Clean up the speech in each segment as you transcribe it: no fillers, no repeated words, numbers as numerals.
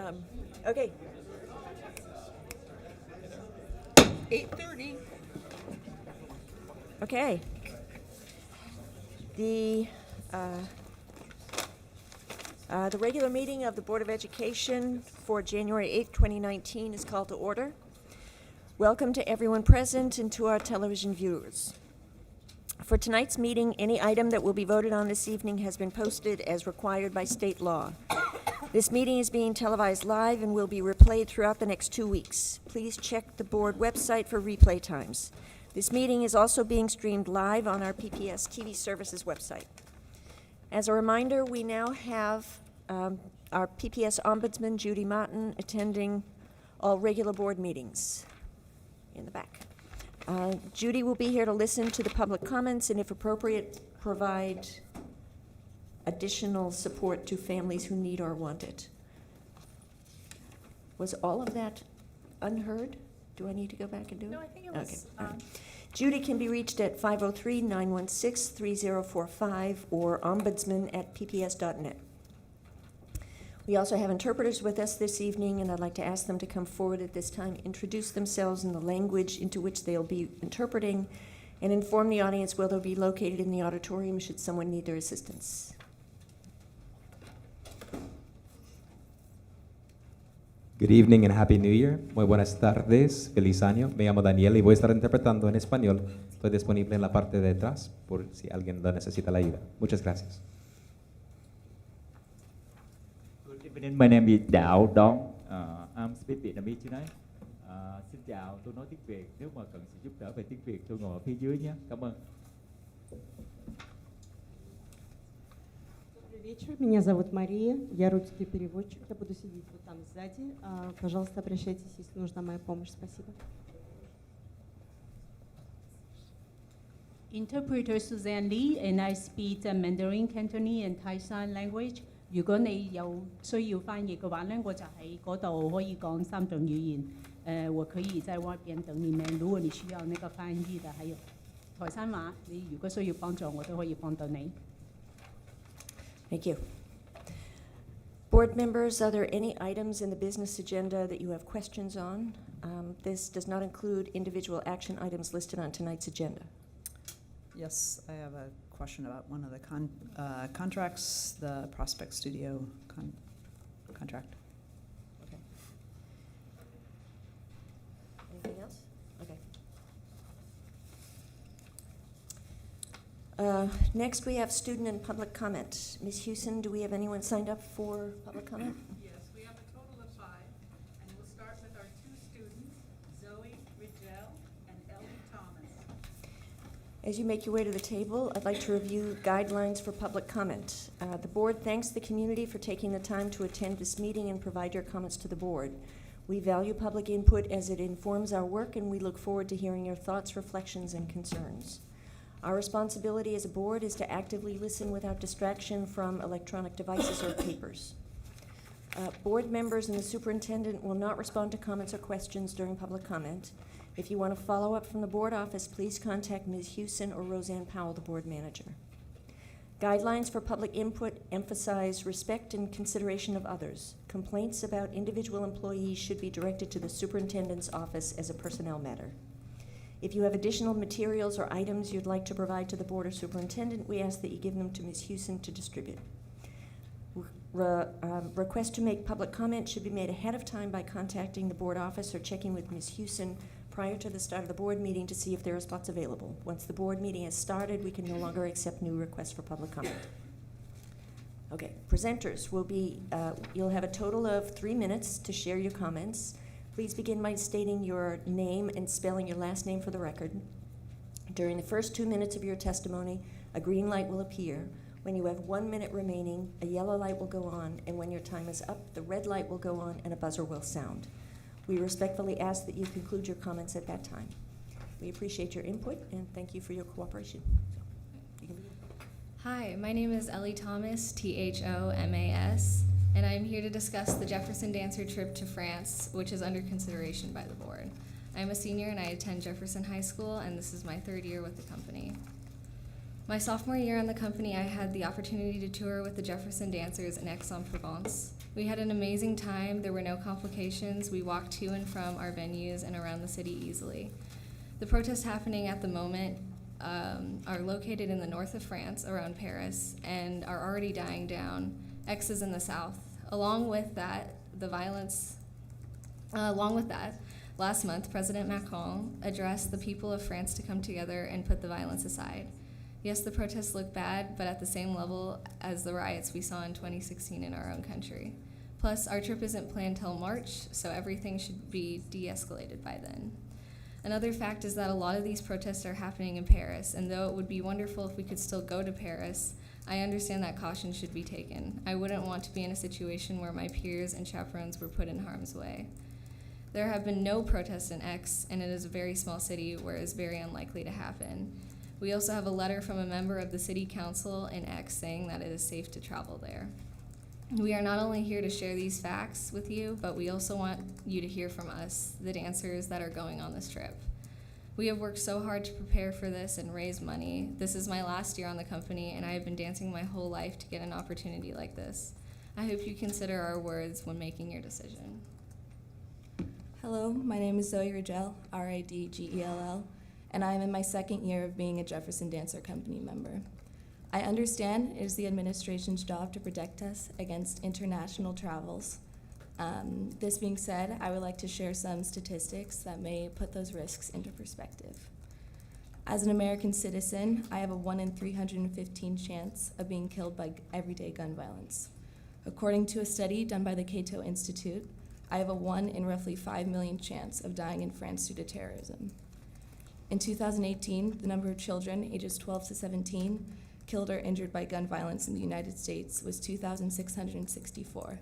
Okay. 8:30. Okay. The regular meeting of the Board of Education for January 8th, 2019 is called to order. Welcome to everyone present and to our television viewers. For tonight's meeting, any item that will be voted on this evening has been posted as required by state law. This meeting is being televised live and will be replayed throughout the next 2 weeks. Please check the board website for replay times. This meeting is also being streamed live on our PPS TV Services website. As a reminder, we now have our PPS Ombudsman, Judy Martin, attending all regular board meetings in the back. Judy will be here to listen to the public comments and, if appropriate, provide additional support to families who need or want it. Was all of that unheard? Do I need to go back and do it? No, I think it was. Okay. All right. Judy can be reached at 503-916-3045 or ombudsman@pps.net. We also have interpreters with us this evening, and I'd like to ask them to come forward at this time, introduce themselves in the language into which they'll be interpreting, and inform the audience where they'll be located in the auditorium should someone need their assistance. Good evening and Happy New Year. Muy buenas tardes, feliz año. Me llamo Daniel y voy a estar interpretando en español. Estoy disponible en la parte de atrás por si alguien lo necesita la ayuda. Muchas gracias. Good evening, my name is Đạo Đón. I'm speak Vietnamese tonight. Xin chào, tôi nói tiếng Việt. Nếu mà cần sự giúp đỡ về tiếng Việt, tôi ngồi ở phía dưới nhé. Cảm ơn. Добрый вечер, меня зовут Мария, я русский переводчик, я буду сидеть вот там сзади. Пожалуйста, обращайтесь, если нужна моя помощь. Спасибо. Interpreter Suzanne Lee, and I speak Mandarin, Cantonese, and Thai Sign language. 如果你有需要翻譯嘅話咧，我就喺嗰度可以講3種語言。我可以在外邊等你們。如果你需要那個翻譯的，還有台山話，你如果需要幫助，我都可以幫到你。Thank you. Board members, are there any items in the business agenda that you have questions on? This does not include individual action items listed on tonight's agenda. Yes, I have a question about one of the contracts, the Prospect Studio contract. Okay. Anything else? Okay. Next, we have student and public comment. Ms. Hewson, do we have anyone signed up for public comment? Yes, we have a total of 5, and we'll start with our 2 students, Zoe Rigel and Ellie Thomas. As you make your way to the table, I'd like to review guidelines for public comment. The board thanks the community for taking the time to attend this meeting and provide your comments to the board. We value public input as it informs our work, and we look forward to hearing your thoughts, reflections, and concerns. Our responsibility as a board is to actively listen without distraction from electronic devices or papers. Board members and the superintendent will not respond to comments or questions during public comment. If you want to follow up from the board office, please contact Ms. Hewson or Roseanne Powell, the board manager. Guidelines for public input emphasize respect and consideration of others. Complaints about individual employees should be directed to the superintendent's office as a personnel matter. If you have additional materials or items you'd like to provide to the board or superintendent, we ask that you give them to Ms. Hewson to distribute. Request to make public comment should be made ahead of time by contacting the board office or checking with Ms. Hewson prior to the start of the board meeting to see if there are spots available. Once the board meeting has started, we can no longer accept new requests for public comment. Okay, presenters will be, you'll have a total of 3 minutes to share your comments. Please begin by stating your name and spelling your last name for the record. During the first 2 minutes of your testimony, a green light will appear. When you have 1 minute remaining, a yellow light will go on, and when your time is up, the red light will go on and a buzzer will sound. We respectfully ask that you conclude your comments at that time. We appreciate your input and thank you for your cooperation. You can begin. Hi, my name is Ellie Thomas, Thomas, and I'm here to discuss the Jefferson Dancer trip to France, which is under consideration by the board. I'm a senior and I attend Jefferson High School, and this is my 3rd year with the company. My sophomore year on the company, I had the opportunity to tour with the Jefferson Dancers in Aix-en-Provence. We had an amazing time. There were no complications. We walked to and from our venues and around the city easily. The protests happening at the moment are located in the north of France, around Paris, and are already dying down. Aix is in the south. Along with that, last month, President Macron addressed the people of France to come together and put the violence aside. Yes, the protests look bad, but at the same level as the riots we saw in 2016 in our own country. Plus, our trip isn't planned till March, so everything should be de-escalated by then. Another fact is that a lot of these protests are happening in Paris, and though it would be wonderful if we could still go to Paris, I understand that caution should be taken. I wouldn't want to be in a situation where my peers and chaperones were put in harm's way. There have been no protests in Aix, and it is a very small city where it is very unlikely to happen. We also have a letter from a member of the city council in Aix saying that it is safe to travel there. We are not only here to share these facts with you, but we also want you to hear from us, the dancers that are going on this trip. We have worked so hard to prepare for this and raise money. This is my last year on the company, and I have been dancing my whole life to get an opportunity like this. I hope you consider our words when making your decision. Hello, my name is Zoe Rigel, R-I-D-G-E-L-L, and I am in my second year of being a Jefferson Dancer Company member. I understand it is the administration's job to protect us against international travels. This being said, I would like to share some statistics that may put those risks into perspective. As an American citizen, I have a 1 in 315 chance of being killed by everyday gun violence. According to a study done by the Cato Institute, I have a 1 in roughly 5 million chance of dying in France due to terrorism. In 2018, the number of children ages 12 to 17 killed or injured by gun violence in the United States was 2,664.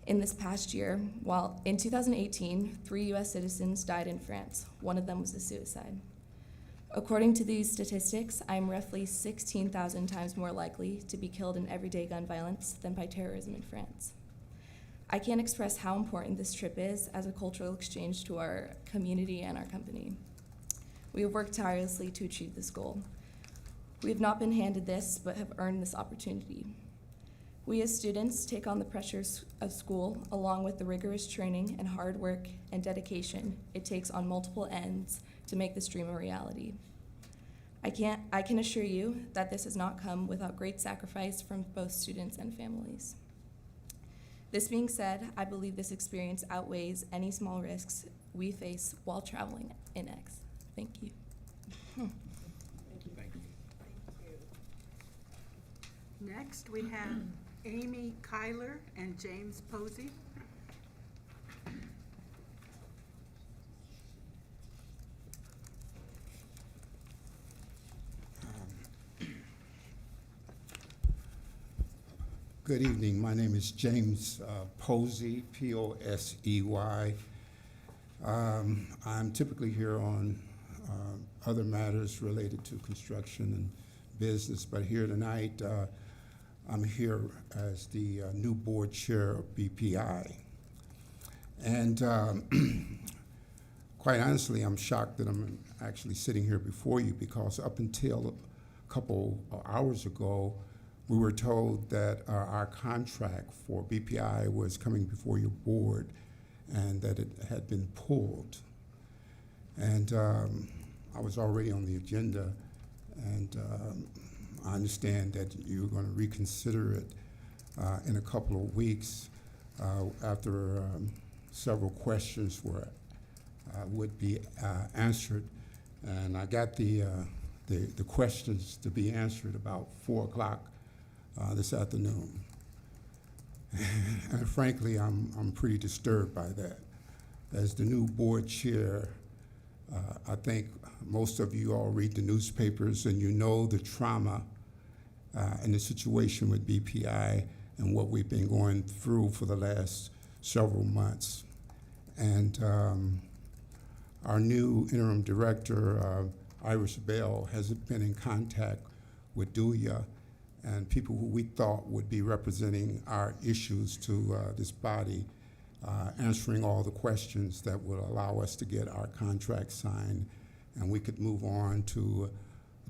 In this past year, while in 2018, 3 U.S. citizens died in France. One of them was a suicide. According to these statistics, I am roughly 16,000 times more likely to be killed in everyday gun violence than by terrorism in France. I can't express how important this trip is as a cultural exchange to our community and our company. We have worked tirelessly to achieve this goal. We have not been handed this, but have earned this opportunity. We as students take on the pressures of school, along with the rigorous training and hard work and dedication it takes on multiple ends to make this dream a reality. I can assure you that this has not come without great sacrifice from both students and families. This being said, I believe this experience outweighs any small risks we face while traveling in Aix. Thank you. Next, we have Amy Kyler and James Posey. Good evening. My name is James Posey, P-O-S-E-Y. I'm typically here on other matters related to construction and business, but here tonight, I'm here as the new board chair of BPI. And quite honestly, I'm shocked that I'm actually sitting here before you, because up until a couple hours ago, we were told that our contract for BPI was coming before your board and that it had been pulled. And I was already on the agenda, and I understand that you're going to reconsider it in a couple of weeks after several questions would be answered. And I got the questions to be answered about 4 o'clock this afternoon. And frankly, I'm pretty disturbed by that. As the new board chair, I think most of you all read the newspapers and you know the trauma and the situation with BPI and what we've been going through for the last several months. And our new interim director, Iris Bell, has been in contact with DUIA and people who we thought would be representing our issues to this body, answering all the questions that would allow us to get our contract signed, and we could move on to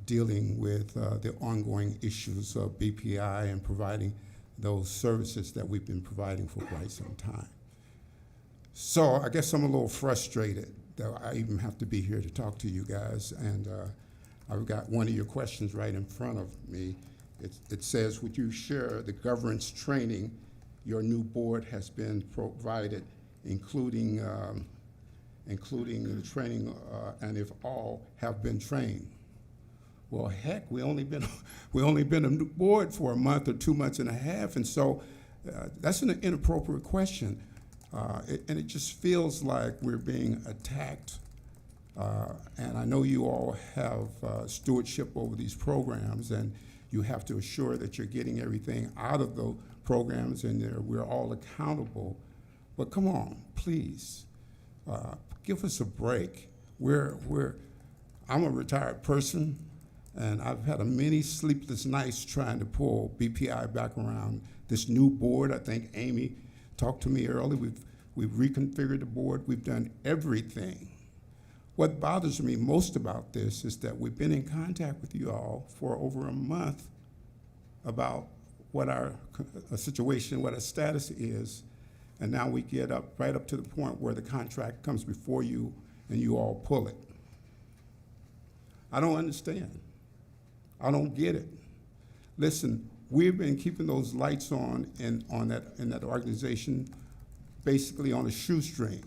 dealing with the ongoing issues of BPI and providing those services that we've been providing for quite some time. So I guess I'm a little frustrated that I even have to be here to talk to you guys, and I've got one of your questions right in front of me. It says, would you share the governance training your new board has been provided, including the training, and if all have been trained? Well, heck, we only been a new board for a month or 2 months and a half, and so that's an inappropriate question, and it just feels like we're being attacked. And I know you all have stewardship over these programs, and you have to assure that you're getting everything out of the programs, and we're all accountable. But come on, please, give us a break. I'm a retired person, and I've had many sleepless nights trying to pull BPI back around this new board. I think Amy talked to me earlier. We've reconfigured the board. We've done everything. What bothers me most about this is that we've been in contact with you all for over a month about what our situation, what our status is, and now we get right up to the point where the contract comes before you and you all pull it. I don't understand. I don't get it. Listen, we've been keeping those lights on in that organization basically on a shoestring.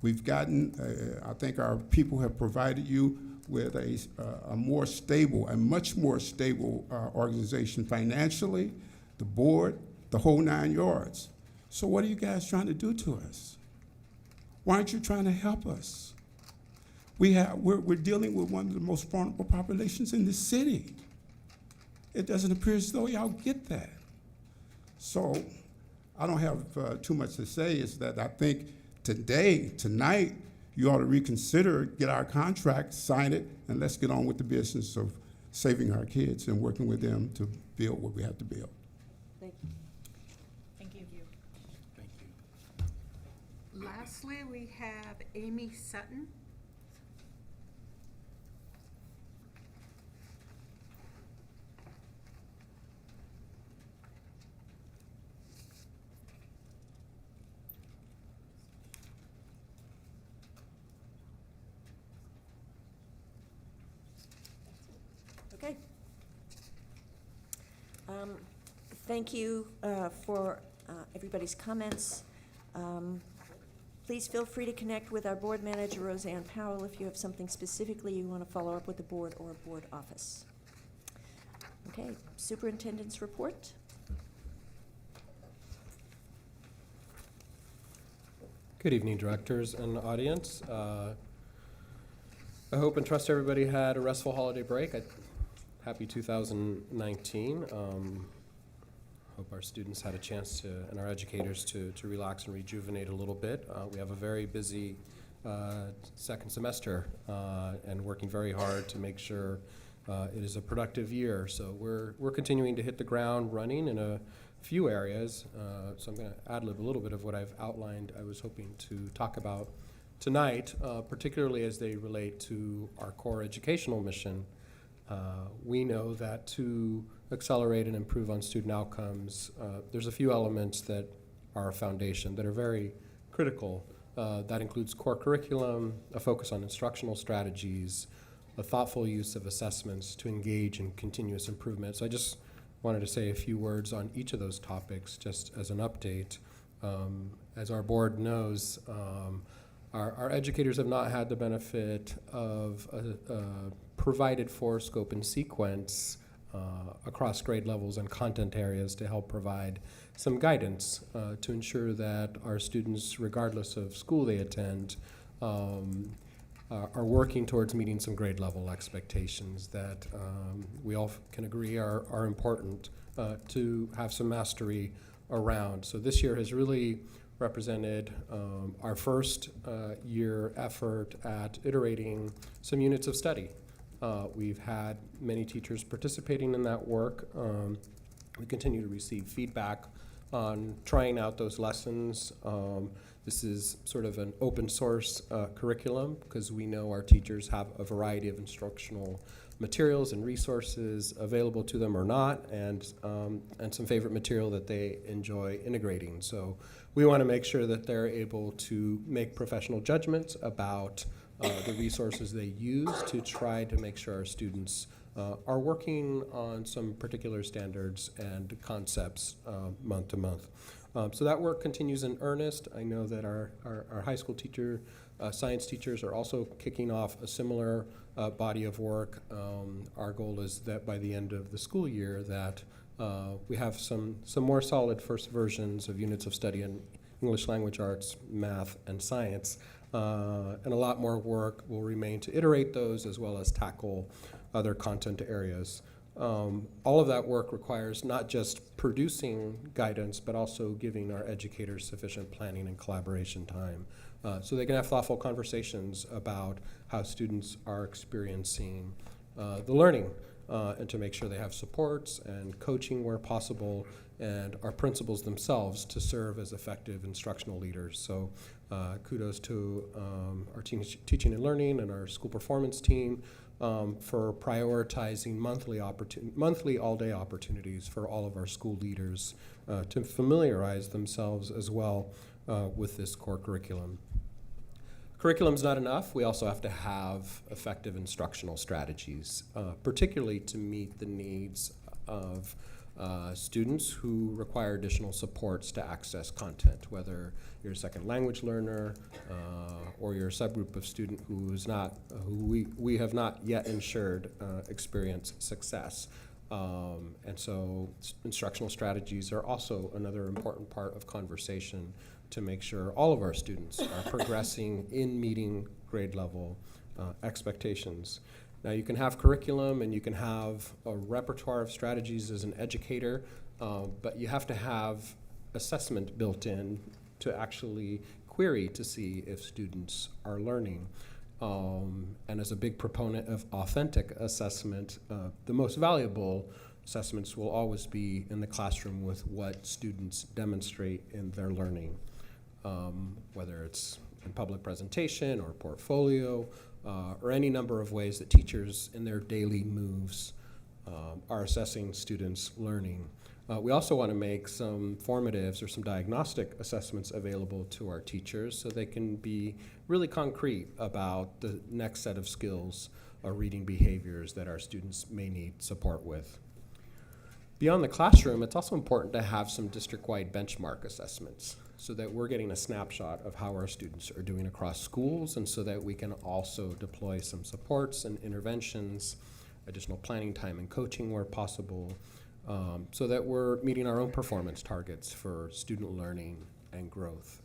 We've gotten, I think our people have provided you with a much more stable organization financially, the board, the whole 9 yards. So what are you guys trying to do to us? Why aren't you trying to help us? We're dealing with one of the most vulnerable populations in the city. It doesn't appear as though y'all get that. So I don't have too much to say. Is that I think tonight, you ought to reconsider, get our contract, sign it, and let's get on with the business of saving our kids and working with them to build what we have to build. Thank you. Thank you. Thank you. Lastly, we have Amy Sutton. Okay. Thank you for everybody's comments. Please feel free to connect with our board manager, Roseanne Powell, if you have something specifically you want to follow up with the board or board office. Okay, Superintendents Report. Good evening, directors and audience. I hope and trust everybody had a restful holiday break. Happy 2019. Hope our students had a chance to, and our educators to relax and rejuvenate a little bit. We have a very busy second semester and working very hard to make sure it is a productive year. So we're continuing to hit the ground running in a few areas. So I'm going to ad-lib a little bit of what I've outlined. I was hoping to talk about tonight, particularly as they relate to our core educational mission. We know that to accelerate and improve on student outcomes, there's a few elements that are a foundation that are very critical. That includes core curriculum, a focus on instructional strategies, a thoughtful use of assessments to engage in continuous improvement. So I just wanted to say a few words on each of those topics just as an update. As our board knows, our educators have not had the benefit of a provided for scope and sequence across grade levels and content areas to help provide some guidance to ensure that our students, regardless of school they attend, are working towards meeting some grade level expectations that we all can agree are important to have some mastery around. So this year has really represented our first year effort at iterating some units of study. We've had many teachers participating in that work. We continue to receive feedback on trying out those lessons. This is sort of an open source curriculum because we know our teachers have a variety of instructional materials and resources available to them or not, and some favorite material that they enjoy integrating. So we want to make sure that they're able to make professional judgments about the resources they use to try to make sure our students are working on some particular standards and concepts month to month. So that work continues in earnest. I know that our high school science teachers are also kicking off a similar body of work. Our goal is that by the end of the school year that we have some more solid first versions of units of study in English language arts, math, and science. And a lot more work will remain to iterate those as well as tackle other content areas. All of that work requires not just producing guidance, but also giving our educators sufficient planning and collaboration time so they can have thoughtful conversations about how students are experiencing the learning and to make sure they have supports and coaching where possible and our principals themselves to serve as effective instructional leaders. So kudos to our teaching and learning and our school performance team for prioritizing monthly all-day opportunities for all of our school leaders to familiarize themselves as well with this core curriculum. Curriculum's not enough. We also have to have effective instructional strategies, particularly to meet the needs of students who require additional supports to access content, whether you're a second language learner or you're a subgroup of student who we have not yet ensured experience success. And so instructional strategies are also another important part of conversation to make sure all of our students are progressing in meeting grade level expectations. Now you can have curriculum and you can have a repertoire of strategies as an educator, but you have to have assessment built in to actually query to see if students are learning. And as a big proponent of authentic assessment, the most valuable assessments will always be in the classroom with what students demonstrate in their learning, whether it's in public presentation or portfolio, or any number of ways that teachers in their daily moves are assessing students' learning. We also want to make some formatives or some diagnostic assessments available to our teachers so they can be really concrete about the next set of skills or reading behaviors that our students may need support with. Beyond the classroom, it's also important to have some district-wide benchmark assessments so that we're getting a snapshot of how our students are doing across schools and so that we can also deploy some supports and interventions, additional planning time and coaching where possible, so that we're meeting our own performance targets for student learning and growth.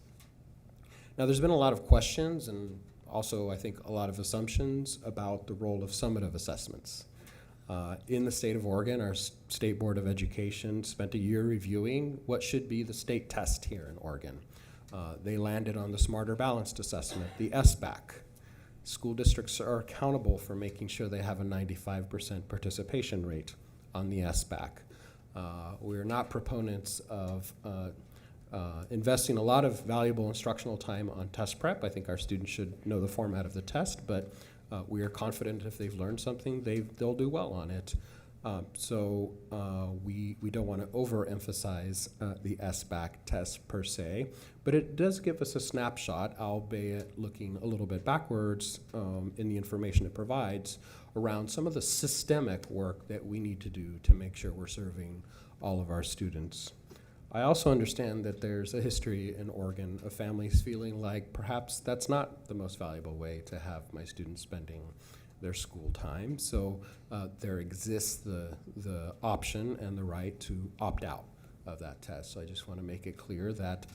Now, there's been a lot of questions and also, I think, a lot of assumptions about the role of summative assessments. In the state of Oregon, our State Board of Education spent a year reviewing what should be the state test here in Oregon. They landed on the Smarter Balanced Assessment, the SBAC. School districts are accountable for making sure they have a 95% participation rate on the SBAC. We're not proponents of investing a lot of valuable instructional time on test prep. I think our students should know the format of the test, but we are confident if they've learned something, they'll do well on it. So we don't want to overemphasize the SBAC test per se, but it does give us a snapshot, albeit looking a little bit backwards in the information it provides around some of the systemic work that we need to do to make sure we're serving all of our students. I also understand that there's a history in Oregon of families feeling like perhaps that's not the most valuable way to have my students spending their school time. So there exists the option and the right to opt out of that test. So I just want to make it clear that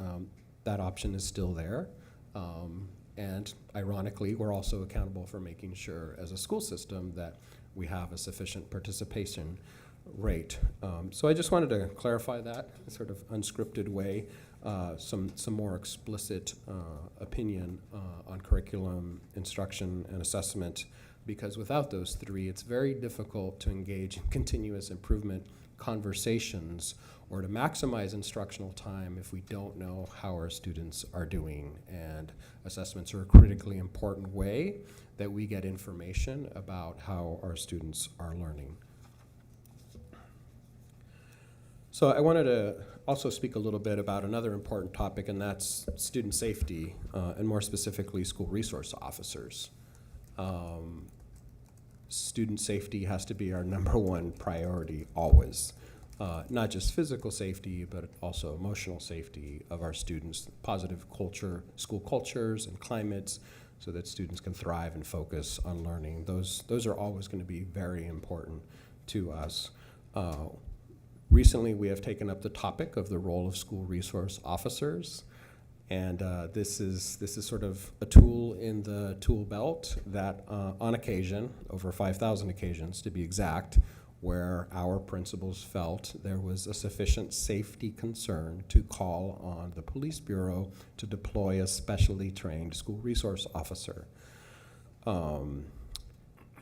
that option is still there. And ironically, we're also accountable for making sure as a school system that we have a sufficient participation rate. So I just wanted to clarify that sort of unscripted way, some more explicit opinion on curriculum, instruction, and assessment, because without those three, it's very difficult to engage in continuous improvement conversations or to maximize instructional time if we don't know how our students are doing. And assessments are a critically important way that we get information about how our students are learning. So I wanted to also speak a little bit about another important topic, and that's student safety, and more specifically, school resource officers. Student safety has to be our #1 priority always. Not just physical safety, but also emotional safety of our students, positive culture, school cultures and climates, so that students can thrive and focus on learning. Those are always going to be very important to us. Recently, we have taken up the topic of the role of school resource officers, and this is sort of a tool in the tool belt that, on occasion, over 5,000 occasions to be exact, where our principals felt there was a sufficient safety concern to call on the police bureau to deploy a specially trained school resource officer.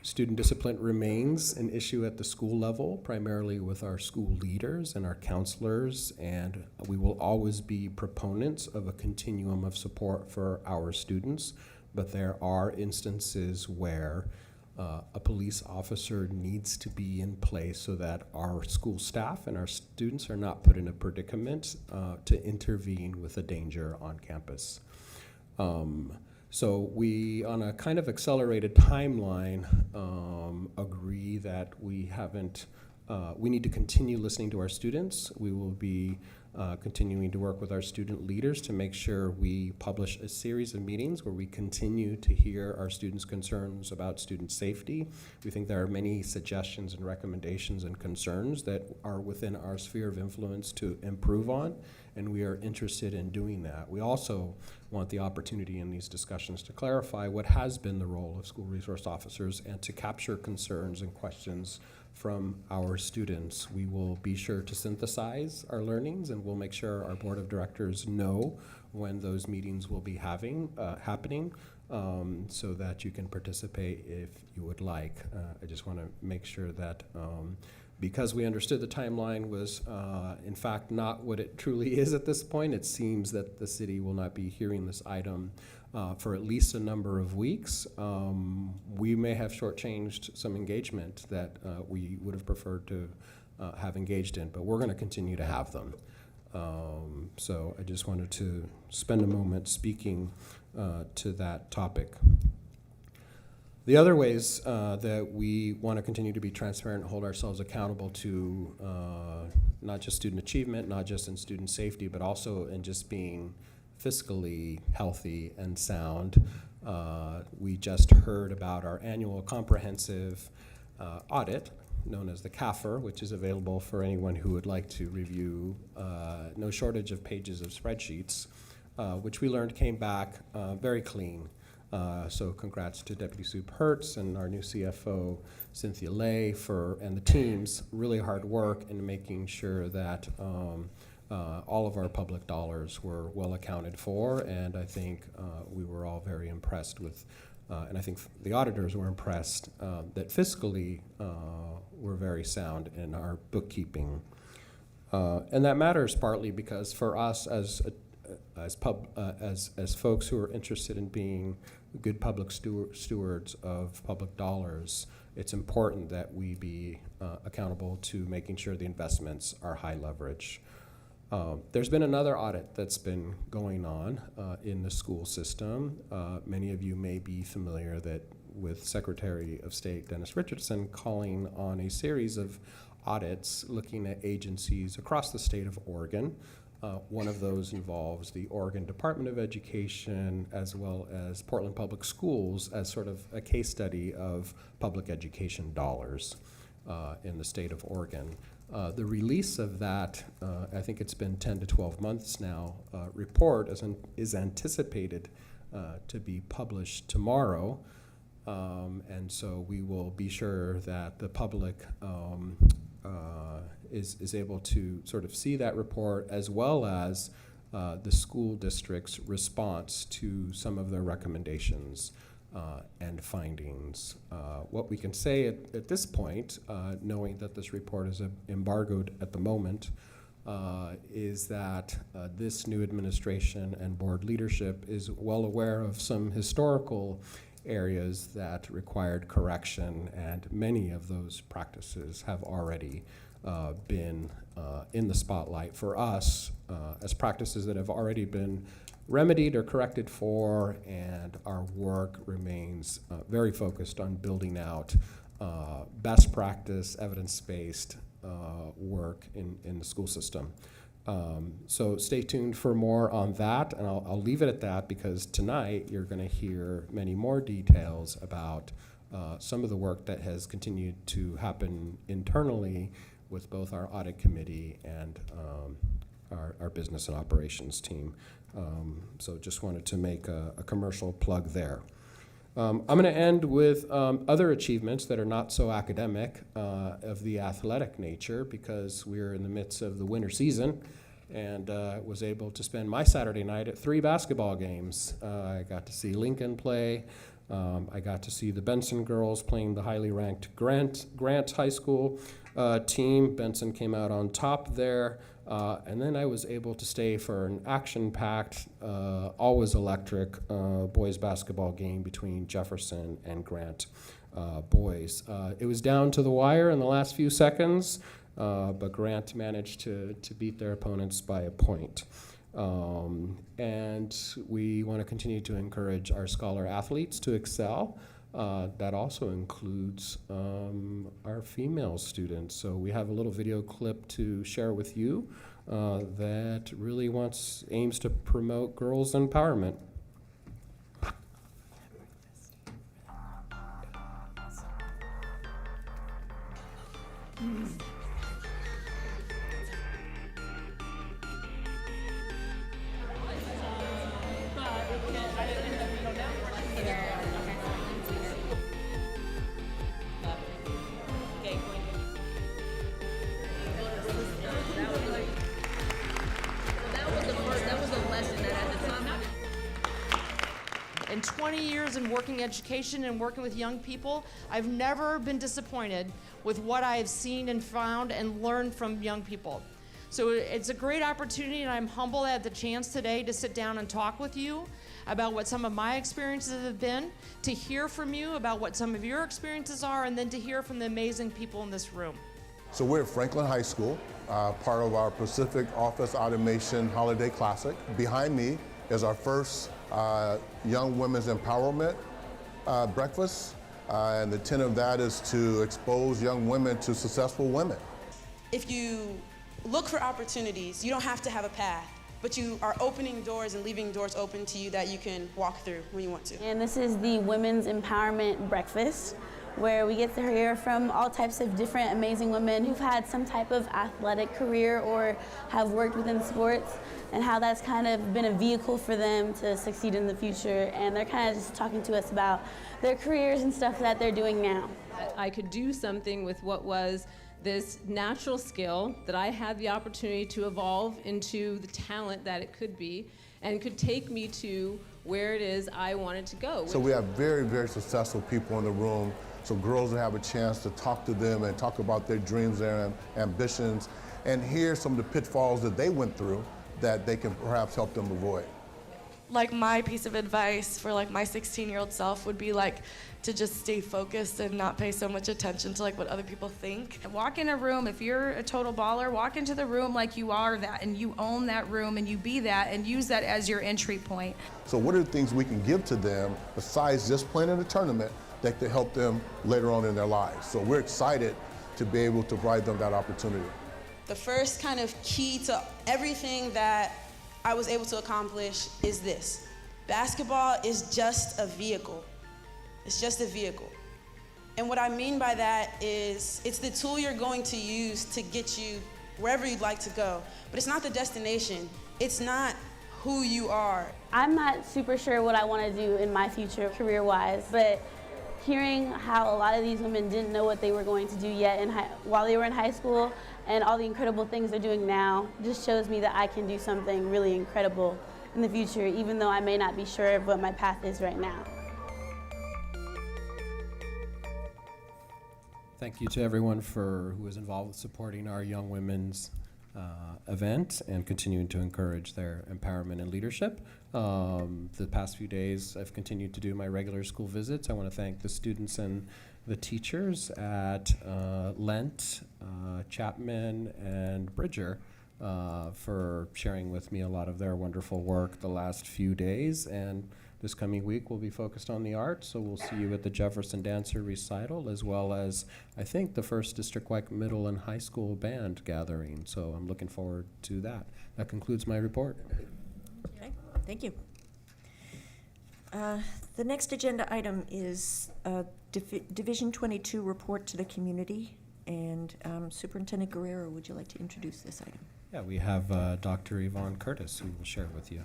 Student discipline remains an issue at the school level, primarily with our school leaders and our counselors, and we will always be proponents of a continuum of support for our students, but there are instances where a police officer needs to be in place so that our school staff and our students are not put in a predicament to intervene with a danger on campus. So we, on a kind of accelerated timeline, agree that we need to continue listening to our students. We will be continuing to work with our student leaders to make sure we publish a series of meetings where we continue to hear our students' concerns about student safety. We think there are many suggestions and recommendations and concerns that are within our sphere of influence to improve on, and we are interested in doing that. We also want the opportunity in these discussions to clarify what has been the role of school resource officers and to capture concerns and questions from our students. We will be sure to synthesize our learnings, and we'll make sure our board of directors know when those meetings will be happening, so that you can participate if you would like. I just want to make sure that because we understood the timeline was in fact not what it truly is at this point, it seems that the city will not be hearing this item for at least a number of weeks. We may have shortchanged some engagement that we would have preferred to have engaged in, but we're going to continue to have them. So I just wanted to spend a moment speaking to that topic. The other ways that we want to continue to be transparent and hold ourselves accountable to not just student achievement, not just in student safety, but also in just being fiscally healthy and sound. We just heard about our annual comprehensive audit, known as the CAFR, which is available for anyone who would like to review. No shortage of pages of spreadsheets, which we learned came back very clean. So congrats to Deputy Sup Hertz and our new CFO, Cynthia Lay, and the team's really hard work in making sure that all of our public dollars were well accounted for, and I think we were all very impressed with, and I think the auditors were impressed that fiscally we're very sound in our bookkeeping. And that matters partly because for us as folks who are interested in being good public stewards of public dollars, it's important that we be accountable to making sure the investments are high leverage. There's been another audit that's been going on in the school system. Many of you may be familiar with Secretary of State Dennis Richardson calling on a series of audits looking at agencies across the state of Oregon. One of those involves the Oregon Department of Education as well as Portland Public Schools as sort of a case study of public education dollars in the state of Oregon. The release of that, I think it's been 10 to 12 months now, report is anticipated to be published tomorrow. And so we will be sure that the public is able to sort of see that report as well as the school district's response to some of their recommendations. and findings. What we can say at this point, knowing that this report is embargoed at the moment, is that this new administration and board leadership is well aware of some historical areas that required correction, and many of those practices have already been in the spotlight for us as practices that have already been remedied or corrected for, and our work remains very focused on building out best practice, evidence-based work in the school system. So stay tuned for more on that, and I'll leave it at that, because tonight you're going to hear many more details about some of the work that has continued to happen internally with both our audit committee and our business and operations team. So just wanted to make a commercial plug there. I'm going to end with other achievements that are not so academic of the athletic nature, because we're in the midst of the winter season, and was able to spend my Saturday night at 3 basketball games. I got to see Lincoln play. I got to see the Benson girls playing the highly ranked Grant High School team. Benson came out on top there. And then I was able to stay for an action-packed, always electric boys basketball game between Jefferson and Grant boys. It was down to the wire in the last few seconds, but Grant managed to beat their opponents by a point. And we want to continue to encourage our scholar athletes to excel. That also includes our female students. So we have a little video clip to share with you that really aims to promote girls' empowerment. In 20 years in working education and working with young people, I've never been disappointed with what I have seen and found and learned from young people. So it's a great opportunity, and I'm humbled I had the chance today to sit down and talk with you about what some of my experiences have been, to hear from you about what some of your experiences are, and then to hear from the amazing people in this room. So we're at Franklin High School, part of our Pacific Office Automation Holiday Classic. Behind me is our first Young Women's Empowerment breakfast, and the intent of that is to expose young women to successful women. If you look for opportunities, you don't have to have a path, but you are opening doors and leaving doors open to you that you can walk through when you want to. And this is the Women's Empowerment Breakfast, where we get to hear from all types of different amazing women who've had some type of athletic career or have worked within sports, and how that's kind of been a vehicle for them to succeed in the future. And they're kind of just talking to us about their careers and stuff that they're doing now. I could do something with what was this natural skill that I had the opportunity to evolve into the talent that it could be, and could take me to where it is I wanted to go. So we have very, very successful people in the room, so girls will have a chance to talk to them and talk about their dreams, their ambitions, and hear some of the pitfalls that they went through that they can perhaps help them avoid. Like, my piece of advice for like my 16-year-old self would be like to just stay focused and not pay so much attention to like what other people think. Walk in a room, if you're a total baller, walk into the room like you are that, and you own that room, and you be that, and use that as your entry point. So what are the things we can give to them besides just playing in a tournament that could help them later on in their lives? So we're excited to be able to provide them that opportunity. The first kind of key to everything that I was able to accomplish is this. Basketball is just a vehicle. It's just a vehicle. And what I mean by that is it's the tool you're going to use to get you wherever you'd like to go. But it's not the destination. It's not who you are. I'm not super sure what I want to do in my future career-wise, but hearing how a lot of these women didn't know what they were going to do yet while they were in high school, and all the incredible things they're doing now, just shows me that I can do something really incredible in the future, even though I may not be sure of what my path is right now. Thank you to everyone who is involved with supporting our Young Women's event and continuing to encourage their empowerment and leadership. The past few days, I've continued to do my regular school visits. I want to thank the students and the teachers at Lent, Chapman, and Bridger for sharing with me a lot of their wonderful work the last few days. And this coming week, we'll be focused on the arts, so we'll see you at the Jefferson Dancer recital, as well as, I think, the first district-wide middle and high school band gathering. So I'm looking forward to that. That concludes my report. Okay, thank you. The next agenda item is Division 22 report to the community. And Superintendent Guerrero, would you like to introduce this item? Yeah, we have Dr. Yvonne Curtis, who will share with you.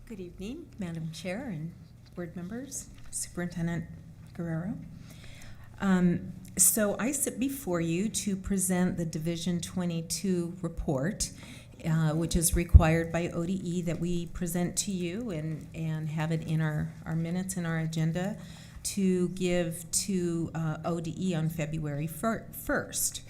Good evening, Madam Chair and board members, Superintendent Guerrero. So I sit before you to present the Division 22 report, which is required by ODE that we present to you and have it in our minutes in our agenda to give to ODE on February 1st.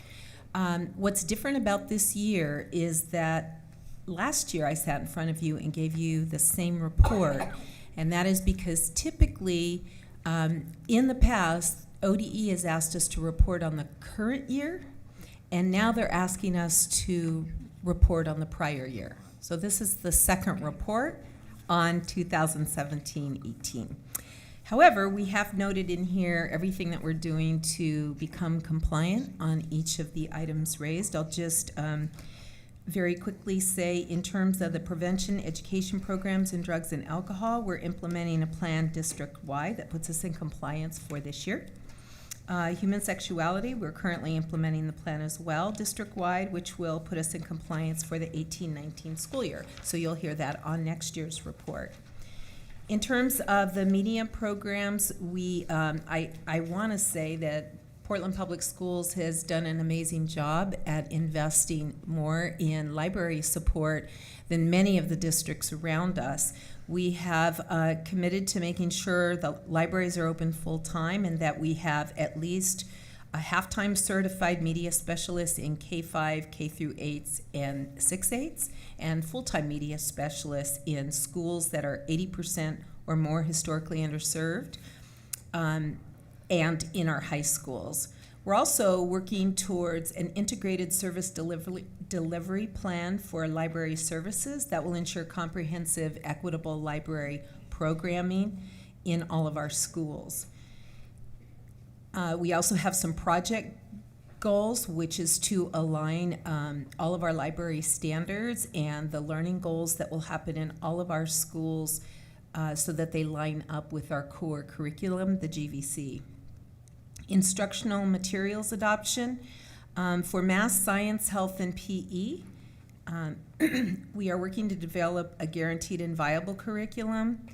What's different about this year is that last year I sat in front of you and gave you the same report, and that is because typically in the past, ODE has asked us to report on the current year, and now they're asking us to report on the prior year. So this is the second report on 2017-18. However, we have noted in here everything that we're doing to become compliant on each of the items raised. I'll just very quickly say, in terms of the prevention education programs in drugs and alcohol, we're implementing a plan district-wide that puts us in compliance for this year. Human sexuality, we're currently implementing the plan as well, district-wide, which will put us in compliance for the 18-19 school year. So you'll hear that on next year's report. In terms of the media programs, I want to say that Portland Public Schools has done an amazing job at investing more in library support than many of the districts around us. We have committed to making sure the libraries are open full-time and that we have at least a half-time certified media specialist in K-5, K-8s, and 6-8s, and full-time media specialists in schools that are 80% or more historically underserved, and in our high schools. We're also working towards an integrated service delivery plan for library services that will ensure comprehensive, equitable library programming in all of our schools. We also have some project goals, which is to align all of our library standards and the learning goals that will happen in all of our schools so that they line up with our core curriculum, the GVC. Instructional materials adoption. For math, science, health, and PE, we are working to develop a guaranteed and viable curriculum,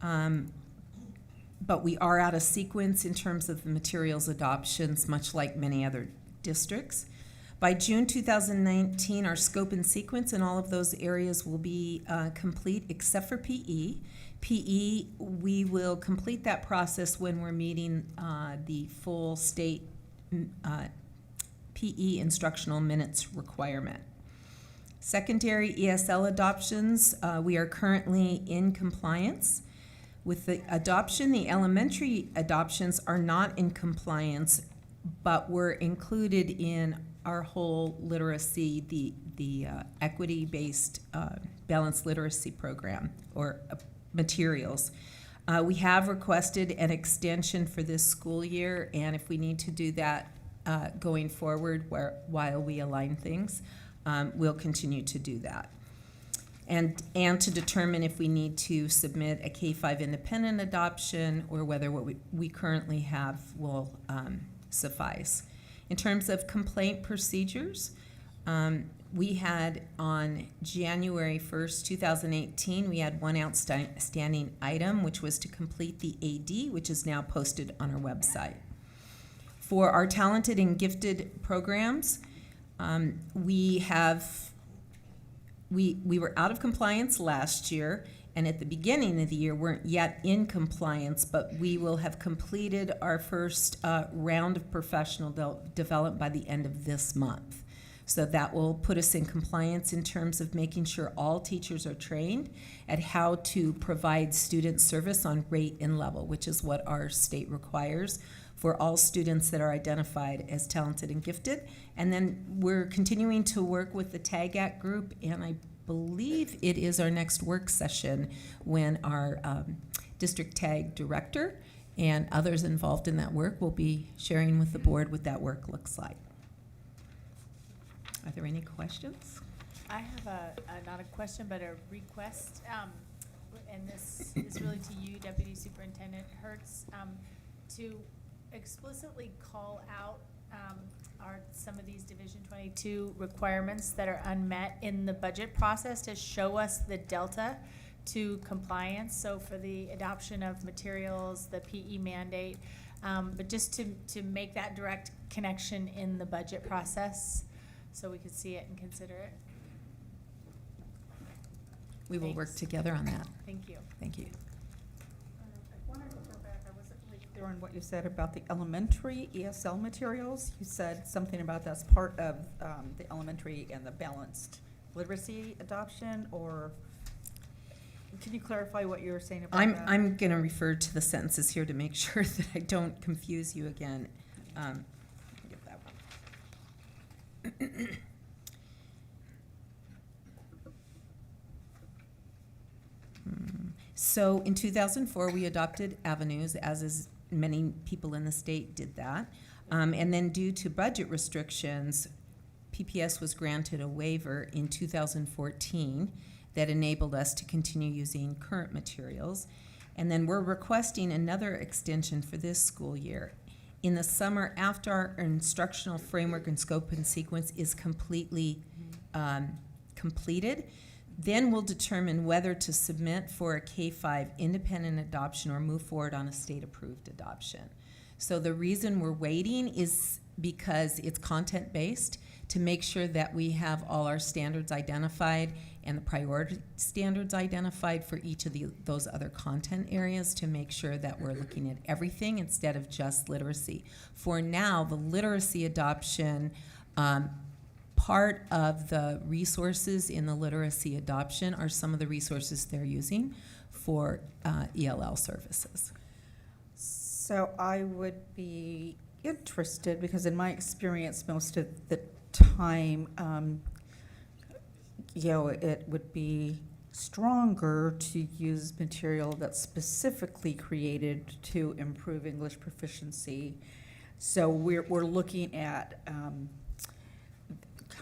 but we are out of sequence in terms of the materials adoptions, much like many other districts. By June 2019, our scope and sequence in all of those areas will be complete except for PE. PE, we will complete that process when we're meeting the full state PE instructional minutes requirement. Secondary ESL adoptions, we are currently in compliance. With the adoption, the elementary adoptions are not in compliance, but were included in our whole literacy, the equity-based balanced literacy program, or materials. We have requested an extension for this school year, and if we need to do that going forward while we align things, we'll continue to do that. And to determine if we need to submit a K-5 independent adoption or whether what we currently have will suffice. In terms of complaint procedures, we had on January 1st, 2018, we had one outstanding item, which was to complete the AD, which is now posted on our website. For our talented and gifted programs, we were out of compliance last year, and at the beginning of the year weren't yet in compliance, but we will have completed our first round of professional development by the end of this month. So that will put us in compliance in terms of making sure all teachers are trained at how to provide student service on rate and level, which is what our state requires for all students that are identified as talented and gifted. And then we're continuing to work with the TAG Act group, and I believe it is our next work session when our district TAG director and others involved in that work will be sharing with the board what that work looks like. Are there any questions? I have not a question, but a request, and this is really to you, Deputy Superintendent Hertz, to explicitly call out some of these Division 22 requirements that are unmet in the budget process to show us the delta to compliance. So for the adoption of materials, the PE mandate, but just to make that direct connection in the budget process so we could see it and consider it. We will work together on that. Thank you. Thank you. I wanted to go back. I wasn't really clear on what you said about the elementary ESL materials. You said something about that's part of the elementary and the balanced literacy adoption, or can you clarify what you were saying about that? I'm going to refer to the sentences here to make sure that I don't confuse you again. Get that one. So in 2004, we adopted avenues, as is many people in the state did that. And then due to budget restrictions, PPS was granted a waiver in 2014 that enabled us to continue using current materials. And then we're requesting another extension for this school year. In the summer, after our instructional framework and scope and sequence is completely completed, then we'll determine whether to submit for a K-5 independent adoption or move forward on a state-approved adoption. So the reason we're waiting is because it's content-based, to make sure that we have all our standards identified and the priority standards identified for each of those other content areas, to make sure that we're looking at everything instead of just literacy. For now, the literacy adoption, part of the resources in the literacy adoption are some of the resources they're using for ELL services. So I would be interested, because in my experience, most of the time, it would be stronger to use material that's specifically created to improve English proficiency. So we're looking at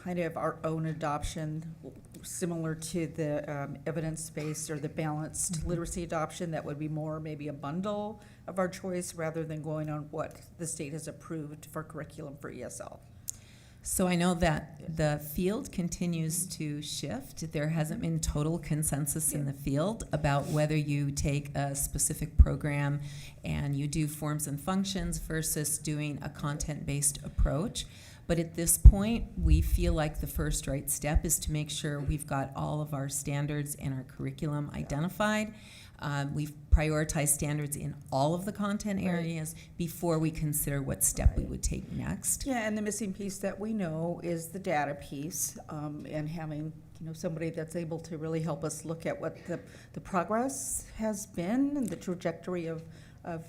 kind of our own adoption, similar to the evidence-based or the balanced literacy adoption. That would be more maybe a bundle of our choice rather than going on what the state has approved for curriculum for ESL. So I know that the field continues to shift. There hasn't been total consensus in the field about whether you take a specific program and you do forms and functions versus doing a content-based approach. But at this point, we feel like the first right step is to make sure we've got all of our standards and our curriculum identified. We've prioritized standards in all of the content areas before we consider what step we would take next. Yeah, and the missing piece that we know is the data piece, and having somebody that's able to really help us look at what the progress has been and the trajectory of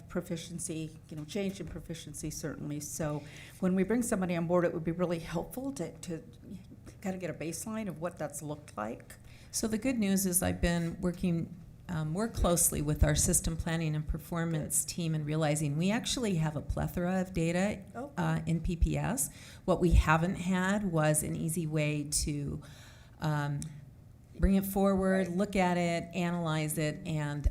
proficiency, change in proficiency certainly. So when we bring somebody on board, it would be really helpful to kind of get a baseline of what that's looked like. So the good news is I've been working more closely with our system planning and performance team and realizing we actually have a plethora of data in PPS. What we haven't had was an easy way to bring it forward, look at it, analyze it, and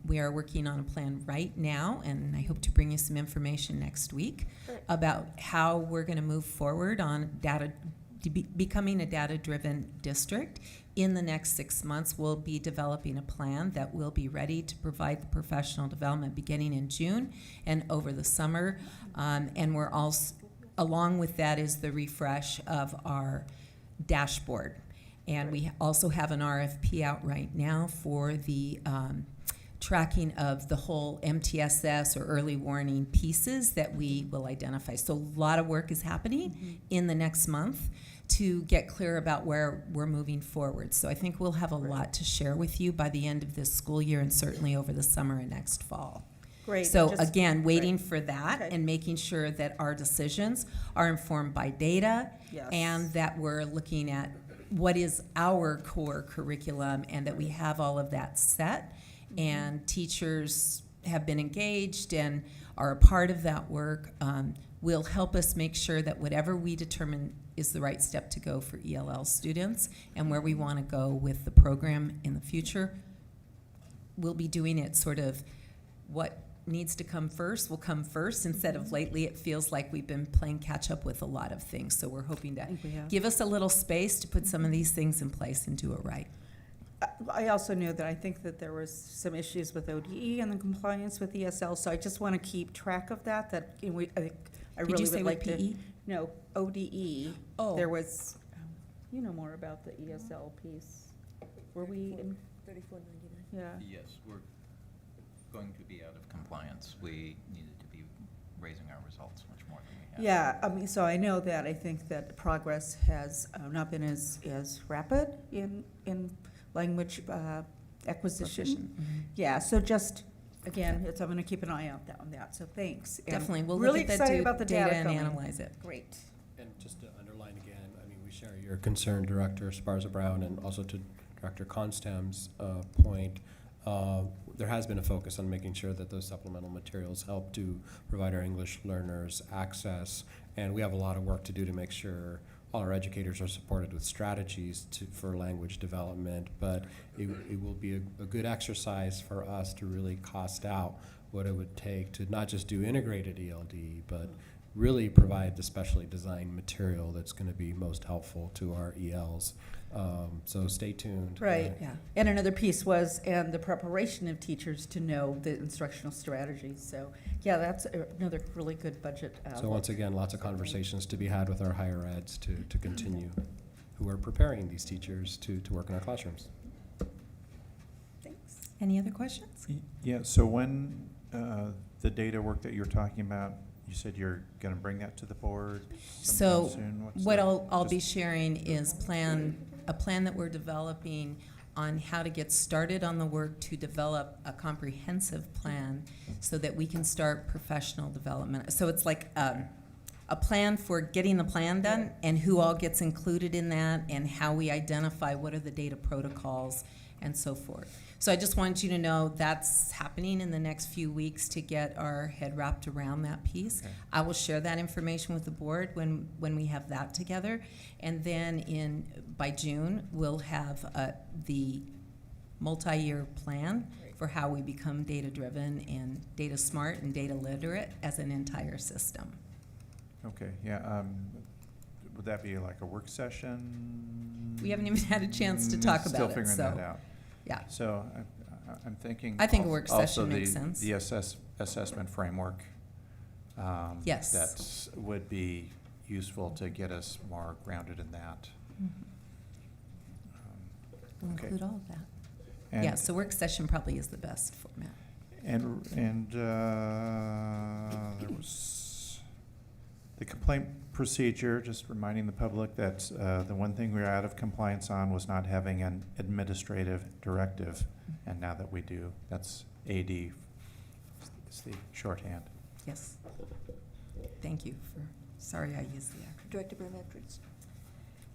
we are working on a plan right now, and I hope to bring you some information next week about how we're going to move forward on data, becoming a data-driven district. In the next 6 months, we'll be developing a plan that will be ready to provide the professional development beginning in June and over the summer. And we're also, along with that is the refresh of our dashboard. And we also have an RFP out right now for the tracking of the whole MTSS or early warning pieces that we will identify. So a lot of work is happening in the next month to get clear about where we're moving forward. So I think we'll have a lot to share with you by the end of this school year and certainly over the summer and next fall. Great. So Just- again, waiting Right. for that Okay. and making sure that our decisions are informed by data Yes. and that we're looking at what is our core curriculum and that we have all of that set. And teachers have been engaged and are a part of that work. Will help us make sure that whatever we determine is the right step to go for ELL students and where we want to go with the program in the future, we'll be doing it sort of what needs to come first will come first, instead of lately it feels like we've been playing catch up with a lot of things. So we're hoping to think we have. give us a little space to put some of these things in place and do it right. I also knew that I think that there was some issues with ODE and the compliance with ESL, so I just want to keep track of that, I think I Did really you say would with like to. PE? No, ODE. Oh. There was, you know more about the ESL piece. Were we in? $34.99. Yeah. Yes, we're going to be out of compliance. We needed to be raising our results much more than we have. Yeah, I mean, so I know that, I think that progress has not been as rapid in language acquisition. Proficient. Mhm. Yeah, so just, again, I'm going to keep an eye out on that, so thanks. And Definitely. We'll really look at excited the about the data data and coming. analyze it. Great. And just to underline again, I mean, we share your concern, Director Sparza Brown, and also to Director Constam's point. There has been a focus on making sure that those supplemental materials help to provide our English learners access, and we have a lot of work to do to make sure all our educators are supported with strategies for language development, but it will be a good exercise for us to really cost out what it would take to not just do integrated ELD, but really provide the specially designed material that's going to be most helpful to our ELs. So stay tuned. Right, yeah. And another piece was, and the preparation of teachers to know the instructional strategies. So, yeah, that's another really good budget. So once again, lots of conversations to be had with our higher eds to continue, who are preparing these teachers to work in our classrooms. Thanks. Any other questions? Yeah, so when the data work that you're talking about, you said you're going to bring that to the board sometime So soon? What's what that? I'll be sharing is a plan that we're developing on how to get started on the work to develop a comprehensive plan so that we can start professional development. So it's like a plan for getting the plan done and who all gets included in that and how we identify what are the data protocols and so forth. So I just wanted you to know that's happening in the next few weeks to get our head wrapped around that piece. Okay. I will share that information with the board when we have that together. And then by June, we'll have the multi-year plan for how we become data-driven and data smart and data literate as an entire system. Okay, yeah. Would that be like a work session? We haven't even had a chance to talk Still about it, figuring so. that out. Yeah. So I'm thinking. I think a work also session makes sense. The assessment framework. Yes. That would be useful to get us more grounded in that. We'll Okay. include all of that. And- Yeah, so work session probably is the best format. And there was the complaint procedure, just reminding the public that the one thing we were out of compliance on was not having an administrative directive. And now that we do, that's AD is the shorthand. Yes. Thank you sorry I used the acronym. Director Burnett-Fritz.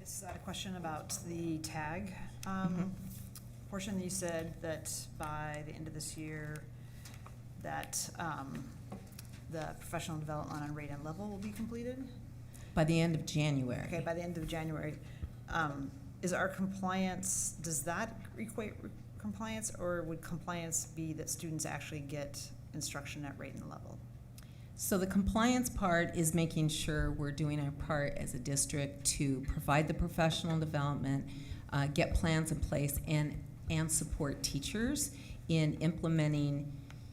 Yes, I had a question about the tag Mhm. portion. You said that by the end of this year, that the professional development on rate and level will be completed? By the end of January. Okay, by the end of January. Is our compliance, does that equate compliance, or would compliance be that students actually get instruction at rate and level? So the compliance part is making sure we're doing our part as a district to provide the professional development, get plans in place, and support teachers in implementing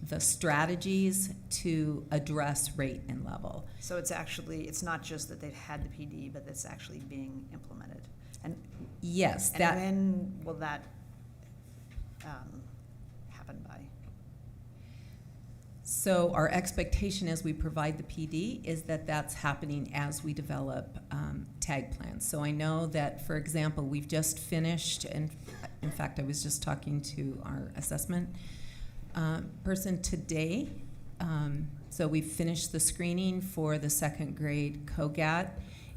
the strategies to address rate and level. So it's actually, it's not just that they've had the PD, but it's actually being implemented. And Yes, and that. when will that happen by? So our expectation as we provide the PD is that that's happening as we develop tag plans. So I know that, for example, we've just finished, and in fact, I was just talking to our assessment person today. So we've finished the screening for the second grade COGAT,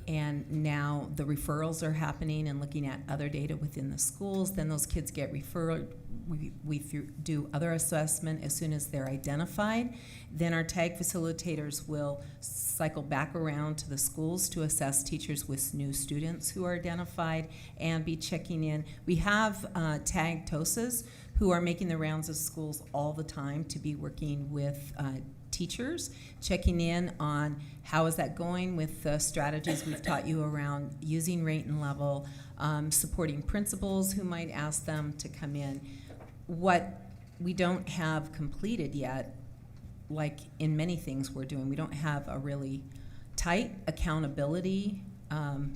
and now the referrals are happening and looking at other data within the schools. Then those kids get referred. We do other assessment as soon as they're identified. Then our tag facilitators will cycle back around to the schools to assess teachers with new students who are identified and be checking in. We have tag TOSAs who are making the rounds of schools all the time to be working with teachers, checking in on how is that going with the strategies we've taught you around using rate and level, supporting principals who might ask them to come in. What we don't have completed yet, like in many things we're doing, we don't have a really tight accountability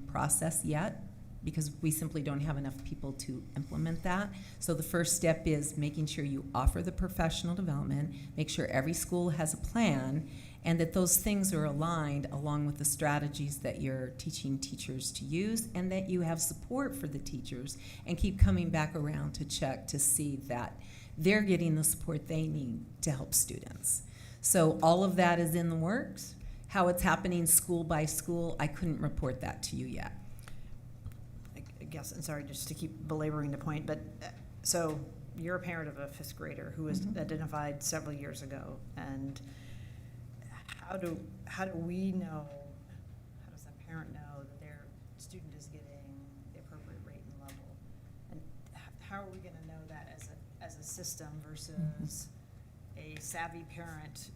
process yet, because we simply don't have enough people to implement that. So the first step is making sure you offer the professional development, make sure every school has a plan, and that those things are aligned along with the strategies that you're teaching teachers to use, and that you have support for the teachers and keep coming back around to check to see that they're getting the support they need to help students. So all of that is in the works. How it's happening school by school, I couldn't report that to you yet. I guess, and sorry, just to keep belaboring the point, but so you're a parent of a fifth grader who was identified several years ago, and how do we know, how does that parent know that their student is getting the appropriate rate and level? And how are we going to know that as a system versus a savvy parent,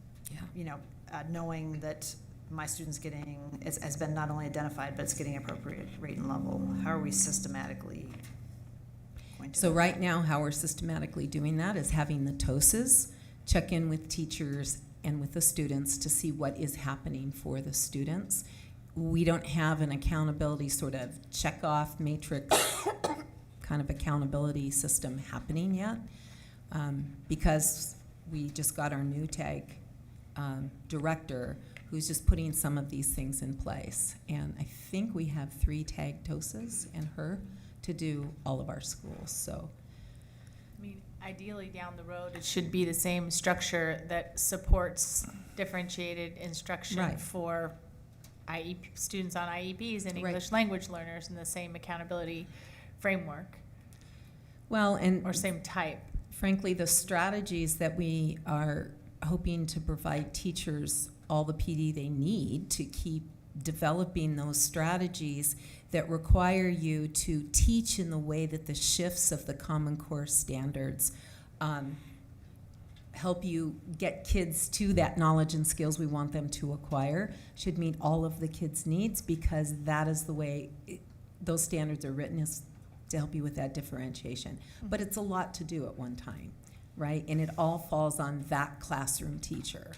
knowing that my student's getting, has been not only identified, but it's getting appropriate rate and level? How are we systematically going to So right now, how we're systematically doing that is having the TOSAs check in with teachers and with the students to see what is happening for the students. We don't have an accountability sort of check-off matrix kind of accountability system happening yet, because we just got our new tag director who's just putting some of these things in place. And I think we have 3 tag TOSAs and her to do all of our schools. So, I mean, ideally down the road, it should be the same structure that supports differentiated instruction Right. for IEP, students on IEPs and English language learners in the same accountability framework. well, and or same type. Frankly, the strategies that we are hoping to provide teachers all the PD they need to keep developing those strategies that require you to teach in the way that the shifts of the Common Core standards help you get kids to that knowledge and skills we want them to acquire, should meet all of the kids' needs, because that is the way those standards are written, is to help you with that differentiation. But it's a lot to do at one time, right? And it all falls on that classroom teacher.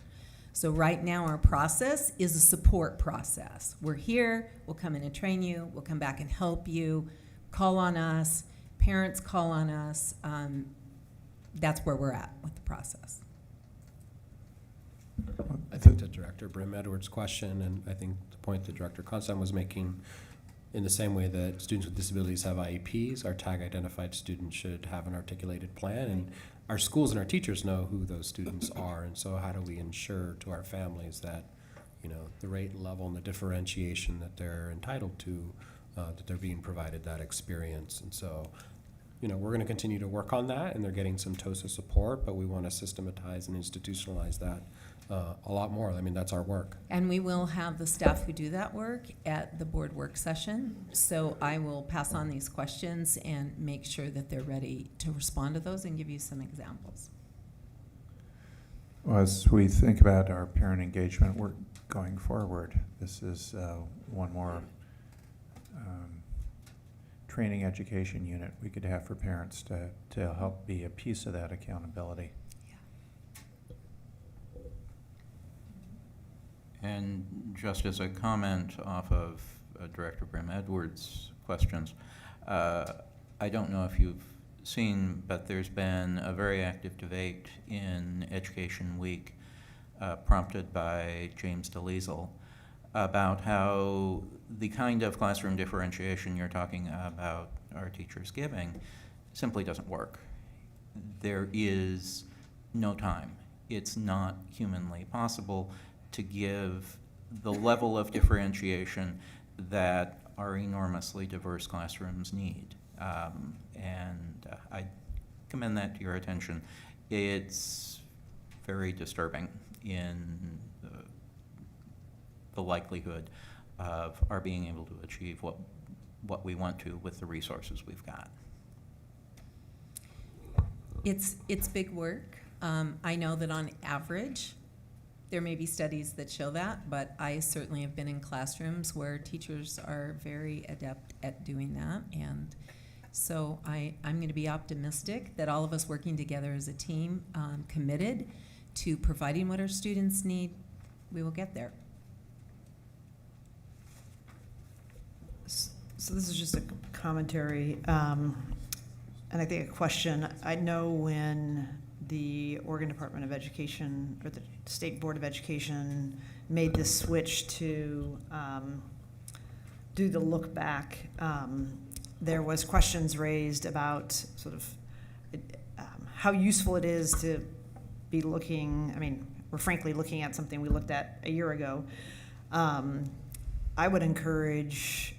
So right now our process is a support process. We're here, we'll come in and train you, we'll come back and help you, call on us, parents call on us. That's where we're at with the process. I think to Director Brim Edwards' question, and I think the point that Director Constant was making, in the same way that students with disabilities have IEPs, our tag identified students should have an articulated plan, and our schools and our teachers know who those students are. And so how do we ensure to our families that, the rate and level and the differentiation that they're entitled to, that they're being provided that experience? And so, we're going to continue to work on that, and they're getting some TOSA support, but we want to systematize and institutionalize that a lot more. I mean, that's our work. And we will have the staff who do that work at the board work session. So I will pass on these questions and make sure that they're ready to respond to those and give you some examples. Well, as we think about our parent engagement work going forward, this is one more training education unit we could have for parents to help be a piece of that accountability. And just as a comment off of Director Grimm-Edwards' questions. I don't know if you've seen, but there's been a very active debate in Education Week, prompted by James DeLiesel, about how the kind of classroom differentiation you're talking about our teachers giving simply doesn't work. There is no time. It's not humanly possible to give the level of differentiation that our enormously diverse classrooms need. I commend that to your attention. It's very disturbing in the likelihood of our being able to achieve what we want to with the resources we've got. It's big work. I know that on average, there may be studies that show that, but I certainly have been in classrooms where teachers are very adept at doing that. And so I'm going to be optimistic that all of us working together as a team, committed to providing what our students need, we will get there. So this is just a commentary, and I think a question. I know when the Oregon Department of Education or the State Board of Education made this switch to do the look back, there was questions raised about sort of how useful it is to be looking, I mean, we're frankly looking at something we looked at a year ago. I would encourage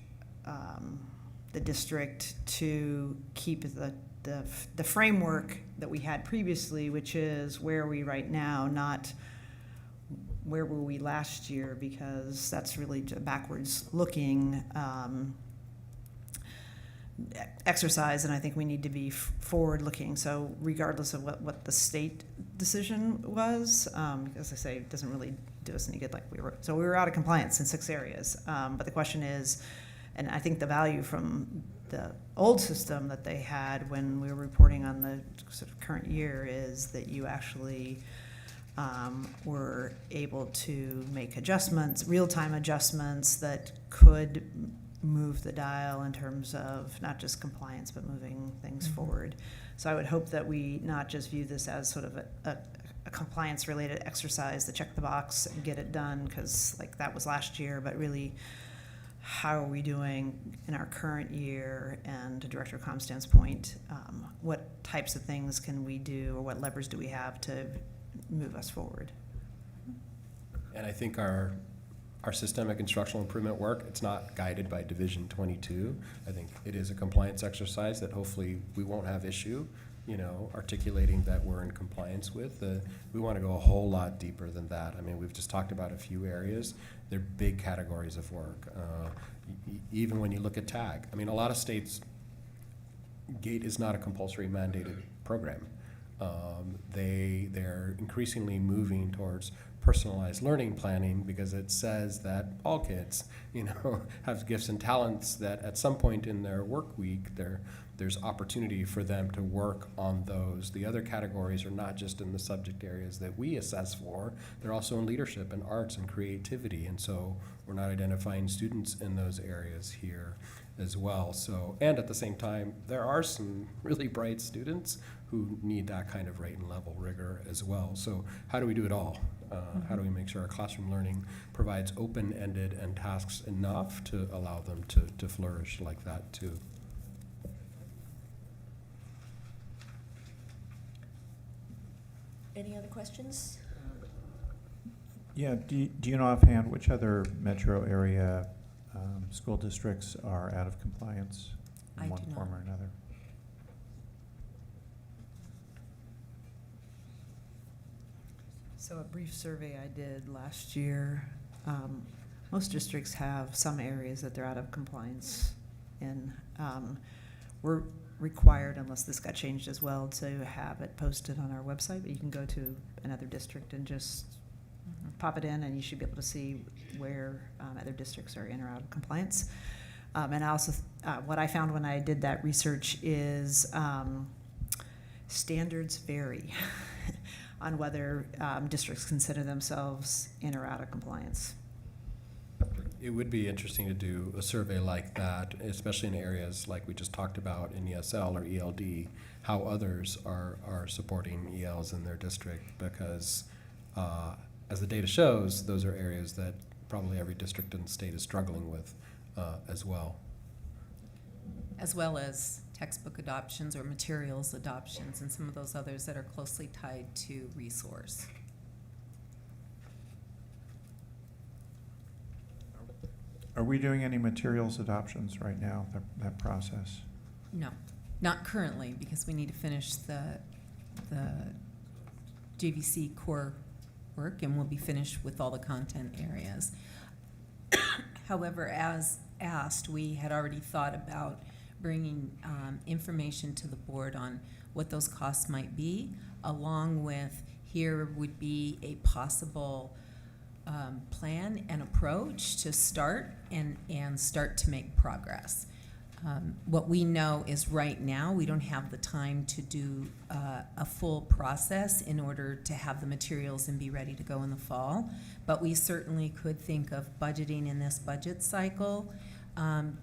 the district to keep the framework that we had previously, which is where are we right now, not where were we last year, because that's really backwards looking exercise, and I think we need to be forward looking. So regardless of what the state decision was, as I say, it doesn't really do us any good. Like we were out of compliance in 6 areas, but the question is, and I think the value from the old system that they had when we were reporting on the sort of current year is that you actually were able to make adjustments, real-time adjustments that could move the dial in terms of not just compliance, but moving things forward. So I would hope that we not just view this as sort of a compliance-related exercise to check the box and get it done, because like that was last year, but really, how are we doing in our current year? And to Director Comstan's point, what types of things can we do, or what levers do we have to move us forward? And I think our systemic instructional improvement work, it's not guided by Division 22. I think it is a compliance exercise that hopefully we won't have issue, articulating that we're in compliance with. We want to go a whole lot deeper than that. I mean, we've just talked about a few areas. They're big categories of work. Even when you look at TAG, I mean, a lot of states, GATE is not a compulsory mandated program. They're increasingly moving towards personalized learning planning because it says that all kids, have gifts and talents that at some point in their work week, there's opportunity for them to work on those. The other categories are not just in the subject areas that we assess for, they're also in leadership and arts and creativity. And so we're not identifying students in those areas here as well. So, and at the same time, there are some really bright students who need that kind of rate and level rigor as well. So how do we do it all? How do we make sure our classroom learning provides open-ended and tasks enough to allow them to flourish like that too? Any other questions? Yeah, do you know offhand which other metro area school districts are out of compliance in one form or another? So a brief survey I did last year, most districts have some areas that they're out of compliance in. We're required, unless this got changed as well, to have it posted on our website, but you can go to another district and just pop it in, and you should be able to see where other districts are in or out of compliance. And also, what I found when I did that research is standards vary on whether districts consider themselves in or out of compliance. It would be interesting to do a survey like that, especially in areas like we just talked about in ESL or ELD, how others are supporting ELs in their district, because as the data shows, those are areas that probably every district in the state is struggling with as well. As well as textbook adoptions or materials adoptions and some of those others that are closely tied to resource. Are we doing any materials adoptions right now, that process? No, not currently, because we need to finish the JVC core work, and we'll be finished with all the content areas. However, as asked, we had already thought about bringing information to the board on what those costs might be, along with here would be a possible plan and approach to start and start to make progress. What we know is right now we don't have the time to do a full process in order to have the materials and be ready to go in the fall, but we certainly could think of budgeting in this budget cycle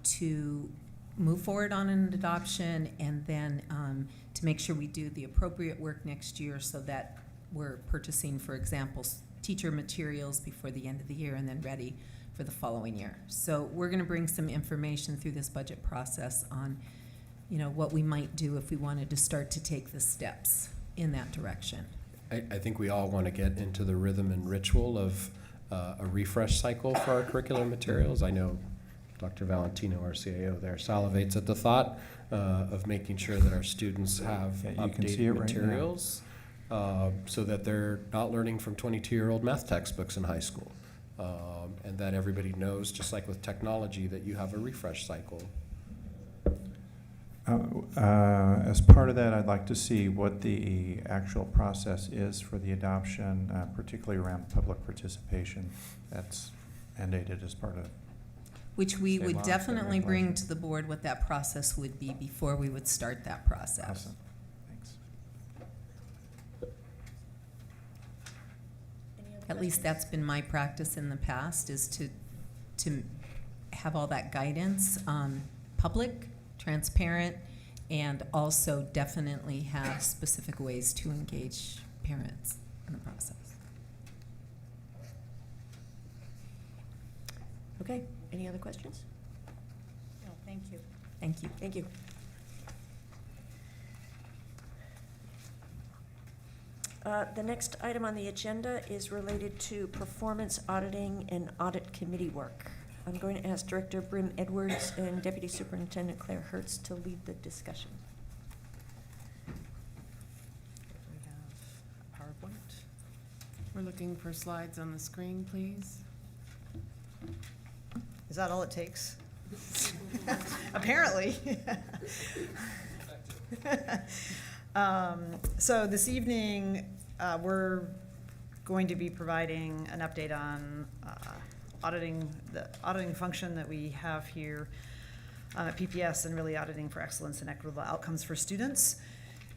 to move forward on an adoption, and then to make sure we do the appropriate work next year so that we're purchasing, for example, teacher materials before the end of the year and then ready for the following year. So we're going to bring some information through this budget process on, you know, what we might do if we wanted to start to take the steps in that direction. I think we all want to get into the rhythm and ritual of a refresh cycle for our curricular materials. I know Dr. Valentino, our CAO there, salivates at the thought of making sure that our students have updated materials so that they're not learning from 22-year-old math textbooks in high school. And that everybody knows, just like with technology, that you have a refresh cycle. As part of that, I'd like to see what the actual process is for the adoption, particularly around public participation. That's mandated as part of Which we state would law, definitely state bring regulation. to the board what that process would be before we would start that process. Awesome. Thanks. At least that's been my practice in the past, is to have all that guidance public, transparent, and also definitely have specific ways to engage parents in the process. Okay, any other questions? No, thank you. Thank you. Thank you. The next item on the agenda is related to performance auditing and audit committee work. I'm going to ask Director Brim Edwards and Deputy Superintendent Claire Hertz to lead the discussion. We have PowerPoint. We're looking for slides on the screen, please. Is that all it takes? Apparently. So this evening, we're going to be providing an update on the auditing function that we have here at PPS, and really auditing for excellence and equitable outcomes for students.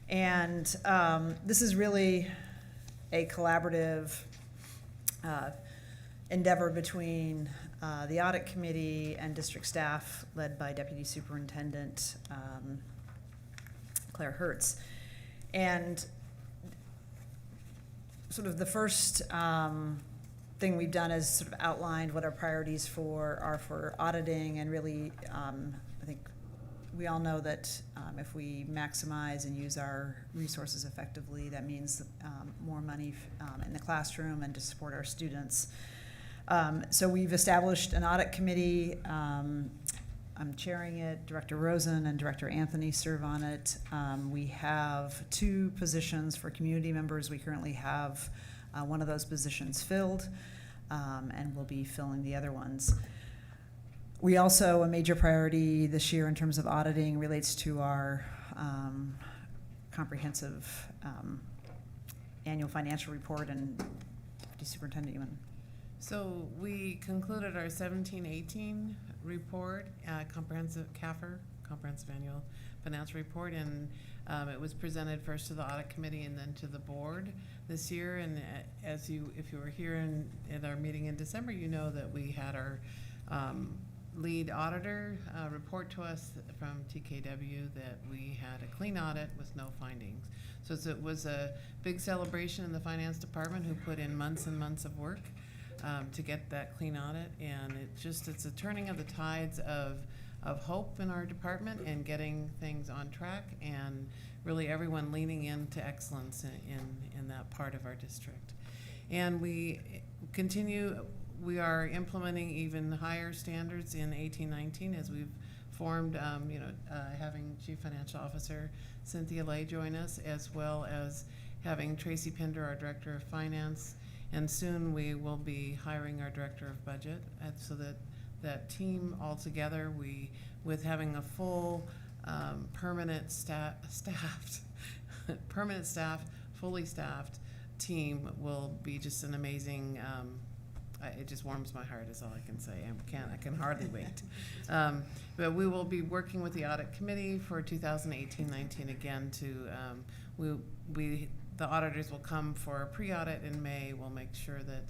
And this is really a collaborative endeavor between the audit committee and district staff led by Deputy Superintendent Claire Hertz. And sort of the first thing we've done is sort of outlined what our priorities are for auditing, and really I think we all know that if we maximize and use our resources effectively, that means more money in the classroom and to support our students. So we've established an audit committee. I'm chairing it. Director Rosen and Director Anthony serve on it. We have 2 positions for community members. We currently have one of those positions filled, and we'll be filling the other ones. We also, a major priority this year in terms of auditing relates to our comprehensive annual financial report. And Deputy Superintendent, you want to? So we concluded our 17-18 report, comprehensive CAFR, comprehensive annual finance report, and it was presented first to the audit committee and then to the board this year. And if you were here in our meeting in December, you know that we had our lead auditor report to us from TKW that we had a clean audit with no findings. So it was a big celebration in the finance department, who put in months and months of work to get that clean audit, and it's a turning of the tides of hope in our department and getting things on track, and really everyone leaning into excellence in that part of our district. And we are implementing even higher standards in 1819 as we've formed, having Chief Financial Officer Cynthia Lay join us, as well as having Tracy Pender, our Director of Finance, and soon we will be hiring our Director of Budget, so that team all together, with having a full permanent fully staffed team, will be just an amazing. It just warms my heart, is all I can say. I can hardly wait. But we will be working with the audit committee for 2018-19 again to the auditors will come for a pre-audit in May. We'll make sure that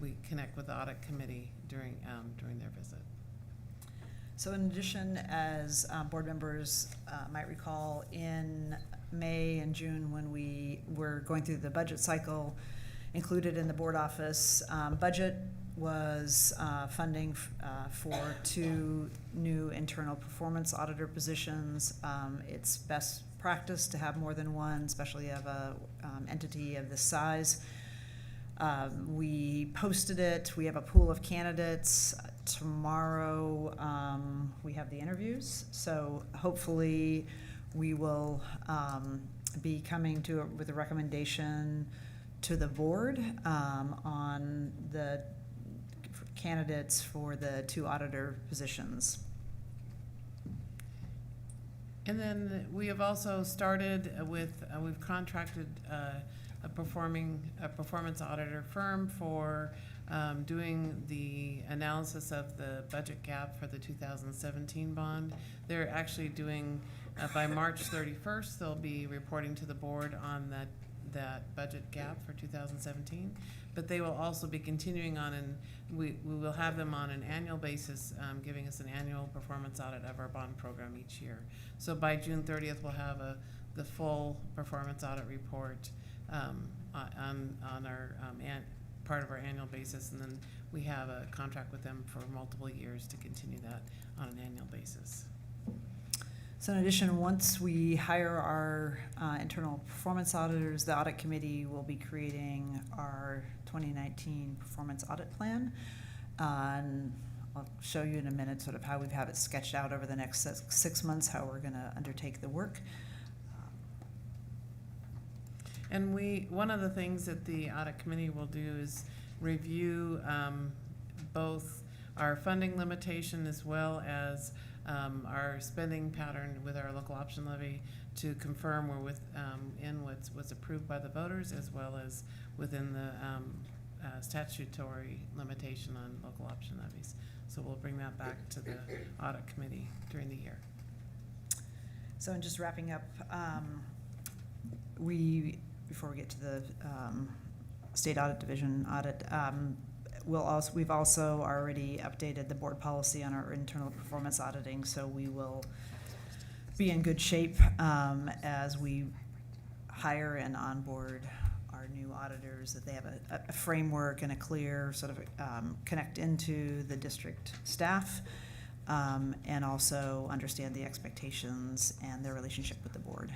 we connect with the audit committee during their visit. So in addition, as board members might recall, in May and June, when we were going through the budget cycle, included in the board office budget was funding for 2 new internal performance auditor positions. It's best practice to have more than one, especially of a entity of this size. We posted it. We have a pool of candidates. Tomorrow we have the interviews, so hopefully we will be coming with a recommendation to the board on the candidates for the 2 auditor positions. And then we have also started we've contracted a performance auditor firm for doing the analysis of the budget gap for the 2017 bond. They're actually doing, by March 31st, they'll be reporting to the board on that budget gap for 2017. But they will also be continuing on, and we will have them on an annual basis, giving us an annual performance audit of our bond program each year. So by June 30th, we'll have the full performance audit report on our part of our annual basis, and then we have a contract with them for multiple years to continue that on an annual basis. So in addition, once we hire our internal performance auditors, the audit committee will be creating our 2019 performance audit plan. And I'll show you in a minute sort of how we've had it sketched out over the next 6 months, how we're going to undertake the work. And one of the things that the audit committee will do is review both our funding limitation as well as our spending pattern with our local option levy to confirm we're in what's approved by the voters, as well as within the statutory limitation on local option levies. So we'll bring that back to the audit committee during the year. So in just wrapping up, before we get to the state audit division audit, we've also already updated the board policy on our internal performance auditing, so we will be in good shape as we hire and onboard our new auditors, that they have a framework and a clear sort of connect into the district staff, and also understand the expectations and their relationship with the board.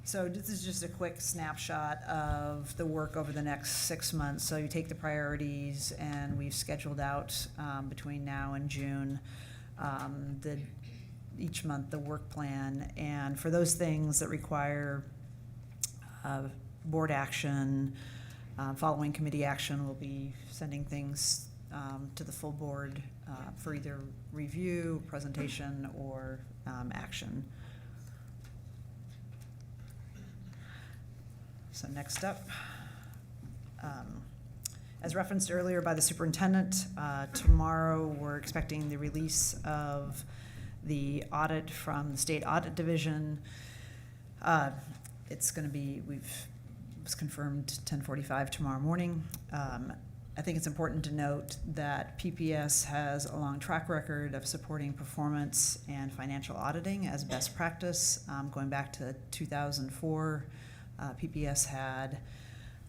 So this is just a quick snapshot of the work over the next 6 months. So you take the priorities, and we've scheduled out between now and June each month the work plan. And for those things that require board action, following committee action, we'll be sending things to the full board for either review, presentation, or action. So next up, as referenced earlier by the superintendent, tomorrow we're expecting the release of the audit from the state audit division. It's going to be, we've was confirmed 10:45 tomorrow morning. I think it's important to note that PPS has a long track record of supporting performance and financial auditing as best practice. Going back to 2004, PPS had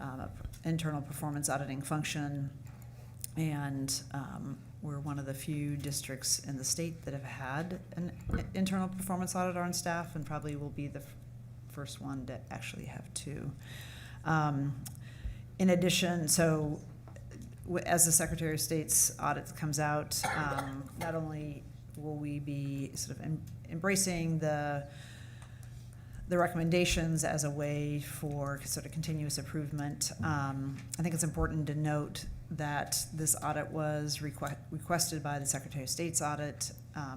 an internal performance auditing function, and we're one of the few districts in the state that have had an internal performance auditor on staff, and probably will be the first one to actually have two. In addition, so as the Secretary of State's audit comes out, not only will we be sort of embracing the recommendations as a way for sort of continuous improvement, I think it's important to note that this audit was requested by the Secretary of State's audit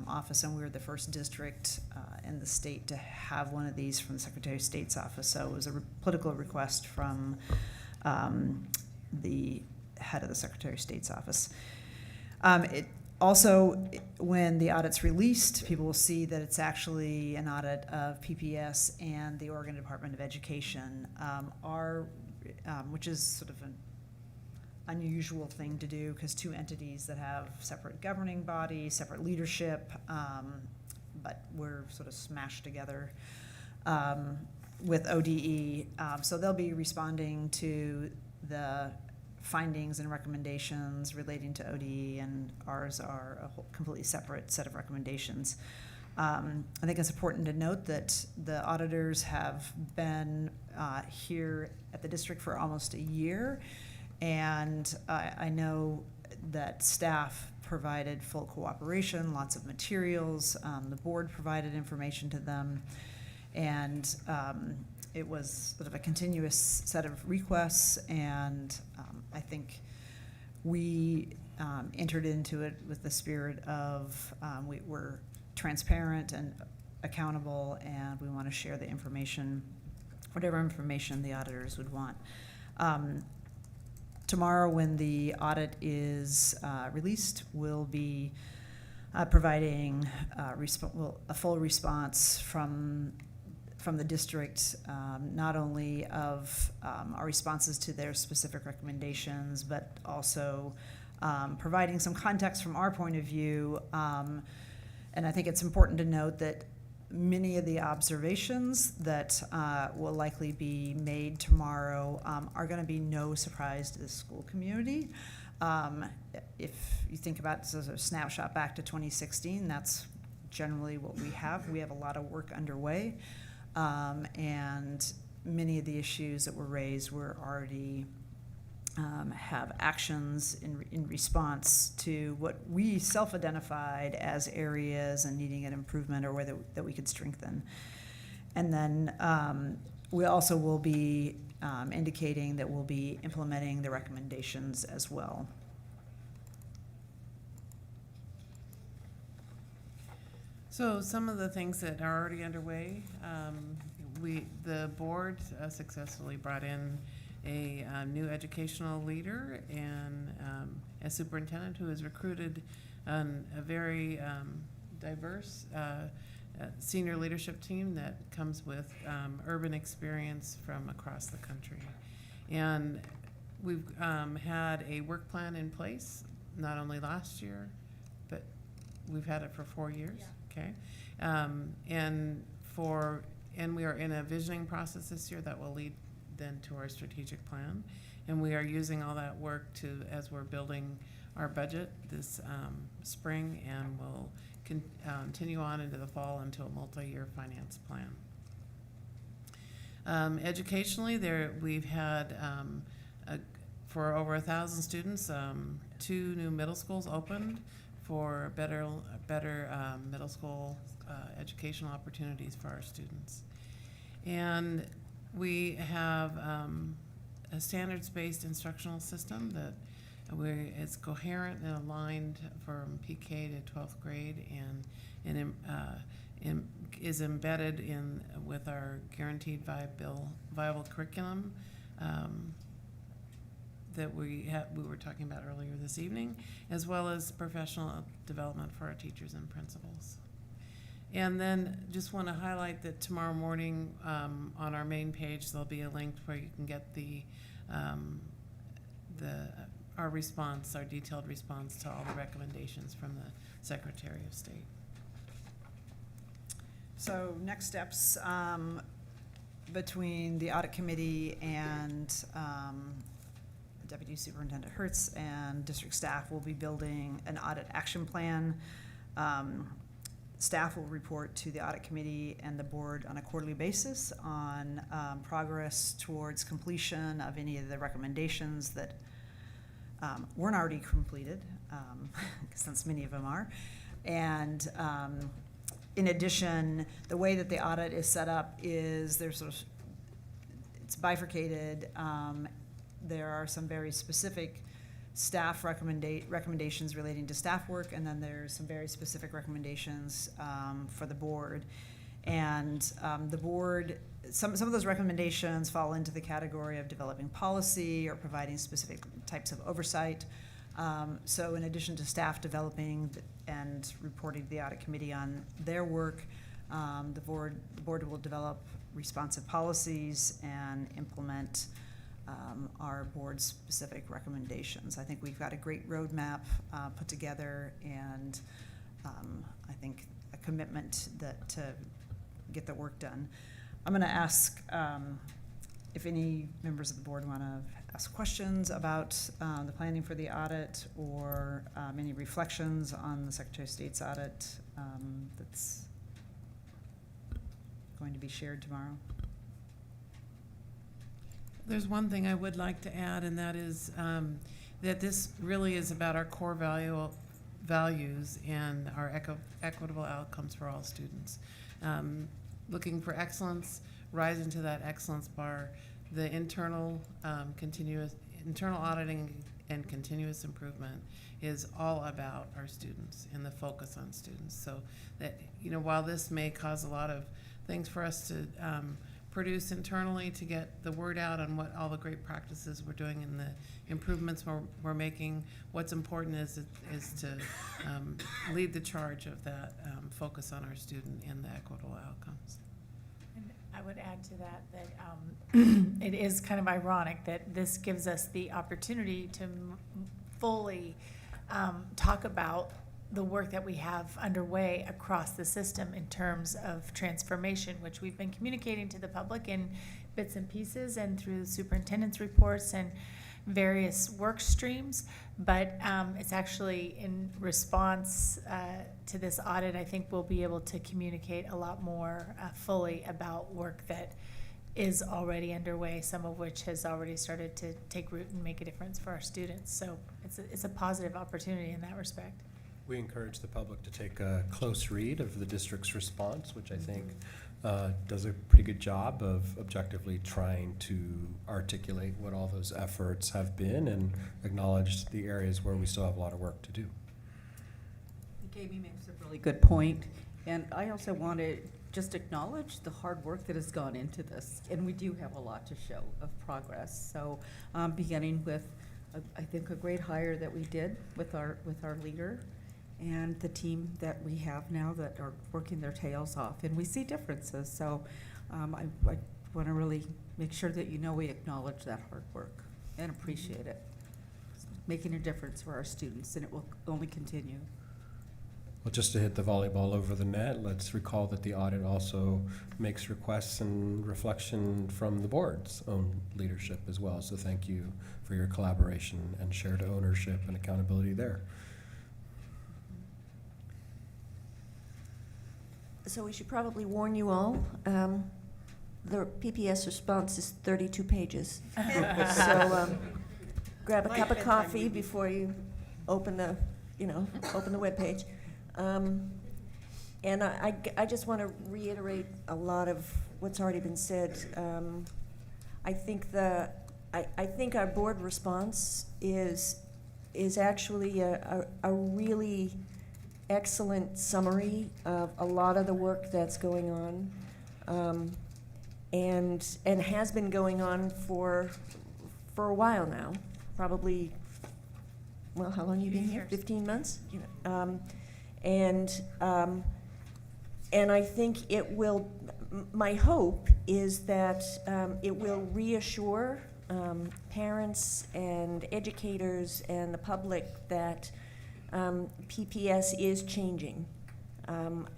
office, and we were the first district in the state to have one of these from the Secretary of State's office. So it was a political request from the head of the Secretary of State's office. It also, when the audit's released, people will see that it's actually an audit of PPS and the Oregon Department of Education, which is sort of an unusual thing to do, because two entities that have separate governing bodies, separate leadership, but we're sort of smashed together with ODE. So they'll be responding to the findings and recommendations relating to ODE, and ours are a whole completely separate set of recommendations. I think it's important to note that the auditors have been here at the district for almost a year, and I know that staff provided full cooperation, lots of materials, the board provided information to them, and it was sort of a continuous set of requests, and I think we entered into it with the spirit of we're transparent and accountable, and we want to share the information, whatever information the auditors would want. Tomorrow, when the audit is released, we'll be providing a full response from the district, not only of our responses to their specific recommendations, but also providing some context from our point of view. And I think it's important to note that many of the observations that will likely be made tomorrow are going to be no surprise to the school community. If you think about this as a snapshot back to 2016, that's generally what we have. We have a lot of work underway. And many of the issues that were raised were already have actions in response to what we self-identified as areas and needing an improvement, or whether that we could strengthen. And then we also will be indicating that we'll be implementing the recommendations as well. So some of the things that are already underway, the board successfully brought in a new educational leader and a superintendent who has recruited a very diverse senior leadership team that comes with urban experience from across the country. And we've had a work plan in place, not only last year, but we've had it for 4 years. Yeah. Okay, and we are in a visioning process this year that will lead then to our strategic plan, and we are using all that work as we're building our budget this spring, and we'll continue on into the fall into a multi-year finance plan. Educationally, we've had for over 1,000 students, 2 new middle schools opened for better middle school educational opportunities for our students. And we have a standards-based instructional system that it's coherent and aligned from PK to 12th grade, and is embedded with our guaranteed viable curriculum that we were talking about earlier this evening, as well as professional development for our teachers and principals. And then just want to highlight that tomorrow morning on our main page, there'll be a link where you can get our response, our detailed response to all the recommendations from the Secretary of State. So next steps between the audit committee and Deputy Superintendent Hertz and district staff will be building an audit action plan. Staff will report to the audit committee and the board on a quarterly basis on progress towards completion of any of the recommendations that weren't already completed, since many of them are. And in addition, the way that the audit is set up is it's bifurcated. There are some very specific staff recommendations relating to staff work, and then there's some very specific recommendations for the board. And the board, some of those recommendations fall into the category of developing policy or providing specific types of oversight. So in addition to staff developing and reporting to the audit committee on their work, the board will develop responsive policies and implement our board's specific recommendations. I think we've got a great roadmap put together, and I think a commitment to get the work done. I'm going to ask if any members of the board want to ask questions about the planning for the audit, or any reflections on the Secretary of State's audit that's going to be shared tomorrow. There's one thing I would like to add, and that is that this really is about our core values and our equitable outcomes for all students. Looking for excellence, rising to that excellence bar. The internal auditing and continuous improvement is all about our students and the focus on students. So that, while this may cause a lot of things for us to produce internally to get the word out on what all the great practices we're doing and the improvements we're making, what's important is to lead the charge of that focus on our student and the equitable outcomes. And I would add to that it is kind of ironic that this gives us the opportunity to fully talk about the work that we have underway across the system in terms of transformation, which we've been communicating to the public in bits and pieces and through superintendent's reports and various work streams. But it's actually in response to this audit, I think we'll be able to communicate a lot more fully about work that is already underway, some of which has already started to take root and make a difference for our students. So it's a positive opportunity in that respect. We encourage the public to take a close read of the district's response, which I think does a pretty good job of objectively trying to articulate what all those efforts have been and acknowledge the areas where we still have a lot of work to do. Amy makes a really good point, and I also want to just acknowledge the hard work that has gone into this, and we do have a lot to show of progress. So beginning with, I think, a great hire that we did with our leader, and the team that we have now that are working their tails off, and we see differences. So I want to really make sure that we acknowledge that hard work and appreciate it. It's making a difference for our students, and it will only continue. Well, just to hit the volleyball over the net, let's recall that the audit also makes requests and reflection from the board's own leadership as well. So thank you for your collaboration and shared ownership and accountability there. So we should probably warn you all, the PPS response is 32 pages. So grab a cup of coffee before you open the webpage. And I just want to reiterate a lot of what's already been said. I think our board response is actually a really excellent summary of a lot of the work that's going on, and has been going on for a while now. Probably, well, how long have you been here? 15 months? And I think it will, my hope is that it will reassure parents and educators and the public that PPS is changing.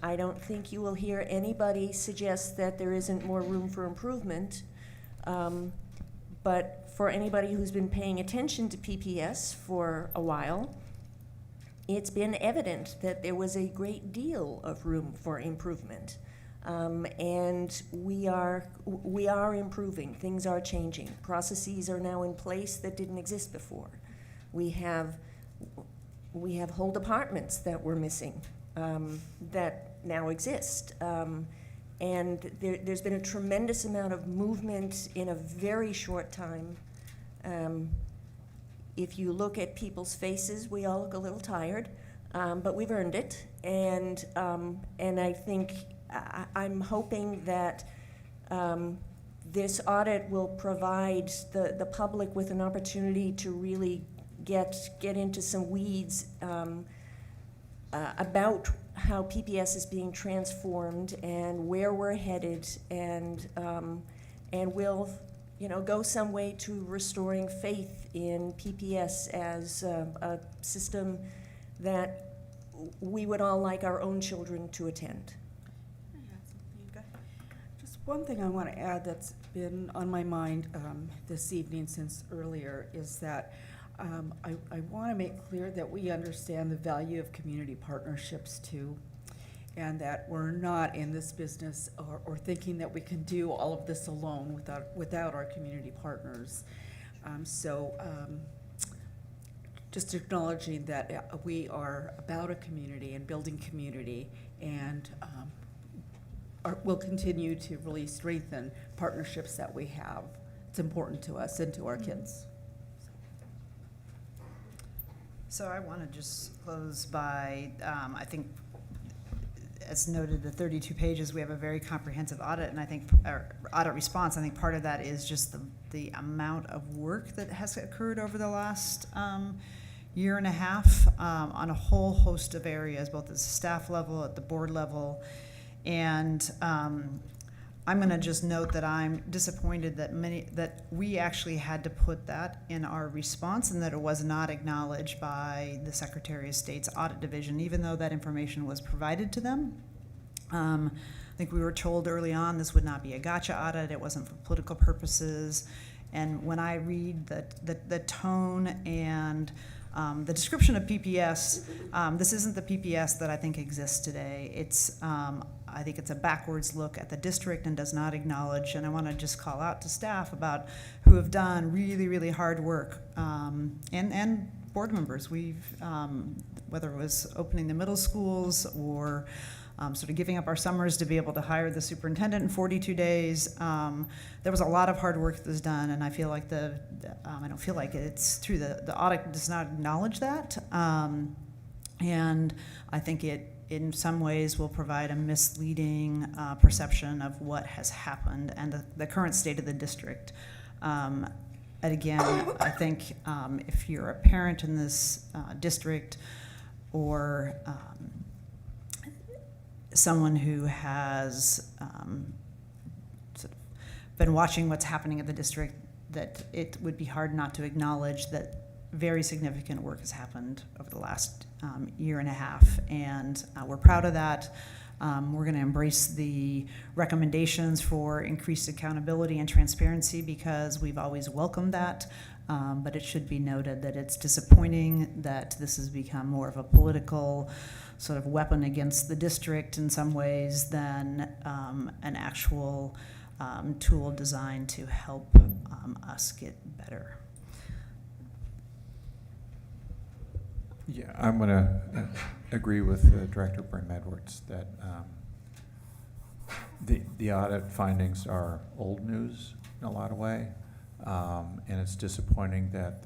I don't think you will hear anybody suggest that there isn't more room for improvement. But for anybody who's been paying attention to PPS for a while, it's been evident that there was a great deal of room for improvement. And we are improving. Things are changing. Processes are now in place that didn't exist before. We have whole departments that were missing that now exist. And there's been a tremendous amount of movement in a very short time. If you look at people's faces, we all look a little tired, but we've earned it. And I think I'm hoping that this audit will provide the public with an opportunity to really get into some weeds about how PPS is being transformed and where we're headed, and will, go some way to restoring faith in PPS as a system that we would all like our own children to attend. Just one thing I want to add that's been on my mind this evening since earlier is that I want to make clear that we understand the value of community partnerships too, and that we're not in this business or thinking that we can do all of this alone without our community partners. Just acknowledging that we are about a community and building community, and we'll continue to really strengthen partnerships that we have. It's important to us and to our kids. So I want to just close by, I think, as noted, the 32 pages, we have a very comprehensive audit, and I think, audit response, I think part of that is just the amount of work that has occurred over the last year and a half on a whole host of areas, both at the staff level, at the board level. And I'm going to just note that I'm disappointed that we actually had to put that in our response, and that it was not acknowledged by the Secretary of State's Audit Division, even though that information was provided to them. I think we were told early on this would not be a gotcha audit, it wasn't for political purposes. And when I read the tone and the description of PPS, this isn't the PPS that I think exists today. It's I think it's a backwards look at the district and does not acknowledge, and I want to just call out to staff about who have done really, really hard work, and board members. We've, whether it was opening the middle schools or sort of giving up our summers to be able to hire the superintendent in 42 days, there was a lot of hard work that was done, and I feel like I don't feel like it's true, the audit does not acknowledge that, and I think it in some ways will provide a misleading perception of what has happened and the current state of the district. And again, I think if you're a parent in this district, or someone who has sort of been watching what's happening at the district, that it would be hard not to acknowledge that very significant work has happened over the last year and a half, and we're proud of that. We're going to embrace the recommendations for increased accountability and transparency, because we've always welcomed that, but it should be noted that it's disappointing that this has become more of a political sort of weapon against the district in some ways than an actual tool designed to help us get better. Yeah, I'm going to agree with Director Brim-Edwards that the audit findings are old news in a lot of way, and it's disappointing that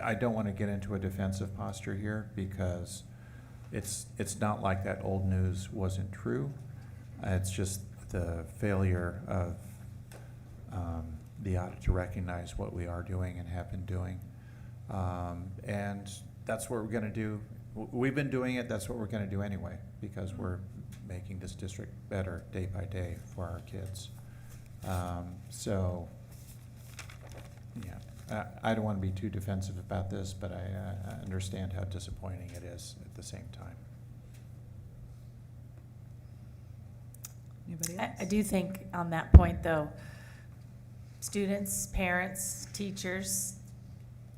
I don't want to get into a defensive posture here, because it's not like that old news wasn't true. It's just the failure of the audit to recognize what we are doing and have been doing. And that's what we're going to do we've been doing it, that's what we're gonna do anyway, because we're making this district better day by day for our kids. So, yeah, I don't wanna be too defensive about this, but I understand how disappointing it is at the same time. Anybody else? I do think on that point, though, students, parents, teachers,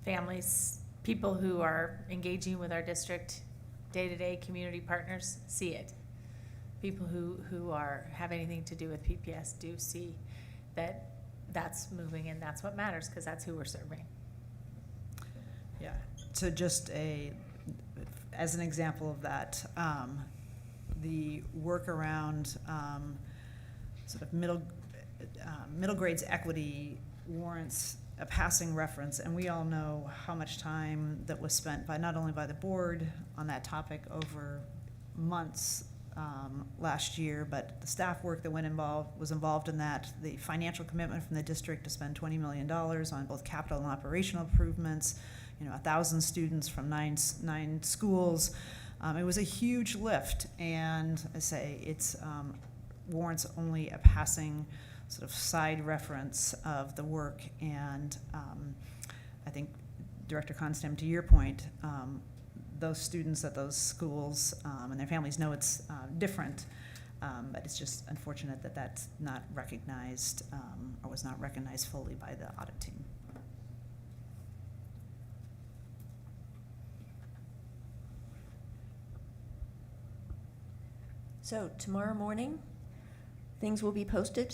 families, people who are engaging with our district, day-to-day community partners see it. People who have anything to do with PPS do see that that's moving, and that's what matters, because that's who we're serving. Yeah, so just as an example of that, the work around sort of middle grades equity warrants a passing reference, and we all know how much time that was spent by not only by the board on that topic over months last year, but the staff work that was involved in that, the financial commitment from the district to spend $20 million on both capital and operational improvements, 1,000 students from nine schools. It was a huge lift, and I say it's warrants only a passing sort of side reference of the work. And I think, Director Constam, to your point, those students at those schools and their families know it's different, but it's just unfortunate that that's not recognized or was not recognized fully by the audit team. So tomorrow morning, things will be posted,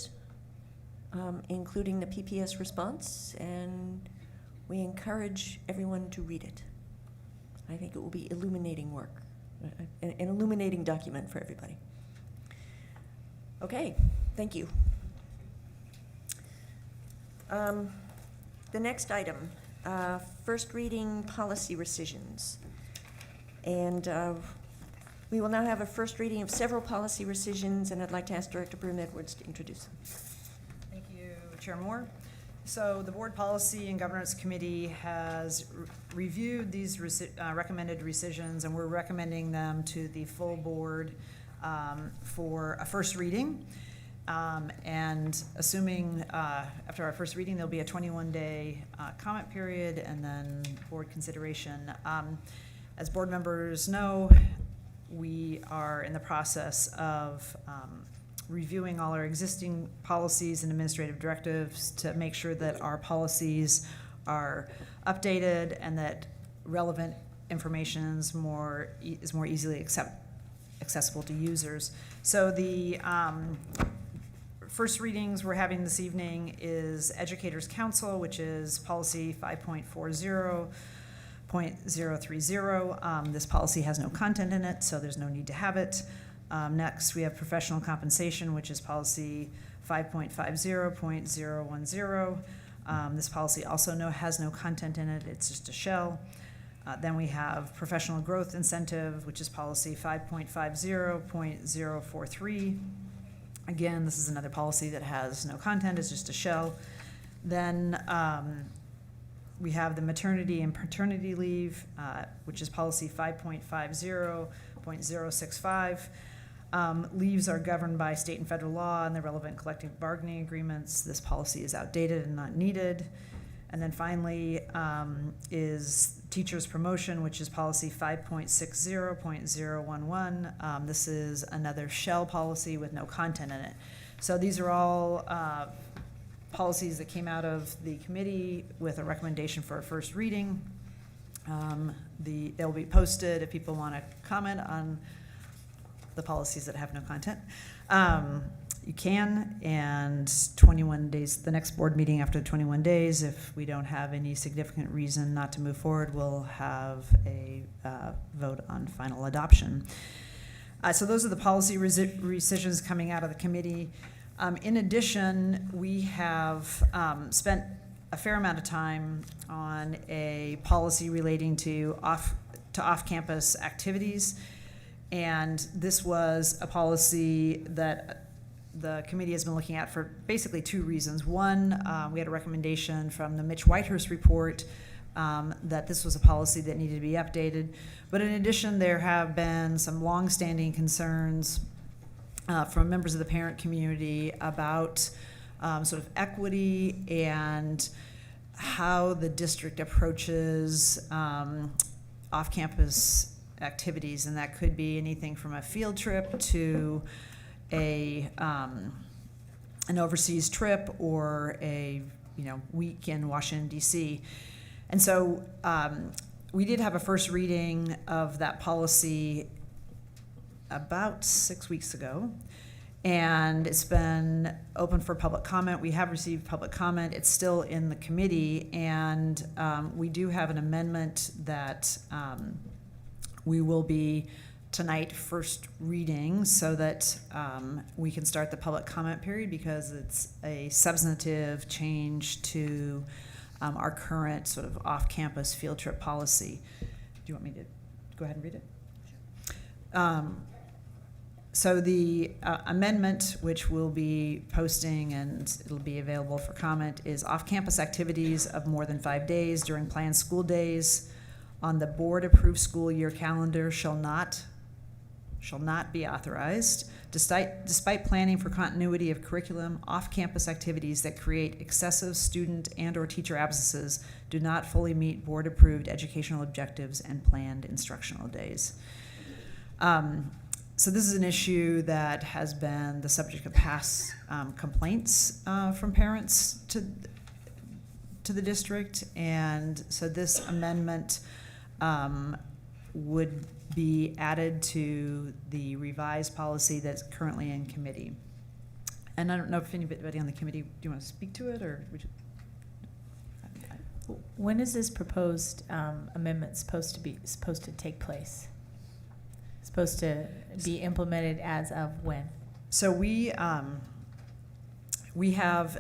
including the PPS response, and we encourage everyone to read it. I think it will be illuminating work, an illuminating document for everybody. Okay, thank you. The next item, first reading policy rescissions. And we will now have a first reading of several policy rescissions, and I'd like to ask Director Broom-Edwards to introduce them. Thank you, Chair Moore. So the Board Policy and Governance Committee has reviewed these recommended rescissions, and we're recommending them to the full board for a first reading. And assuming after our first reading, there'll be a 21-day comment period and then board consideration. As board members know, we are in the process of reviewing all our existing policies and administrative directives to make sure that our policies are updated and that relevant information is more easily accessible to users. So the first readings we're having this evening is Educators Council, which is policy 5.40.030. This policy has no content in it, so there's no need to have it. Next, we have professional compensation, which is policy 5.50.010. This policy also has no content in it, it's just a shell. Then we have professional growth incentive, which is policy 5.50.043. Again, this is another policy that has no content, it's just a shell. Then we have the maternity and paternity leave, which is policy 5.50.065. Leaves are governed by state and federal law and the relevant collective bargaining agreements. This policy is outdated and not needed. And then finally is teachers promotion, which is policy 5.60.011. This is another shell policy with no content in it. So these are all policies that came out of the committee with a recommendation for a first reading. They'll be posted if people want to comment on the policies that have no content. You can, and 21 days, the next board meeting after 21 days, if we don't have any significant reason not to move forward, we'll have a vote on final adoption. So those are the policy rescissions coming out of the committee. In addition, we have spent a fair amount of time on a policy relating to off-campus activities. And this was a policy that the committee has been looking at for basically two reasons. One, we had a recommendation from the Mitch Whitehurst report that this was a policy that needed to be updated. But in addition, there have been some longstanding concerns from members of the parent community about sort of equity and how the district approaches off-campus activities, and that could be anything from a field trip to an overseas trip or a week in Washington, D.C. And so we did have a first reading of that policy about 6 weeks ago, and it's been open for public comment. We have received public comment. It's still in the committee, and we do have an amendment that we will be tonight first reading so that we can start the public comment period, because it's a substantive change to our current sort of off-campus field trip policy. Do you want me to go ahead and read it? So the amendment, which we'll be posting and it'll be available for comment, is off-campus activities of more than 5 days during planned school days on the board-approved school year calendar shall not be authorized, despite planning for continuity of curriculum. Off-campus activities that create excessive student and/or teacher absences do not fully meet board-approved educational objectives and planned instructional days. So this is an issue that has been the subject of past complaints from parents to the district, and so this amendment would be added to the revised policy that's currently in committee. And I don't know if anybody on the committee, do you want to speak to it, or would you? When is this proposed amendment supposed to take place? Supposed to be implemented as of when? So we have,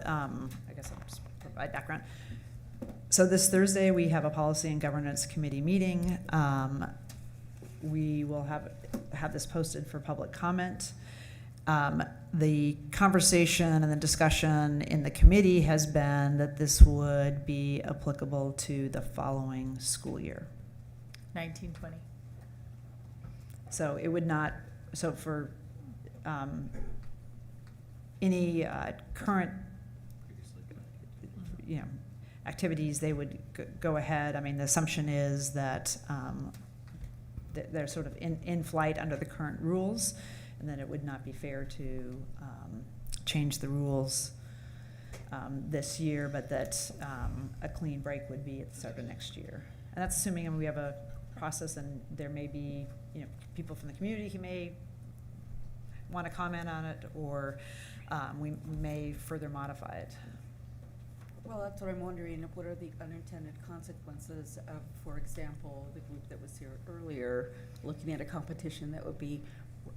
I guess I'll just provide background. So this Thursday, we have a policy and governance committee meeting. We will have this posted for public comment. The conversation and the discussion in the committee has been that this would be applicable to the following school year. 1920. So it would not, so for any current, activities, they would go ahead. I mean, the assumption is that they're sort of in flight under the current rules, and then it would not be fair to change the rules this year, but that a clean break would be at the start of next year. And that's assuming we have a process, and there may be people from the community who may want to comment on it, or we may further modify it. Well, that's what I'm wondering. What are the unintended consequences of, for example, the group that was here earlier, looking at a competition that would be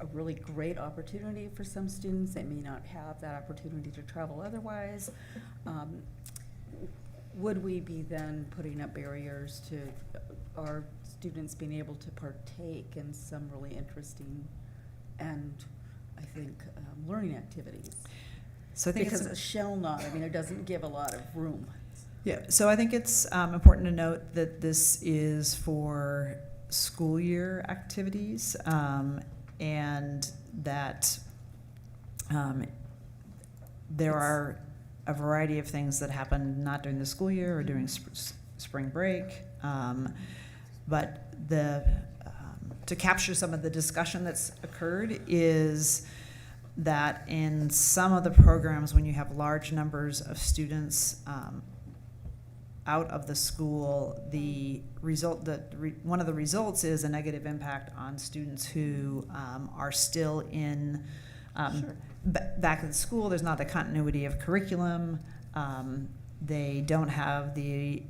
a really great opportunity for some students. They may not have that opportunity to travel otherwise. Would we be then putting up barriers to our students being able to partake in some really interesting and, I think, learning activities? So I think because it shall not, I mean, it doesn't give a lot of room. Yeah, so I think it's important to note that this is for school year activities, and that there are a variety of things that happen not during the school year or during spring break, but to capture some of the discussion that's occurred is that in some of the programs, when you have large numbers of students out of the school, one of the results is a negative impact on students who are still in back at the school. There's not the continuity of curriculum. They don't have they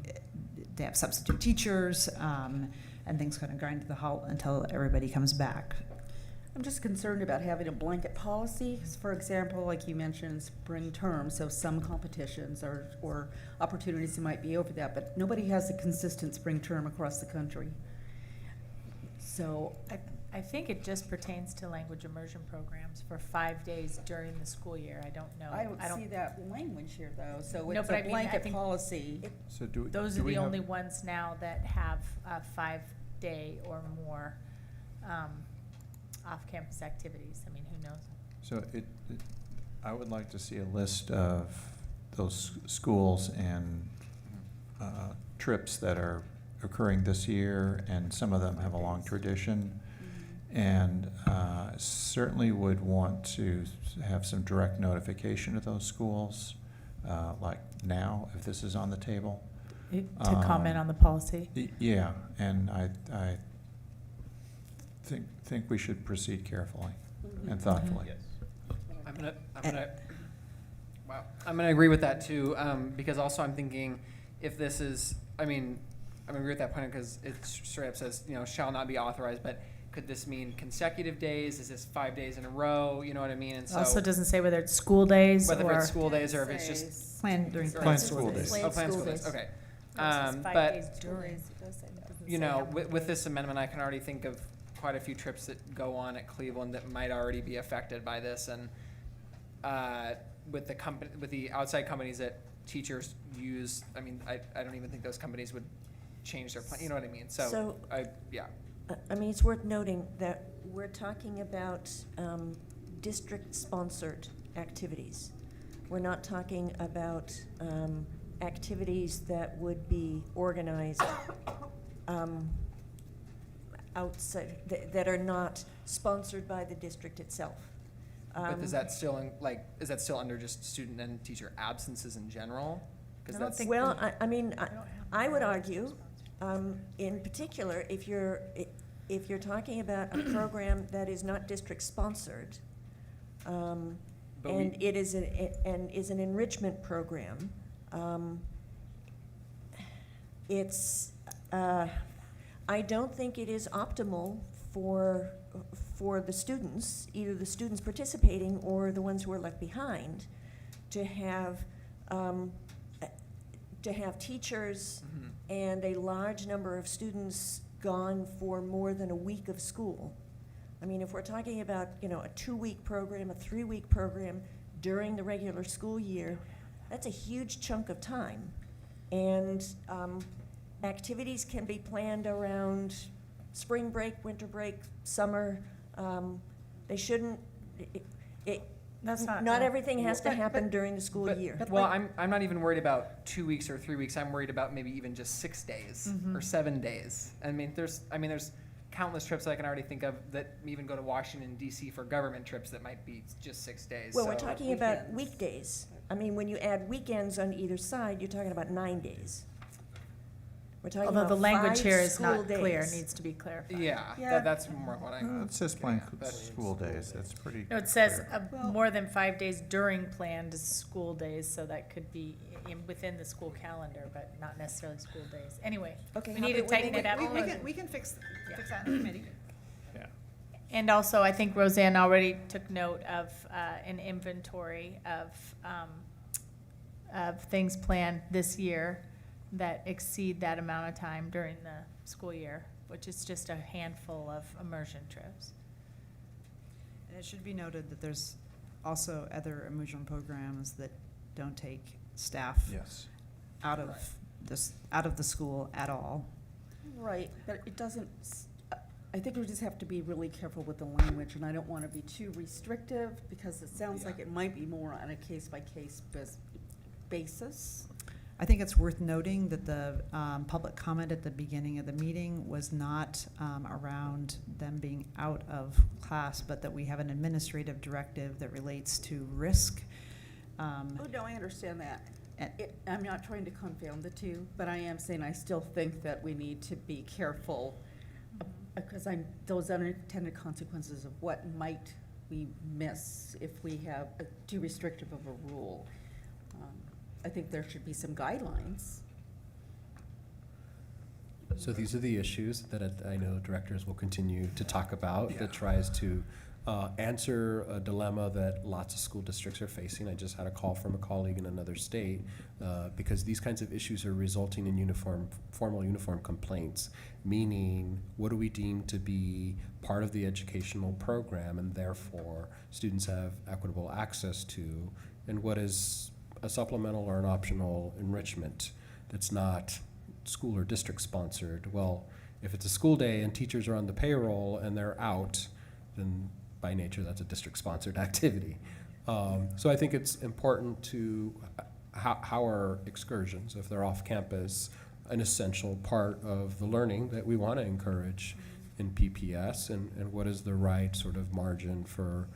have substitute teachers, and things kind of grind to the halt until everybody comes back. I'm just concerned about having a blanket policy. For example, like you mentioned, spring term, so some competitions or opportunities might be over that, but nobody has a consistent spring term across the country. So I think it just pertains to language immersion programs for 5 days during the school year. I don't know. I don't see that language here, though, so No, it's but a I mean, I blanket think policy. So do, Those do are we the have- only ones now that have a 5-day or more off-campus activities. I mean, who knows? So I would like to see a list of those schools and trips that are occurring this year, and some of them have a long tradition. And certainly would want to have some direct notification to those schools, like now, if this is on the table. To comment on the policy? Yeah, and I think we should proceed carefully and thoughtfully. I'm gonna agree with that too, because also I'm thinking if this is, I'm gonna agree with that point because it straight up says, shall not be authorized, but could this mean consecutive days? Is this 5 days in a row? You know what I mean? And so Also doesn't say whether it's school days whether or. it's school days or if it's just Planned during Planned school days. Oh, planned school days. Okay. Five But days during. with this amendment, I can already think of quite a few trips that go on at Cleveland that might already be affected by this, and with the outside companies that teachers use, I don't even think those companies would change their plan. You know what I mean? So yeah. I mean, it's worth noting that we're talking about district-sponsored activities. We're not talking about activities that would be organized outside, that are not sponsored by the district itself. But is that still is that still under just student and teacher absences in general? Because that's Well, I would argue, in particular, if you're talking about a program that is not district-sponsored, and it is an enrichment program, I don't think it is optimal for the students, either the students participating or the ones who are left behind, to have teachers and a large number of students gone for more than a week of school. I mean, if we're talking about, a 2-week program, a 3-week program during the regular school year, that's a huge chunk of time. And activities can be planned around spring break, winter break, summer. They shouldn't, not everything has to happen during the school year. Well, I'm not even worried about 2 weeks or 3 weeks. I'm worried about maybe even just 6 days or 7 days. There's countless trips that I can already think of that even go to Washington D.C. for government trips that might be just 6 days. Well, we're talking about weekdays. I mean, when you add weekends on either side, you're talking about 9 days. We're talking Although about the language 5 here is not school clear, days. needs to be clarified. Yeah. That's more what I. It says planned school days, that's pretty. No, it says clear. more than 5 days during planned school days, so that could be within the school calendar, but not necessarily school days. Anyway, Okay, we need to tighten it up. We can fix that in the committee. Yeah. And also, I think Roseanne already took note of an inventory of things planned this year that exceed that amount of time during the school year, which is just a handful of immersion trips. And it should be noted that there's also other immersion programs that don't take staff out of the school at all. Right, but it doesn't, I think we just have to be really careful with the language, and I don't want to be too restrictive, because it sounds like it might be more on a case-by-case basis. I think it's worth noting that the public comment at the beginning of the meeting was not around them being out of class, but that we have an administrative directive that relates to risk. Oh, no, I understand that. I'm not trying to confound the two, but I am saying I still think that we need to be careful, because those unintended consequences of what might we miss if we have too restrictive of a rule. I think there should be some guidelines. So these are the issues that I know directors will continue to talk about, that tries to answer a dilemma that lots of school districts are facing. I just had a call from a colleague in another state because these kinds of issues are resulting in formal uniform complaints, meaning what do we deem to be part of the educational program and therefore students have equitable access to, and what is a supplemental or an optional enrichment that's not school or district sponsored. Well, if it's a school day and teachers are on the payroll and they're out, then by nature that's a district sponsored activity. So I think it's important to how are excursions, if they're off campus, an essential part of the learning that we want to encourage in PPS, and what is the right sort of margin for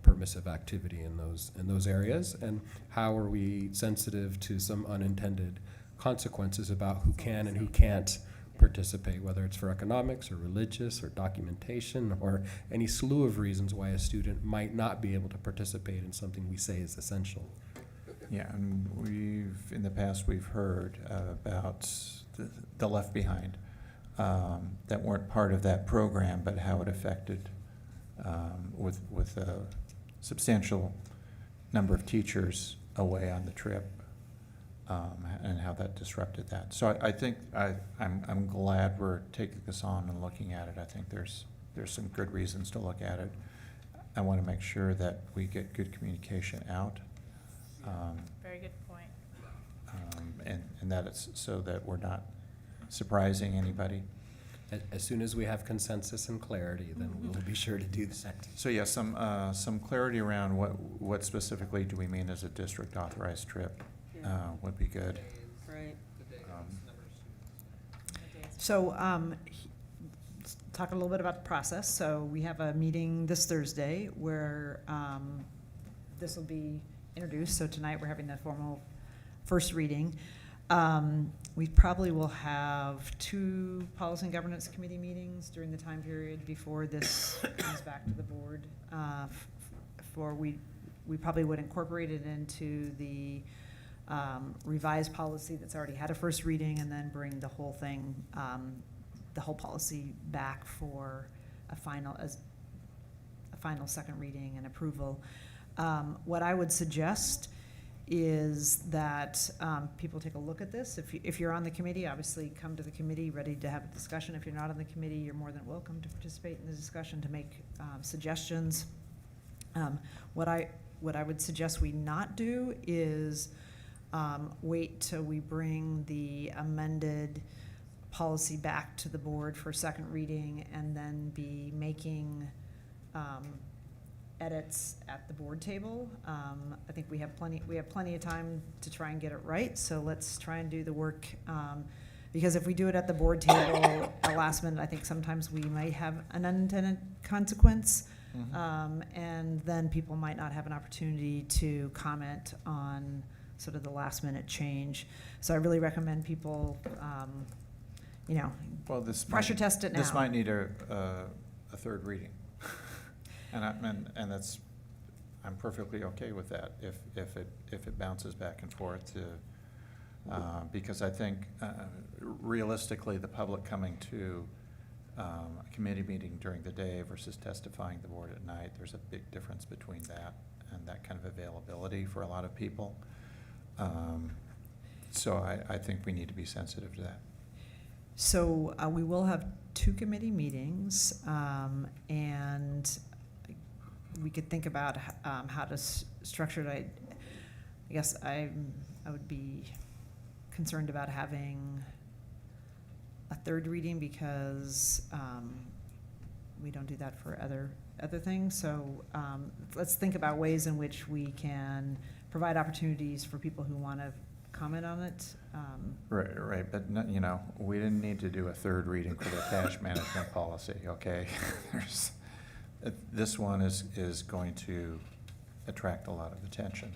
permissive activity in those areas, and how are we sensitive to some unintended consequences about who can and who can't participate, whether it's for economics or religious or documentation or any slew of reasons why a student might not be able to participate in something we say is essential. Yeah, and in the past, we've heard about the left behind that weren't part of that program, but how it affected with a substantial number of teachers away on the trip, and how that disrupted that. So I think I'm glad we're taking this on and looking at it. I think there's some good reasons to look at it. I want to make sure that we get good communication out. Very good point. And that it's so that we're not surprising anybody. As soon as we have consensus and clarity, then we'll be sure to do that. So yeah, some clarity around what specifically do we mean as a district authorized trip would be good. Right. So, let's talk a little bit about the process. So we have a meeting this Thursday where this will be introduced. So tonight we're having the formal first reading. We probably will have 2 Policy and Governance Committee meetings during the time period before this comes back to the board. We probably would incorporate it into the revised policy that's already had a first reading, and then bring the whole thing, the whole policy back for a final second reading and approval. What I would suggest is that people take a look at this. If you're on the committee, obviously come to the committee ready to have a discussion. If you're not on the committee, you're more than welcome to participate in the discussion, to make suggestions. What I would suggest we not do is wait till we bring the amended policy back to the board for second reading and then be making edits at the board table. I think we have plenty of time to try and get it right, so let's try and do the work, because if we do it at the board table at last minute, I think sometimes we might have an unintended consequence. And then people might not have an opportunity to comment on sort of the last minute change. So I really recommend people, Well, pressure test it now. This might need a third reading. And that's, I'm perfectly okay with that if it bounces back and forth to, because I think realistically the public coming to a committee meeting during the day versus testifying the board at night, there's a big difference between that and that kind of availability for a lot of people. So I think we need to be sensitive to that. So we will have 2 committee meetings, and we could think about how to structure it. I guess I would be concerned about having a third reading because we don't do that for other things. So let's think about ways in which we can provide opportunities for people who want to comment on it. Right, but we didn't need to do a third reading for the cash management policy, okay? This one is going to attract a lot of attention,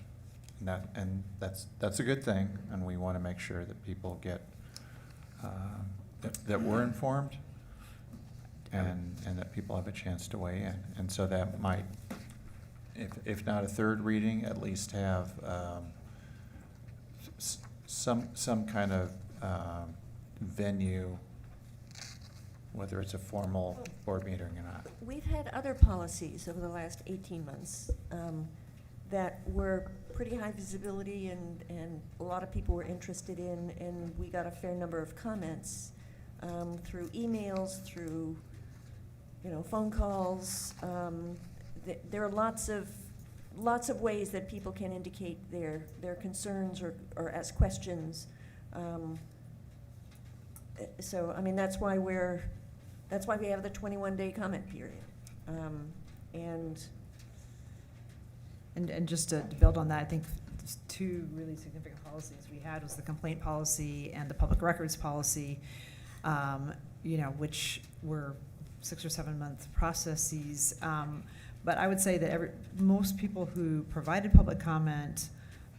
and that's a good thing, and we want to make sure that people get that we're informed, and that people have a chance to weigh in, and so that might, if not a third reading, at least have some kind of venue whether it's a formal board meeting or not. We've had other policies over the last 18 months that were pretty high visibility and a lot of people were interested in, and we got a fair number of comments through emails, through phone calls. There are lots of ways that people can indicate their concerns or ask questions. So I mean that's why we have the 21-day comment period. And just to build on that, I think there's two really significant policies we had was the complaint policy and the public records policy, which were 6 or 7 month processes. But I would say that most people who provided public comment,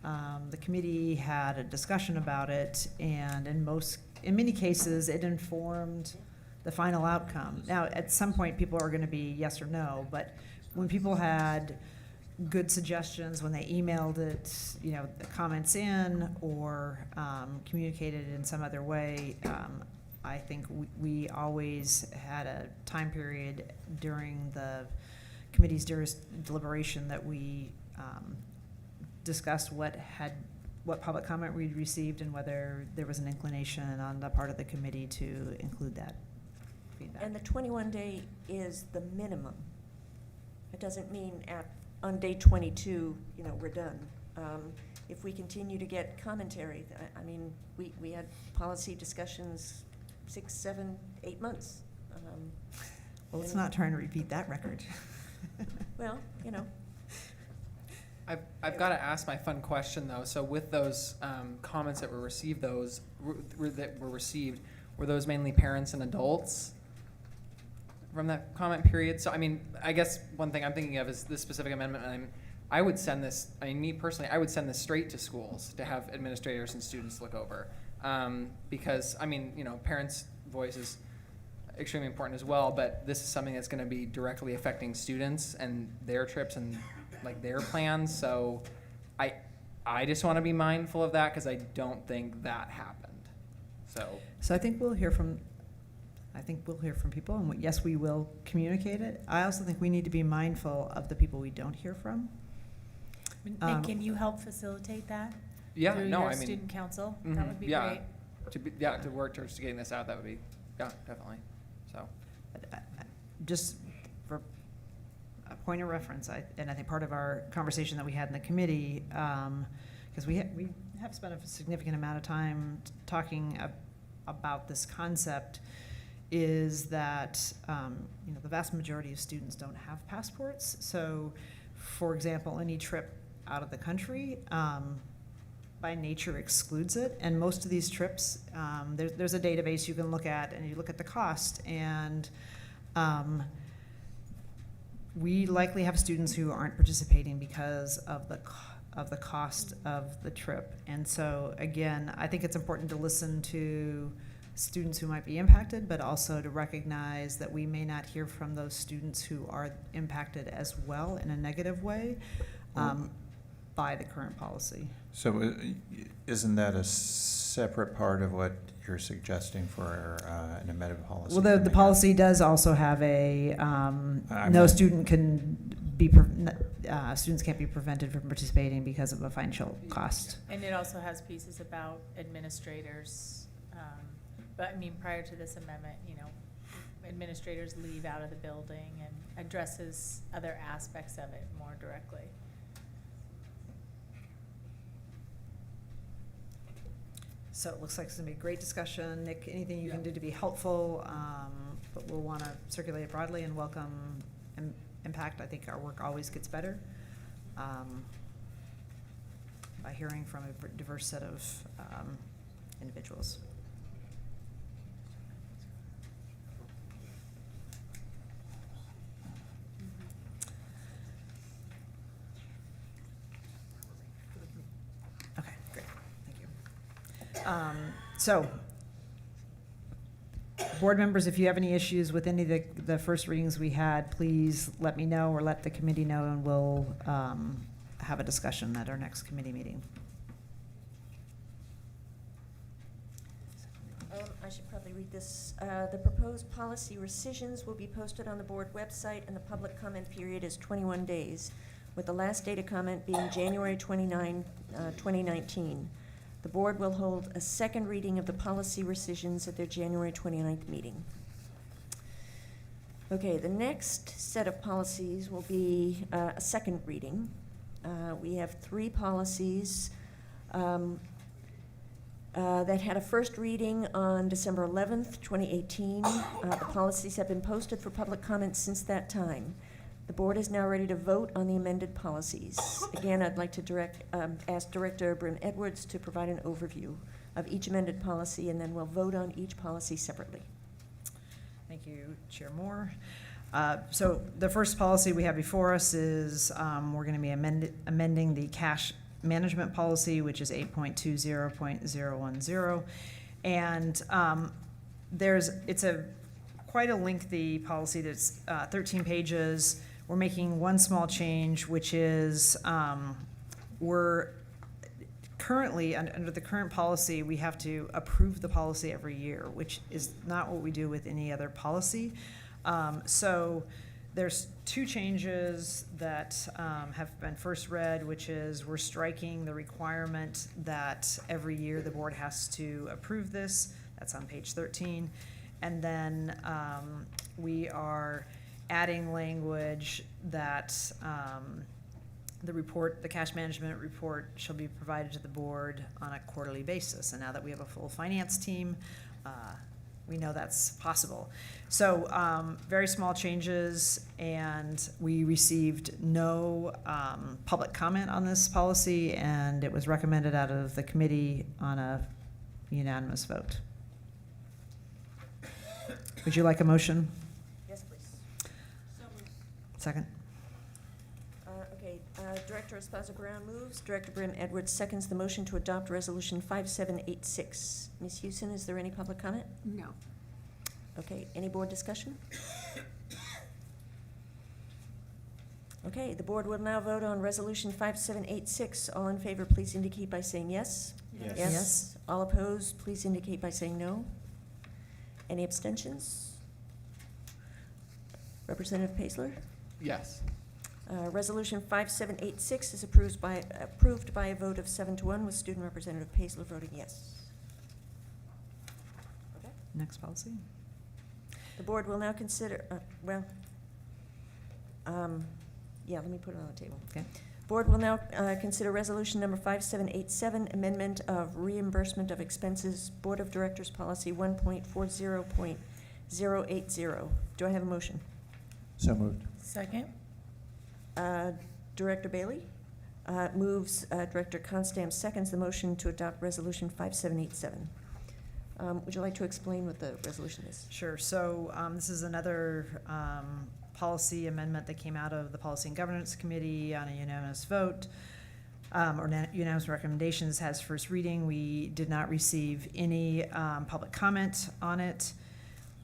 the committee had a discussion about it, and in many cases, it informed the final outcome. Now, at some point, people are going to be yes or no, but when people had good suggestions, when they emailed it, the comments in, or communicated it in some other way, I think we always had a time period during the committee's deliberation that we discussed what public comment we'd received and whether there was an inclination on the part of the committee to include that feedback. And the 21-day is the minimum. It doesn't mean on day 22, we're done. If we continue to get commentary, I mean, we had policy discussions 6, 7, 8 months. Well, let's not try and repeat that record. Well, I've got to ask my fun question though. So with those comments that were received, were those mainly parents and adults from that comment period? So I mean, I guess one thing I'm thinking of is this specific amendment. And I would send this. I mean, me personally, I would send this straight to schools to have administrators and students look over, because I mean, parents' voice is extremely important as well. But this is something that's going to be directly affecting students and their trips and like their plans. So I just want to be mindful of that because I don't think that happened. So I think we'll hear from people, and yes, we will communicate it. I also think we need to be mindful of the people we don't hear from. Nick, can you help facilitate that? Yeah, through no, your I mean, student council? That would be yeah, great. to work towards getting this out, that would be, yeah, definitely. So, Just for a point of reference, and I think part of our conversation that we had in the committee, because we have spent a significant amount of time talking about this concept, is that the vast majority of students don't have passports. So, for example, any trip out of the country by nature excludes it, and most of these trips, there's a database you can look at, and you look at the cost, and we likely have students who aren't participating because of the cost of the trip. And so again, I think it's important to listen to students who might be impacted, but also to recognize that we may not hear from those students who are impacted as well in a negative way by the current policy. So isn't that a separate part of what you're suggesting for an amended policy? Well, the policy does also have a students can't be prevented from participating because of a financial cost. And it also has pieces about administrators. But I mean, prior to this amendment, administrators leave out of the building and addresses other aspects of it more directly. So it looks like it's going to be a great discussion. Nick, anything you can do to be helpful, but we'll want to circulate it broadly and welcome impact. I think our work always gets better by hearing from a diverse set of individuals. Okay, great. Thank you. So, board members, if you have any issues with any of the first readings we had, please let me know or let the committee know, and we'll have a discussion at our next committee meeting. I should probably read this. The proposed policy rescissions will be posted on the board website, and the public comment period is 21 days, with the last date of comment being January 29, 2019. The board will hold a second reading of the policy rescissions at their January 29th meeting. Okay, the next set of policies will be a second reading. We have 3 policies that had a first reading on December 11th, 2018. The policies have been posted for public comment since that time. The board is now ready to vote on the amended policies. Again, I'd like to ask Director Brim-Edwards to provide an overview of each amended policy, and then we'll vote on each policy separately. Thank you, Chair Moore. So the first policy we have before us is we're going to be amending the cash management policy, which is 8.20.010. And it's quite a lengthy policy that's 13 pages. We're making one small change, which is we're currently, under the current policy, we have to approve the policy every year, which is not what we do with any other policy. So there's 2 changes that have been first read, which is we're striking the requirement that every year the board has to approve this. That's on page 13. And then we are adding language that the cash management report shall be provided to the board on a quarterly basis. And now that we have a full finance team, we know that's possible. So very small changes, and we received no public comment on this policy, and it was recommended out of the committee on a unanimous vote. Would you like a motion? Yes, please. Second? Director Esposa-Brown moves. Director Brim-Edwards seconds the motion to adopt Resolution 5786. Ms. Houston, is there any public comment? No. Okay, any board discussion? Okay, the board will now vote on Resolution 5786. All in favor, please indicate by saying yes. Yes. Yes. All opposed, please indicate by saying no. Any abstentions? Representative Paisler? Yes. Resolution 5786 is approved by a vote of 7-1, with Student Representative Paisler voting yes. Okay. Next policy? The board will now consider, let me put it on the table. Okay. Board will now consider Resolution number 5787, Amendment of Reimbursement of Expenses, Board of Directors Policy 1.40.080. Do I have a motion? So moved. Second? Director Bailey moves. Director Constam seconds the motion to adopt Resolution 5787. Would you like to explain what the resolution is? Sure. So this is another policy amendment that came out of the Policy and Governance Committee on a unanimous vote, unanimous recommendations, has first reading. We did not receive any public comment on it.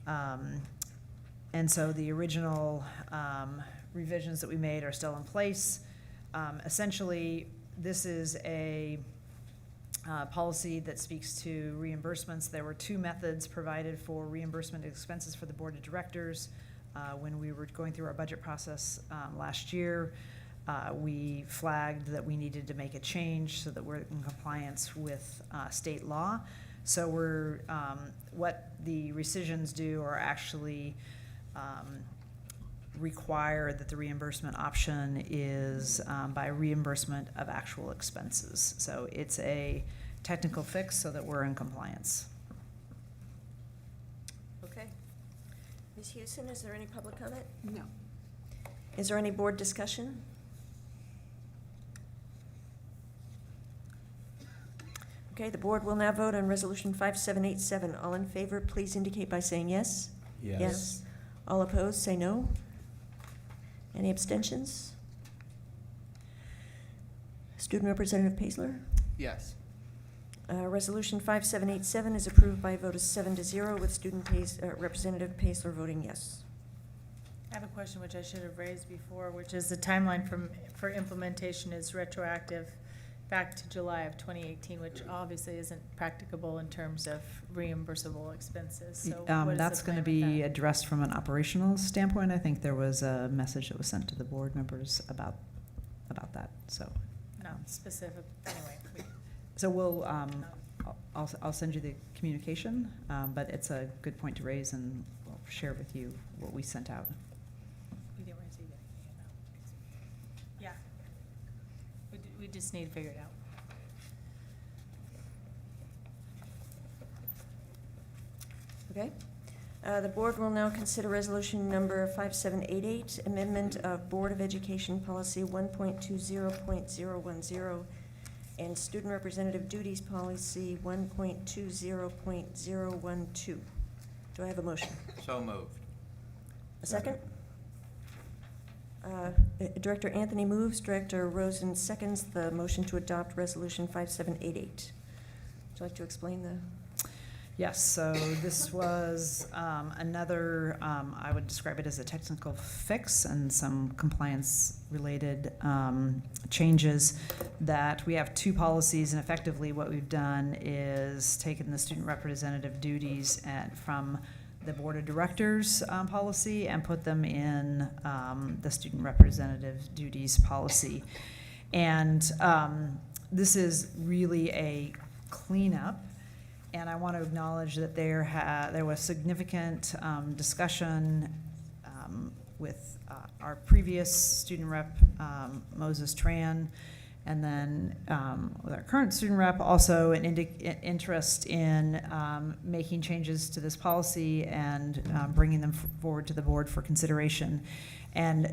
And so the original revisions that we made are still in place. Essentially, this is a policy that speaks to reimbursements. There were 2 methods provided for reimbursement expenses for the Board of Directors. When we were going through our budget process last year, we flagged that we needed to make a change so that we're in compliance with state law. So we're, what the rescissions do are actually require that the reimbursement option is by reimbursement of actual expenses. So it's a technical fix so that we're in compliance. Okay. Ms. Houston, is there any public comment? No. Is there any board discussion? Okay, the board will now vote on Resolution 5787. All in favor, please indicate by saying yes. Yes. All opposed, say no. Any abstentions? Student Representative Paisler? Yes. Resolution 5787 is approved by a vote of 7-0, with Representative Paisler voting yes. I have a question which I should have raised before, which is the timeline for implementation is retroactive back to July of 2018, which obviously isn't practicable in terms of reimbursable expenses. So what is That's the going to plan with be that? addressed from an operational standpoint. I think there was a message that was sent to the board members about that, so. Not specific, anyway. So we'll, I'll send you the communication, but it's a good point to raise, and we'll share with you what we sent out. We didn't receive anything, no. Yeah. We just need to figure it out. Okay. The board will now consider resolution number 5788, amendment of Board of Education Policy 1.20.010 and Student Representative Duties Policy 1.20.012. Do I have a motion? So moved. A second? Director Anthony moves, Director Rosen seconds the motion to adopt Resolution 5788. Would you like to explain the? Yes, so this was another, I would describe it as a technical fix and some compliance-related changes that we have two policies, and effectively what we've done is taken the student representative duties from the Board of Directors policy and put them in the student representative duties policy. And this is really a cleanup. And I want to acknowledge that there was significant discussion with our previous student rep, Moses Tran, and then with our current student rep, also an interest in making changes to this policy and bringing them forward to the board for consideration. And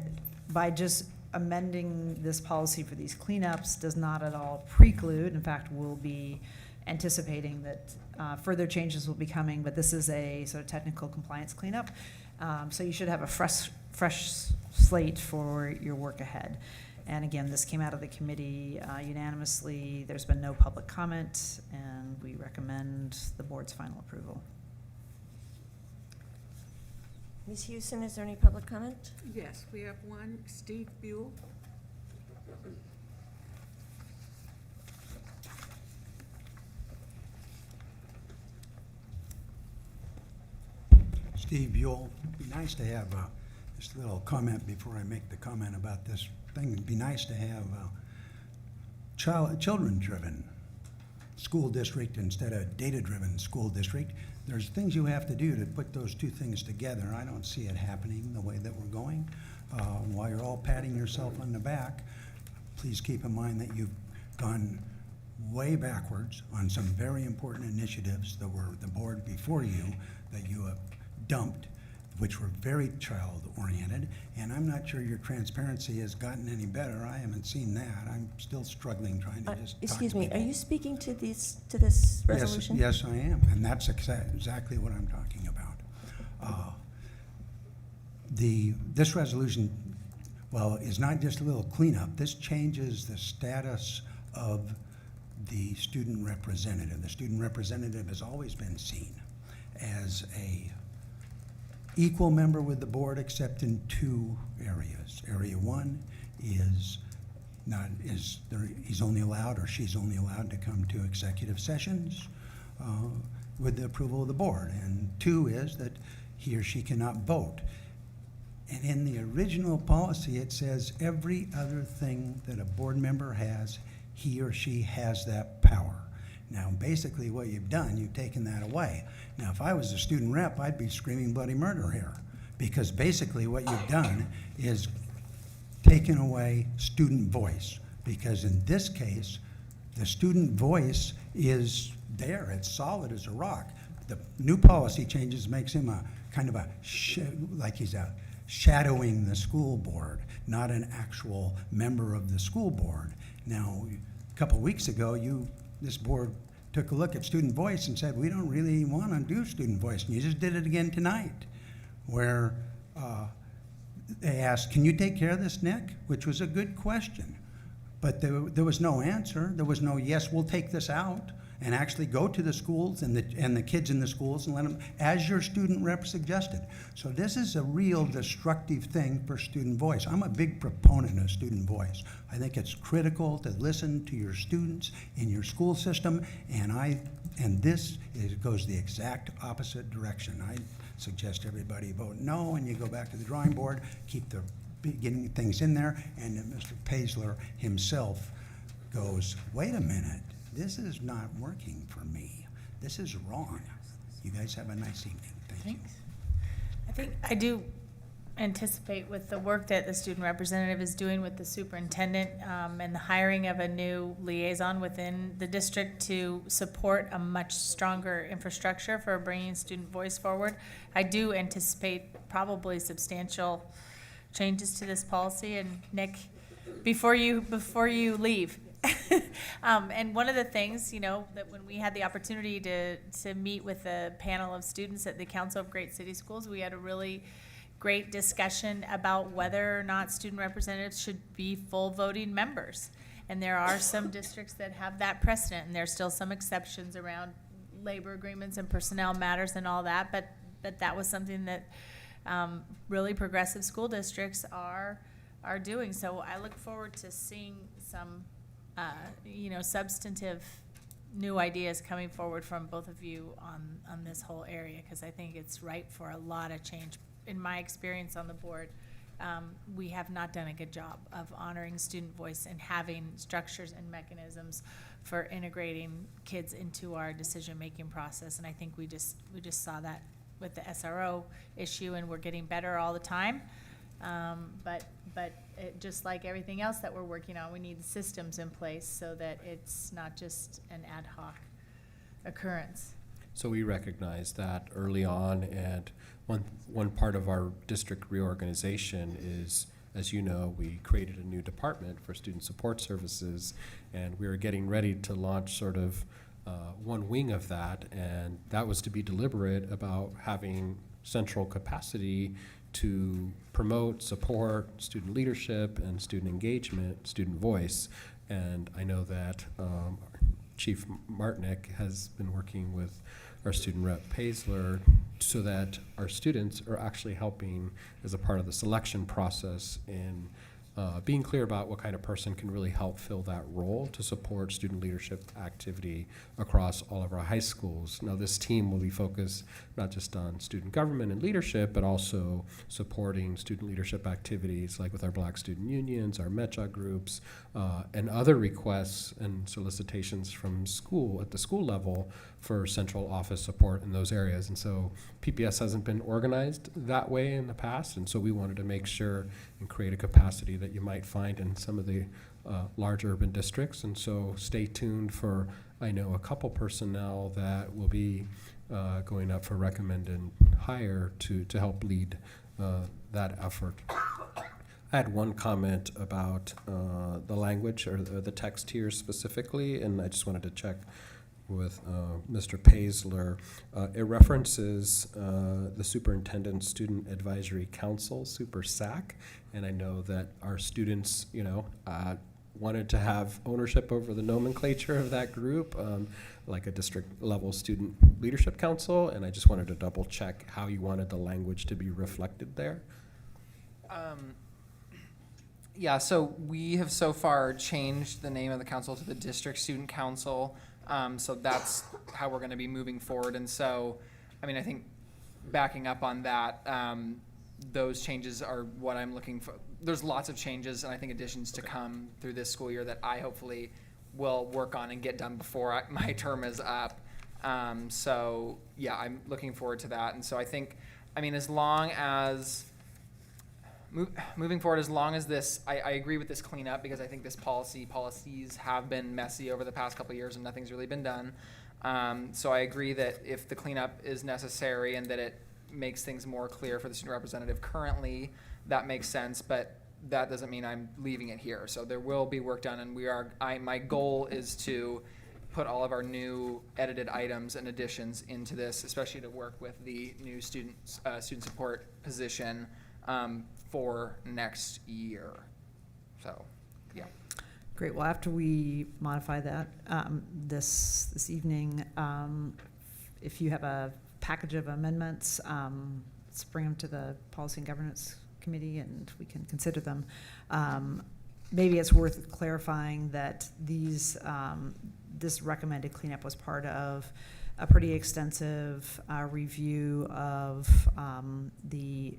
by just amending this policy for these cleanups does not at all preclude, in fact, we'll be anticipating that further changes will be coming, but this is a sort of technical compliance cleanup. So you should have a fresh slate for your work ahead. And again, this came out of the committee unanimously. There's been no public comment, and we recommend the board's final approval. Ms. Houston, is there any public comment? Yes, we have one, Steve Buell. Steve Buell. It'd be nice to have just a little comment before I make the comment about this thing. It'd be nice to have children-driven school district instead of data-driven school district. There's things you have to do to put those two things together. I don't see it happening the way that we're going. While you're all patting yourself on the back, please keep in mind that you've gone way backwards on some very important initiatives that were the board before you that you have dumped, which were very child-oriented, and I'm not sure your transparency has gotten any better. I haven't seen that. I'm still struggling trying to just Excuse talk me, to are people. you speaking to this resolution? Yes, I am, and that's exactly what I'm talking about. This resolution, well, is not just a little cleanup. This changes the status of the student representative. The student representative has always been seen as a equal member with the board, except in two areas. Area one is he's only allowed, or she's only allowed, to come to executive sessions with the approval of the board. And two is that he or she cannot vote. And in the original policy, it says every other thing that a board member has, he or she has that power. Now, basically what you've done, you've taken that away. Now, if I was a student rep, I'd be screaming bloody murder here, because basically what you've done is taken away student voice, because in this case, the student voice is there. It's solid as a rock. The new policy changes makes him a kind of like he's shadowing the school board, not an actual member of the school board. Now, a couple weeks ago, this board took a look at student voice and said, we don't really want to do student voice. And you just did it again tonight, where they asked, can you take care of this, Nick? Which was a good question. But there was no answer. There was no, yes, we'll take this out. and actually go to the schools and the kids in the schools and let them, as your student rep suggested. So this is a real destructive thing for student voice. I'm a big proponent of student voice. I think it's critical to listen to your students in your school system, and this goes the exact opposite direction. I suggest everybody vote no, and you go back to the drawing board, keep the beginning things in there, and then Mr. Paisler himself goes, wait a minute, this is not working for me. This is wrong. You guys have a nice evening. Thank you. I think I do anticipate with the work that the student representative is doing with the superintendent and the hiring of a new liaison within the district to support a much stronger infrastructure for bringing student voice forward. I do anticipate probably substantial changes to this policy. And Nick, before you leave, and one of the things, that when we had the opportunity to meet with a panel of students at the Council of Great City Schools, we had a really great discussion about whether or not student representatives should be full voting members. And there are some districts that have that precedent, and there's still some exceptions around labor agreements and personnel matters and all that, but that was something that really progressive school districts are doing. So I look forward to seeing some substantive new ideas coming forward from both of you on this whole area, because I think it's ripe for a lot of change. In my experience on the board, we have not done a good job of honoring student voice and having structures and mechanisms for integrating kids into our decision-making process. And I think we just saw that with the SRO issue, and we're getting better all the time. But just like everything else that we're working on, we need systems in place so that it's not just an ad hoc occurrence. So we recognize that early on, and one part of our district reorganization is, as you know, we created a new department for student support services, and we were getting ready to launch sort of one wing of that, and that was to be deliberate about having central capacity to promote, support student leadership and student engagement, student voice. And I know that Chief Martinick has been working with our student rep Paisler so that our students are actually helping as a part of the selection process in being clear about what kind of person can really help fill that role to support student leadership activity across all of our high schools. Now, this team will be focused not just on student government and leadership, but also supporting student leadership activities like with our Black student unions, our METCHA groups, and other requests and solicitations from school at the school level for central office support in those areas. And so PPS hasn't been organized that way in the past, and so we wanted to make sure and create a capacity that you might find in some of the large urban districts. And so stay tuned for, I know, a couple personnel that will be going up for recommended hire to help lead that effort. I had one comment about the language or the text here specifically, and I just wanted to check with Mr. Paisler. It references the Superintendent Student Advisory Council, SuperSAC, and I know that our students, wanted to have ownership over the nomenclature of that group, like a district level student leadership council, and I just wanted to double check how you wanted the language to be reflected there. Yeah, so we have so far changed the name of the council to the District Student Council. So that's how we're going to be moving forward. And so, I think backing up on that, those changes are what I'm looking for. There's lots of changes, and I think additions to come through this school year that I hopefully will work on and get done before my term is up. So yeah, I'm looking forward to that. And so I think, as long as moving forward, as long as this, I agree with this cleanup, because I think this policies have been messy over the past couple of years and nothing's really been done. So I agree that if the cleanup is necessary and that it makes things more clear for the student representative currently, that makes sense, but that doesn't mean I'm leaving it here. So there will be work done, and my goal is to put all of our new edited items and additions into this, especially to work with the new student support position for next year. So, yeah. Great. Well, after we modify that this evening, if you have a package of amendments, let's bring them to the Policy and Governance Committee and we can consider them. Maybe it's worth clarifying that these this recommended cleanup was part of a pretty extensive review of the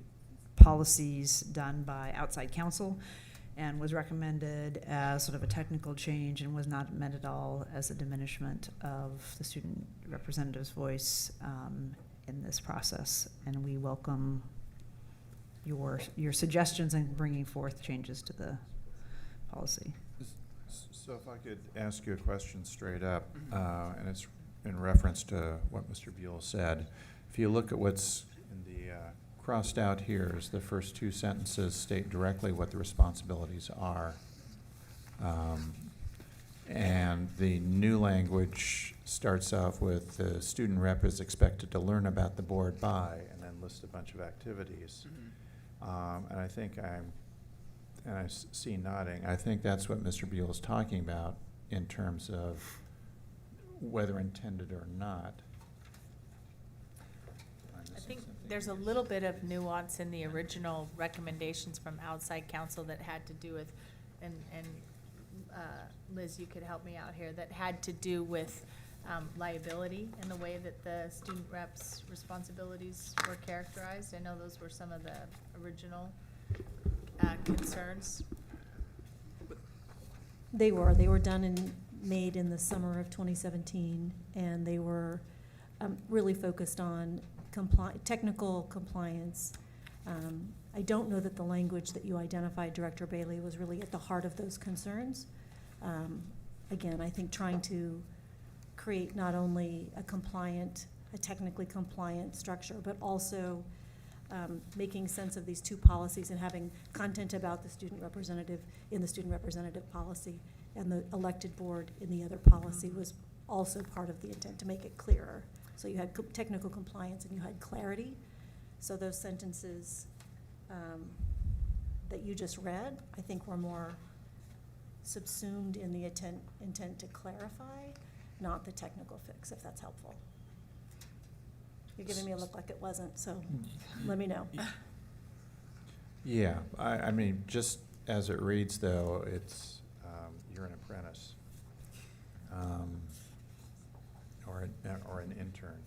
policies done by outside counsel, and was recommended as sort of a technical change and was not meant at all as a diminishment of the student representative's voice in this process. And we welcome your suggestions and bringing forth changes to the policy. So if I could ask you a question straight up, and it's in reference to what Mr. Buell said. If you look at what's in the crossed out here, is the first two sentences state directly what the responsibilities are. And the new language starts off with the student rep is expected to learn about the board by, and then list a bunch of activities. And I think and I see nodding, I think that's what Mr. Buell is talking about in terms of whether intended or not. I think there's a little bit of nuance in the original recommendations from outside counsel that had to do with, and Liz, you could help me out here, that had to do with liability and the way that the student reps' responsibilities were characterized. I know those were some of the original concerns. They were done and made in the summer of 2017, and they were really focused on technical compliance. I don't know that the language that you identified, Director Bailey, was really at the heart of those concerns. Again, I think trying to create not only a technically compliant structure, but also making sense of these two policies and having content about the student representative in the student representative policy and the elected board in the other policy was also part of the intent to make it clearer. So you had technical compliance and you had clarity. So those sentences that you just read, I think were more subsumed in the intent to clarify, not the technical fix, if that's helpful. You're giving me a look like it wasn't, so let me know. Yeah, I mean, just as it reads, though, it's you're an apprentice or an intern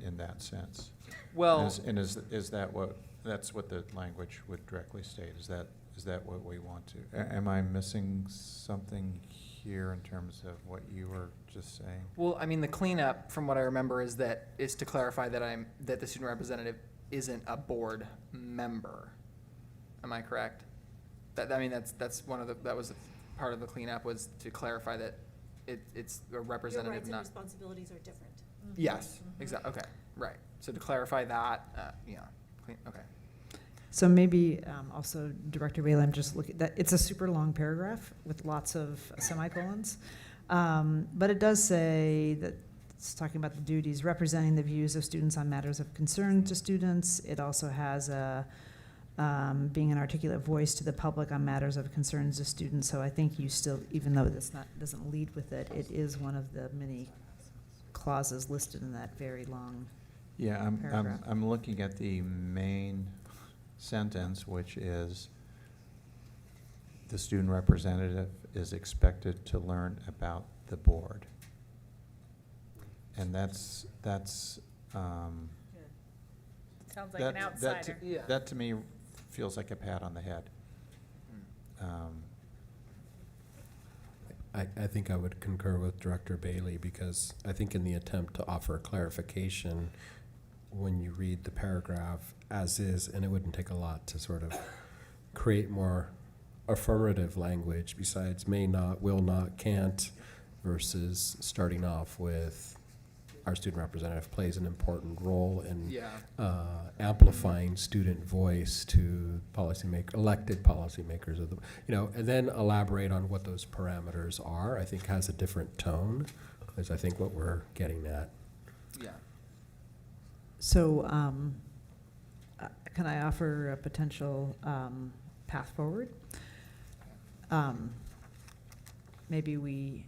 in that sense. Well, and is that that's what the language would directly state? Is that what we want to? Am I missing something here in terms of what you were just saying? Well, I mean, the cleanup, from what I remember, is to clarify that the student representative isn't a board member. Am I correct? That was part of the cleanup, was to clarify that it's a representative. Your rights and not responsibilities are different. Yes, exactly. Okay, right. So to clarify that, okay. So maybe also, Director Bailey, I'm just looking, that it's a super long paragraph with lots of semicolons. But it does say that it's talking about the duties, representing the views of students on matters of concern to students. It also has being an articulate voice to the public on matters of concerns to students. So I think you still, even though this doesn't lead with it, it is one of the many clauses listed in that very long paragraph. I'm looking at the main sentence, which is the student representative is expected to learn about the board. And that's Sounds like an outsider. That to me feels like a pat on the head. I think I would concur with Director Bailey, because I think in the attempt to offer clarification, when you read the paragraph as is, and it wouldn't take a lot to sort of create more affirmative language besides may not, will not, can't, versus starting off with our student representative plays an important role in amplifying student voice to elected policymakers of the, and then elaborate on what those parameters are, I think has a different tone, is I think what we're getting at. Yeah. So can I offer a potential path forward? maybe we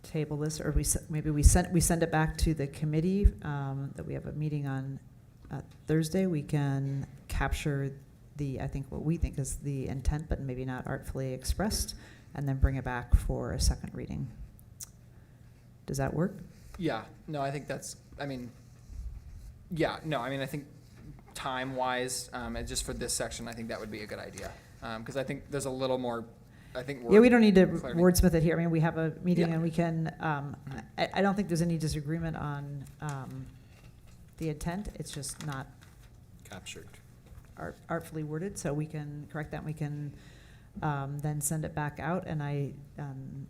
table this, or maybe we send it back to the committee, that we have a meeting on Thursday. We can capture I think what we think is the intent, but maybe not artfully expressed, and then bring it back for a second reading. Does that work? Yeah, no, I think that's, I mean, I think time-wise, and just for this section, I think that would be a good idea. Because I think there's a little more, I think. Yeah, we don't need to clarity. wordsmith it here. I mean, we have a meeting Yeah. and we can, I don't think there's any disagreement on the intent. It's just not Captured. artfully worded, so we can correct that. We can then send it back out, and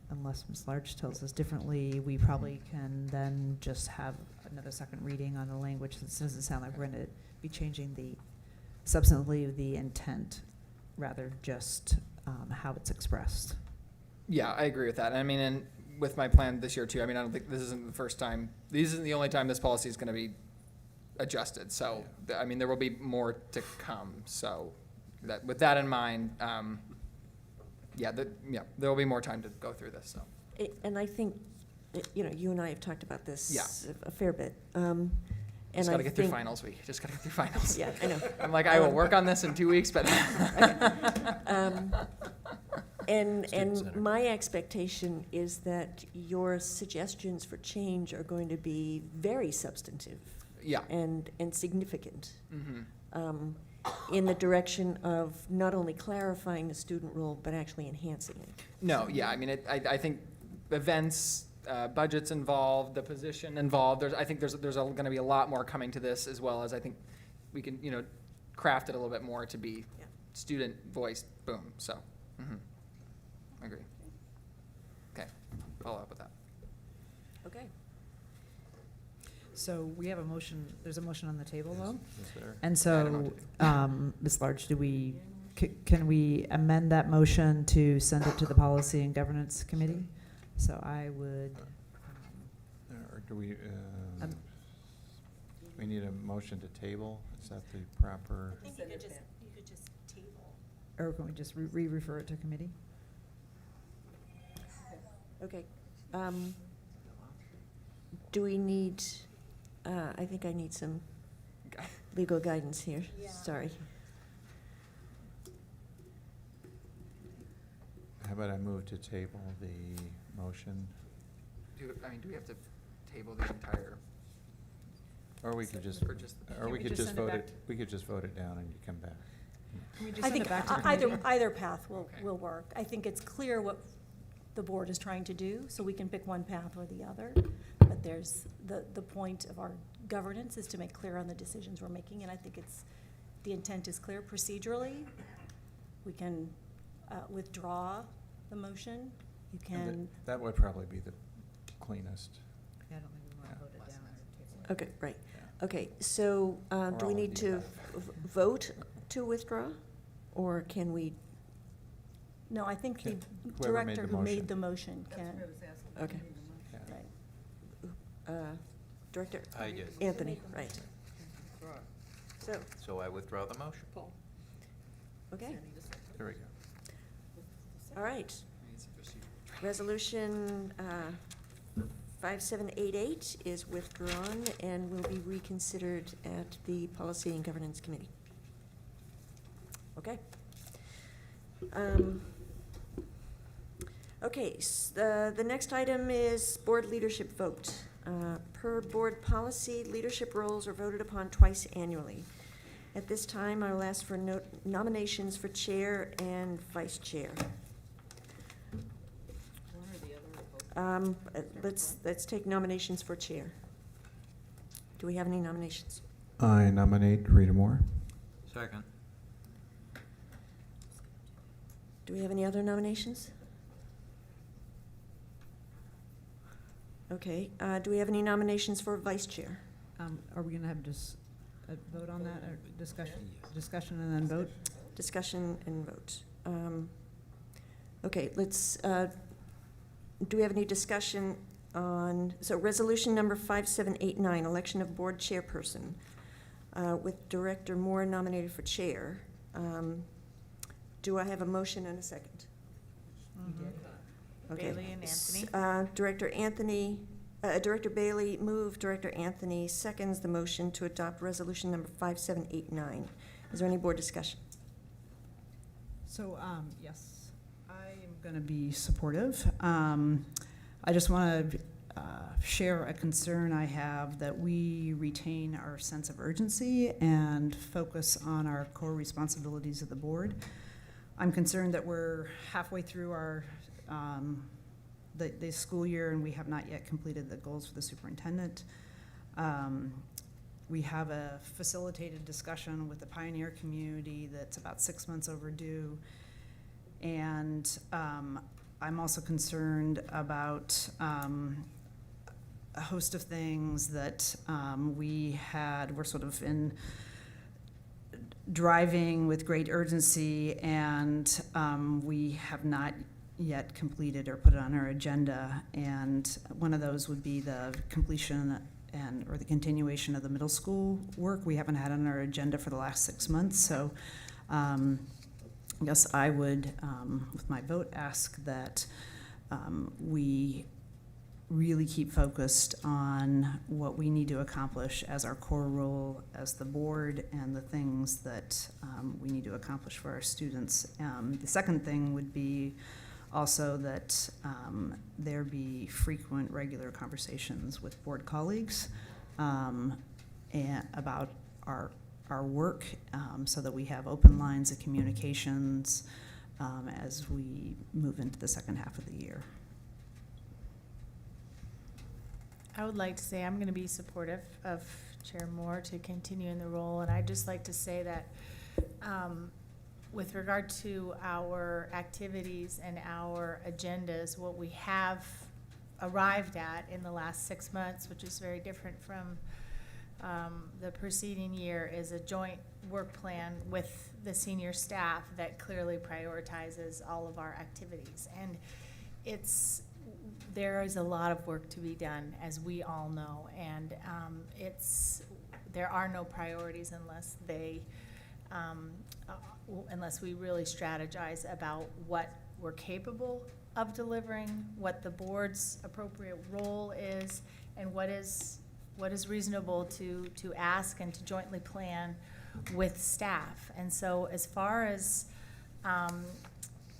unless Ms. Large tells us differently, we probably can then just have another second reading on the language. This doesn't sound like we're going to be changing substantively the intent, rather just how it's expressed. Yeah, I agree with that. I mean, and with my plan this year too, I mean, I don't think this isn't the first time, this isn't the only time this policy is going to be adjusted. So, I mean, there will be more to come. So, with that in mind, there will be more time to go through this. So, And I think, you and I have talked about this Yeah. a fair bit. just got to get through finals week. Just got to get through finals. Yeah, I know. I'm like, I will work on this in 2 weeks, but. And my expectation is that your suggestions for change are going to be very substantive. Yeah. And significant. Mm-hmm. In the direction of not only clarifying the student role, but actually enhancing it. No, yeah, I mean, I think events, budgets involved, the position involved, I think there's going to be a lot more coming to this, as well as I think we can, craft it a little bit more to be student voiced, boom, so, I agree. Okay, follow up with that. Okay. So we have a motion, there's a motion on the table, though? Is there? And so, Ms. Large, can we amend that motion to send it to the Policy and Governance Committee? So I would. Or do we, we need a motion to table? Is that the proper? I think you could just table. Or can we just re-refer it to committee? Okay. Do we need, I think I need some legal guidance here. Yeah. Sorry. How about I move to table the motion? Do we have to table the entire? Or we could just, Or just- or we Can we could just just send it vote back it, we could just vote it down and you come back. I think either path will work. I think it's clear what the board is trying to do, so we can pick one path or the other. But there's, the point of our governance is to make clear on the decisions we're making, and I think the intent is clear procedurally. We can withdraw the motion. You can, That would probably be the cleanest. Yeah, I don't think we want to vote it down or table it. Okay, right. Okay, so do we all need of the to above. vote to withdraw? Or can we, no, I think the Whoever made director the who made motion. the motion can. okay. Yeah. Director? I did. Anthony, right. So, So I withdraw the motion. okay, There we go. all right. Resolution 5788 is withdrawn and will be reconsidered at the Policy and Governance Committee. Okay. Okay, the next item is board leadership vote. Per board policy, leadership roles are voted upon twice annually. At this time, I will ask for nominations for chair and vice chair. Let's take nominations for chair. Do we have any nominations? I nominate Rita Moore. Second. Do we have any other nominations? Okay, do we have any nominations for vice chair? Are we going to have just a vote on that, or discussion and then vote? Discussion and vote. Okay, let's, do we have any discussion on, so resolution number 5789, election of board chairperson, with Director Moore nominated for chair. Do I have a motion and a second? Okay. Bailey and Anthony. Director Bailey moved, Director Anthony seconds the motion to adopt resolution number 5789. Is there any board discussion? So, yes, I am going to be supportive. I just want to share a concern I have that we retain our sense of urgency and focus on our core responsibilities of the board. I'm concerned that we're halfway through our the school year and we have not yet completed the goals for the superintendent. We have a facilitated discussion with the Pioneer community that's about 6 months overdue. And I'm also concerned about a host of things that we're sort of in driving with great urgency, and we have not yet completed or put it on our agenda. And one of those would be the completion or the continuation of the middle school work we haven't had on our agenda for the last 6 months. So I guess I would, with my vote, ask that we really keep focused on what we need to accomplish as our core role as the board and the things that we need to accomplish for our students. The second thing would be also that there be frequent, regular conversations with board colleagues about our work, so that we have open lines of communications as we move into the second half of the year. I would like to say I'm going to be supportive of Chair Moore to continue in the role, and I'd just like to say that with regard to our activities and our agendas, what we have arrived at in the last 6 months, which is very different from the preceding year, is a joint work plan with the senior staff that clearly prioritizes all of our activities. And there is a lot of work to be done, as we all know, and there are no priorities unless we really strategize about what we're capable of delivering, what the board's appropriate role is, and what is reasonable to ask and to jointly plan with staff. And so as far as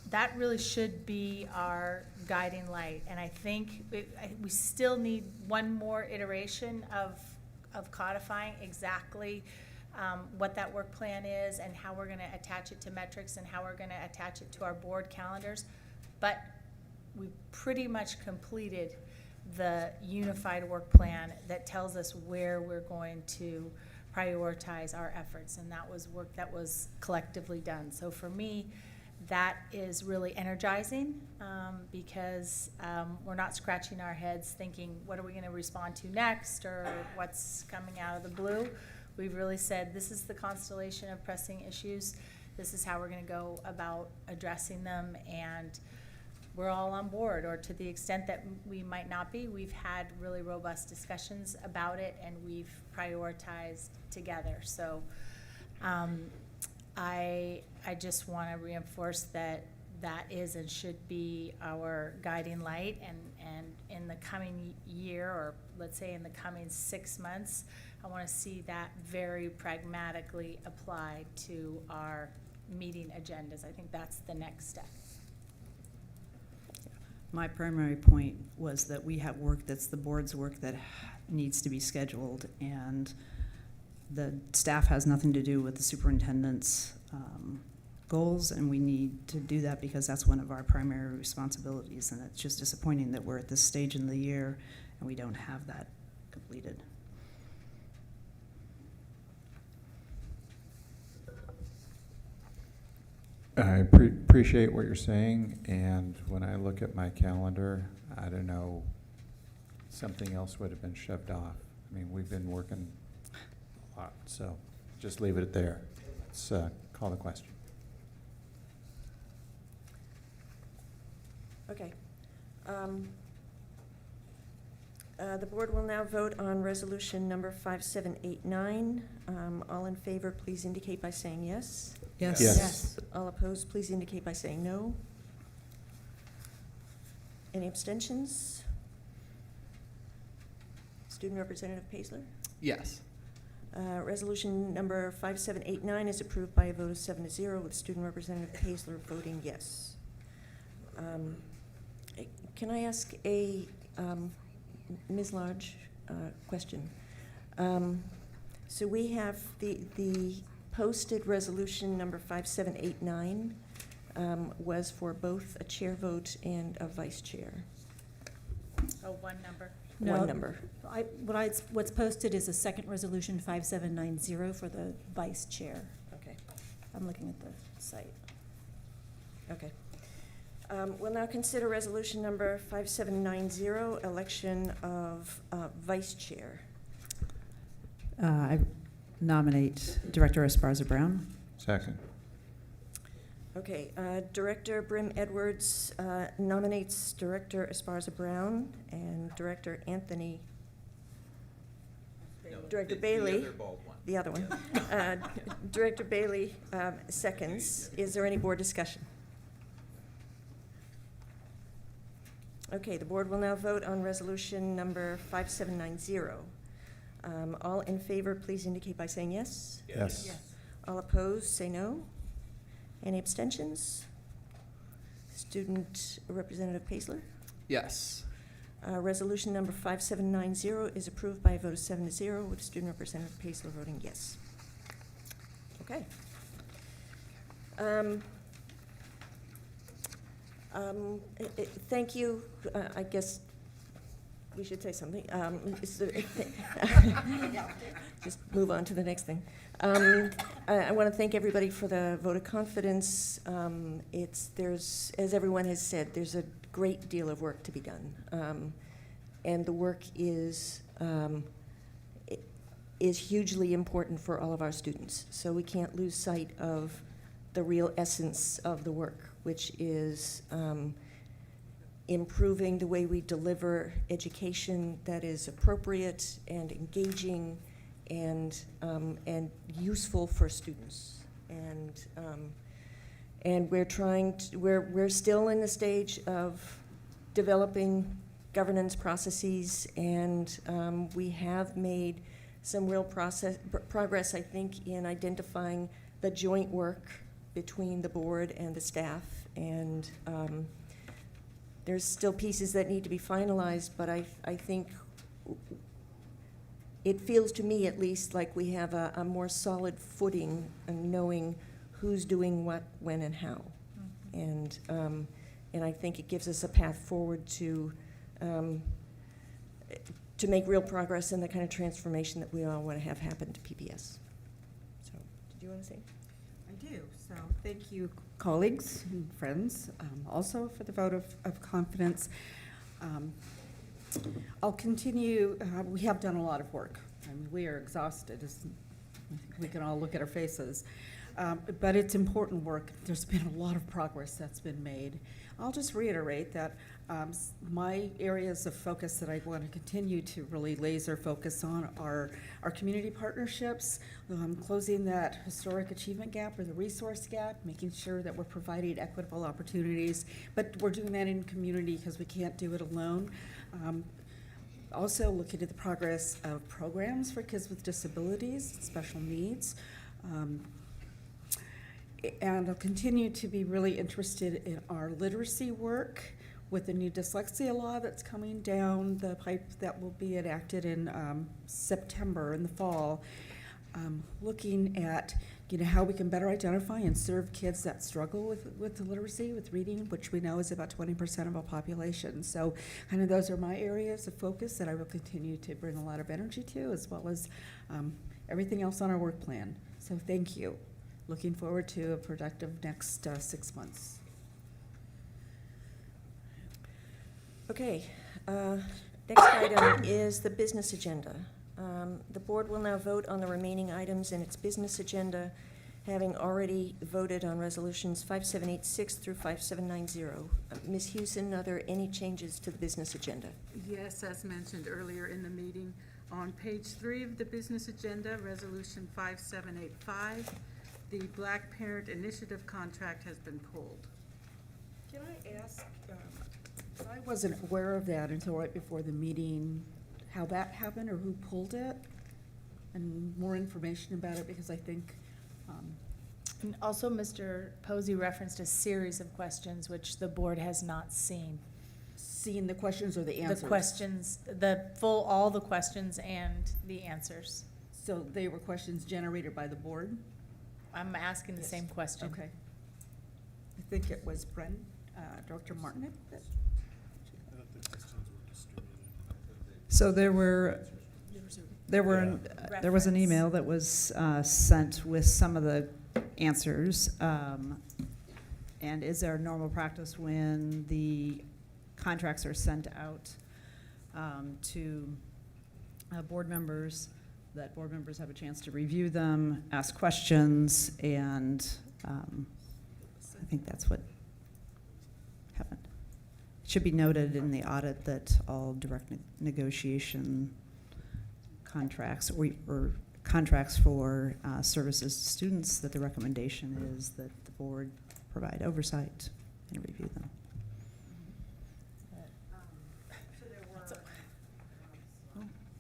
that really should be our guiding light. And I think we still need one more iteration of codifying exactly what that work plan is and how we're going to attach it to metrics and how we're going to attach it to our board calendars. But we pretty much completed the unified work plan that tells us where we're going to prioritize our efforts, and that was work that was collectively done. So for me, that is really energizing because we're not scratching our heads thinking, what are we going to respond to next, or what's coming out of the blue. We've really said, this is the constellation of pressing issues. This is how we're going to go about addressing them, and we're all on board, or to the extent that we might not be. We've had really robust discussions about it, and we've prioritized together. So I just want to reinforce that is and should be our guiding light, and in the coming year, or let's say in the coming 6 months, I want to see that very pragmatically applied to our meeting agendas. I think that's the next step. My primary point was that we have work that's the board's work that needs to be scheduled, and the staff has nothing to do with the superintendent's goals, and we need to do that because that's one of our primary responsibilities, and it's just disappointing that we're at this stage in the year and we don't have that completed. I appreciate what you're saying, and when I look at my calendar, I don't know, something else would have been shoved off. I mean, we've been working a lot, so just leave it there. Let's call the question. Okay. The board will now vote on resolution number 5789. All in favor, please indicate by saying yes. Yes. Yes. All opposed, please indicate by saying no. Any abstentions? Student Representative Paisler? Yes. Resolution number 5789 is approved by a vote of 7-0, with Student Representative Paisler voting yes. Can I ask a Ms. Lodge question? So we have the posted resolution number 5789 was for both a chair vote and a vice chair. Oh, one number. One number. What's posted is a second resolution 5790 for the vice chair. Okay. I'm looking at the site. Okay. We'll now consider resolution number 5790, election of vice chair. I nominate Director Esparza Brown. Second. Okay, Director Brim Edwards nominates Director Esparza Brown and Director Anthony, Director Bailey, the other one. Director Bailey seconds. Is there any board discussion? Okay, the board will now vote on resolution number 5790. All in favor, please indicate by saying yes. Yes. All opposed, say no. Any abstentions? Student Representative Paisler? Yes. Resolution number 5790 is approved by a vote of 7-0, with Student Representative Paisler voting yes. Okay. Thank you. I guess we should say something. Just move on to the next thing. I want to thank everybody for the vote of confidence. There's, as everyone has said, there's a great deal of work to be done, and the work is hugely important for all of our students. So we can't lose sight of the real essence of the work, which is improving the way we deliver education that is appropriate and engaging and useful for students. And we're trying to, we're still in the stage of developing governance processes, and we have made some real progress, I think, in identifying the joint work between the board and the staff. And there's still pieces that need to be finalized, but I think it feels to me, at least, like we have a more solid footing in knowing who's doing what, when, and how. Mm-hmm. And I think it gives us a path forward to make real progress in the kind of transformation that we all want to have happen to PBS. So, did you want to say? I do. So thank you, colleagues and friends, also for the vote of confidence. I'll continue. We have done a lot of work. I mean, we are exhausted. I think we can all look at our faces. But it's important work. There's been a lot of progress that's been made. I'll just reiterate that my areas of focus that I want to continue to really laser focus on are our community partnerships, closing that historic achievement gap or the resource gap, making sure that we're providing equitable opportunities, but we're doing that in community because we can't do it alone. Also looking at the progress of programs for kids with disabilities, special needs. And I'll continue to be really interested in our literacy work with the new dyslexia law that's coming down the pipe that will be enacted in September in the fall. Looking at how we can better identify and serve kids that struggle with the literacy, with reading, which we know is about 20% of our population. So kind of those are my areas of focus that I will continue to bring a lot of energy to, as well as everything else on our work plan. So thank you. Looking forward to a productive next 6 months. Okay, next item is the business agenda. The board will now vote on the remaining items in its business agenda, having already voted on resolutions 5786 through 5790. Ms. Hewson, are there any changes to the business agenda? Yes, as mentioned earlier in the meeting, on page 3 of the business agenda, resolution 5785, the Black Parent Initiative contract has been pulled. Can I ask, I wasn't aware of that until right before the meeting, how that happened or who pulled it, and more information about it, because I think, And also, Mr. Posey referenced a series of questions which the board has not seen. seeing the questions or the answers. The questions, all the questions and the answers. So they were questions generated by the board? I'm asking the same question. Okay. I think it was Dr. Martin. So there was an email that was sent with some of the answers. And is there a normal practice when the contracts are sent out to board members, that board members have a chance to review them, ask questions, and I think that's what happened. It should be noted in the audit that all direct negotiation contracts or contracts for services to students, that the recommendation is that the board provide oversight and review them.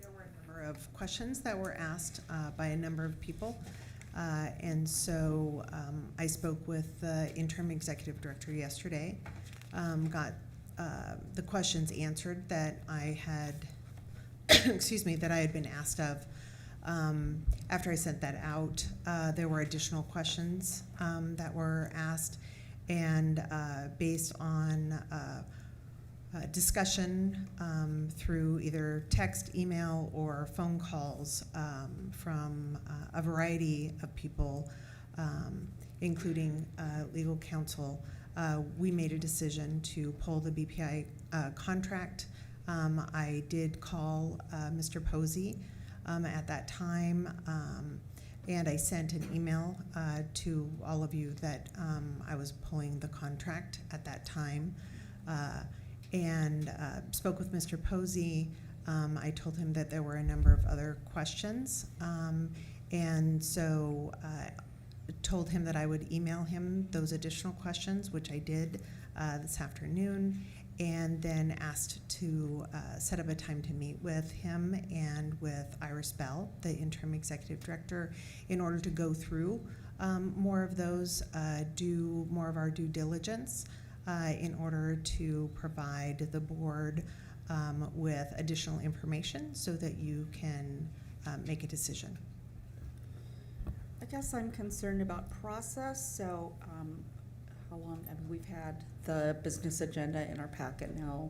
There were a number of questions that were asked by a number of people. And so I spoke with the interim executive director yesterday, got the questions answered that I had, excuse me, that I had been asked of. After I sent that out, there were additional questions that were asked, and based on discussion through either text, email, or phone calls from a variety of people, including legal counsel, we made a decision to pull the BPI contract. I did call Mr. Posey at that time, and I sent an email to all of you that I was pulling the contract at that time, and spoke with Mr. Posey. I told him that there were a number of other questions, and so told him that I would email him those additional questions, which I did this afternoon, and then asked to set up a time to meet with him and with Iris Bell, the interim executive director, in order to go through more of those, do more of our due diligence in order to provide the board with additional information so that you can make a decision. I guess I'm concerned about process, so how long, we've had the business agenda in our packet now